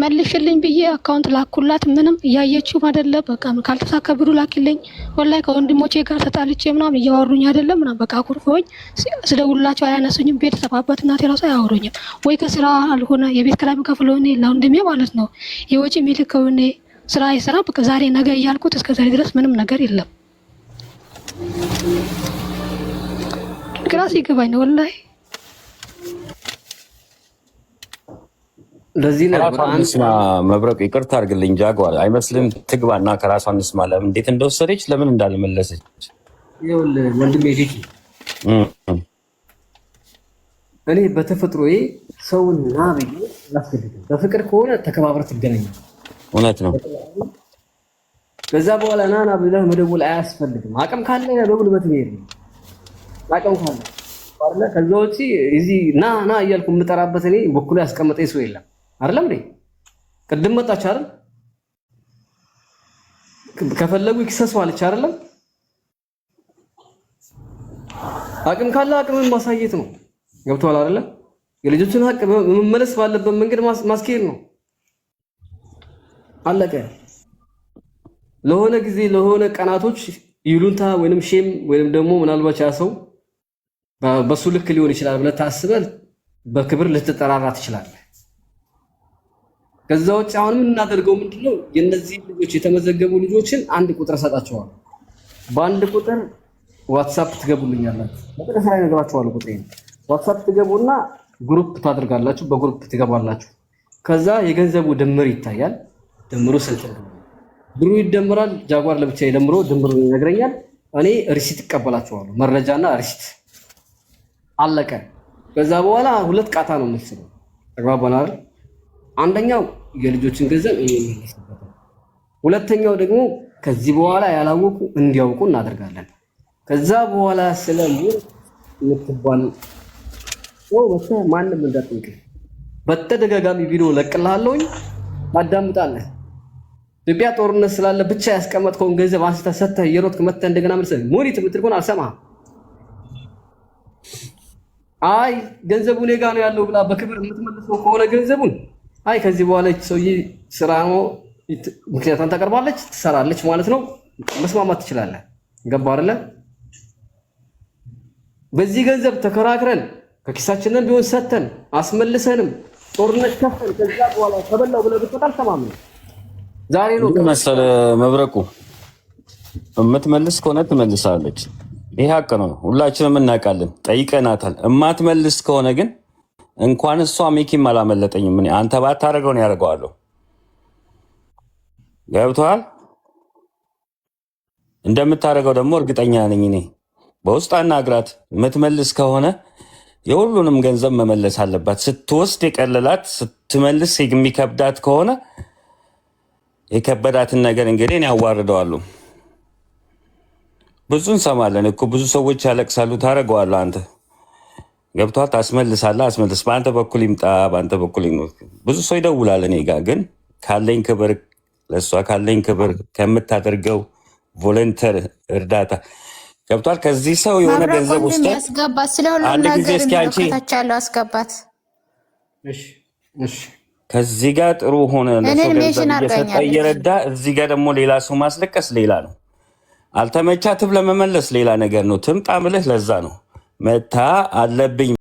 መልሽልኝ ብዬ አካውንት ላኩላት። ምንም እያየችው አይደለ። በቃ ካልተሳካ ብሩ ላኪልኝ። ወላሂ ከወንድሞቼ ጋር ተጣልቼ ምናምን እያወሩኝ አይደለም ምናምን በቃ አኩርፎኝ ስደውላቸው አያነሱኝም። ቤተሰብ አባት እናቴ ራሱ አያወሩኝም። ወይ ከስራ አልሆነ የቤት ኪራይ የምከፍለው እኔ ለወንድሜ ማለት ነው፣ የወጪ የሚልከው እኔ፣ ስራ ይስራ በቃ ዛሬ ነገ እያልኩት እስከ ዛሬ ድረስ ምንም ነገር የለም። ግራ ሲገባኝ ነው ወላሂ። ለዚህ ነው መብረቁ ይቅርታ አድርግልኝ ጃጓር አይመስልም። ትግባና ከራሷ እንስማ ለምን እንዴት እንደወሰደች ለምን እንዳልመለሰች። ይኸውልህ ወንድሜ ዲኪ እኔ በተፈጥሮዬ ሰውን ና ብዬ አላስገድድም። በፍቅር ከሆነ ተከባብረህ ትገናኛለህ። እውነት ነው። ከዛ በኋላ ና ብለህ መደወል አያስፈልግም። አቅም ካለ በጉልበት መሄድ ነው። አቅም ካለ አይደለ? ከዛ ውጪ እዚህ ና እያልኩ የምጠራበት እኔ በኩል ያስቀመጠኝ ሰው የለም። አይደለም እንዴ? ቅድም መጣች አይደል? ከፈለጉ ይክሰሱ አለች አይደለም? አቅም ካለ አቅምን ማሳየት ነው። ገብቶሃል አይደለ? የልጆችን ሀቅ መመለስ ባለበት መንገድ ማስኬድ ነው። አለቀ። ለሆነ ጊዜ ለሆነ ቀናቶች ይሉንታ ወይንም ሼም ወይንም ደግሞ ምናልባት ያ ሰው በሱ ልክ ሊሆን ይችላል ብለህ ታስበህ በክብር ልትጠራራ ትችላለህ። ከዛ ውጭ አሁን ምን እናደርገው ምንድነው የነዚህ ልጆች የተመዘገቡ ልጆችን አንድ ቁጥር ሰጣቸዋለሁ። በአንድ ቁጥር ዋትስአፕ ትገቡልኛላችሁ። በቀጥታ ላይ ነገራችኋለሁ። ቁጥሬን ዋትስአፕ ትገቡና ግሩፕ ታደርጋላችሁ። በግሩፕ ትገባላችሁ። ከዛ የገንዘቡ ድምር ይታያል። ድምሩ ስንት ነው? ብሩ ይደምራል። ጃጓር ለብቻ ይደምሮ ድምሩ ይነግረኛል። እኔ ሪሲት እቀበላችኋለሁ። መረጃና ሪሲት አለቀ። ከዛ በኋላ ሁለት ቃታ ነው የምትሰሩ። ተግባባን አይደል? አንደኛው የልጆችን ገንዘብ እኔ የምመልስበት፣ ሁለተኛው ደግሞ ከዚህ በኋላ ያላወቁ እንዲያውቁ እናደርጋለን። ከዛ በኋላ ስለሙር የምትባል ማንም እንዳትጠይቅ በተደጋጋሚ ቪዲዮ ለቅልሃለሁኝ፣ ታዳምጣለህ። ኢትዮጵያ ጦርነት ስላለ ብቻ ያስቀመጥከውን ገንዘብ አንስተህ ሰተህ እየሮጥክ መተህ እንደገና መልሰህ ሙኒት የምትል ከሆነ አልሰማህም። አይ ገንዘቡ እኔ ጋ ነው ያለው ብላ በክብር የምትመልሰው ከሆነ ገንዘቡን አይ ከዚህ በኋላ ሰውዬ ስራ ነው ምክንያቱም ታቀርባለች ትሰራለች ማለት ነው። መስማማት ትችላለህ። ገባ አይደለ? በዚህ ገንዘብ ተከራክረን ከኪሳችንን ቢሆን ሰተን አስመልሰንም ጦርነት ከፈን ከዛ በኋላ ተበላው ብለህ ብትወጣ አልሰማም። ዛሬ ነው መሰለ መብረቁ የምትመልስ ከሆነ ትመልሳለች። ይሄ ሀቅ ነው፣ ሁላችንም እናውቃለን፣ ጠይቀናታል። እማትመልስ ከሆነ ግን እንኳን እሷ ሚኪም አላመለጠኝም። እኔ አንተ ባታረገው ነው ያደርገዋለሁ። ገብቶሃል? እንደምታደርገው ደግሞ እርግጠኛ ነኝ እኔ። በውስጥ አናግራት። የምትመልስ ከሆነ የሁሉንም ገንዘብ መመለስ አለባት። ስትወስድ የቀለላት ስትመልስ የሚከብዳት ከሆነ የከበዳትን ነገር እንግዲህ እኔ ያዋርደዋለሁ። ብዙ እንሰማለን እኮ ብዙ ሰዎች ያለቅሳሉ። ታደርገዋለህ አንተ። ገብቶሃል? ታስመልሳለህ። አስመልስ። በአንተ በኩል ይምጣ፣ በአንተ በኩል ብዙ ሰው ይደውላል እኔ ጋር። ግን ካለኝ ክብር ለእሷ ካለኝ ክብር ከምታደርገው ቮለንተር እርዳታ ገብቷል። ከዚህ ሰው የሆነ ገንዘብ ውስጥ ያስገባት ስለሆነ አንድ ጊዜ እስኪ አንቺ ታቻለው አስገባት። እሺ ከዚህ ጋር ጥሩ ሆነ ለሰው ገንዘብ እየረዳ እዚህ ጋር ደግሞ ሌላ ሰው ማስለቀስ ሌላ ነው። አልተመቻትም ለመመለስ ሌላ ነገር ነው። ትምጣ ምልህ ለዛ ነው መታ አለብኝ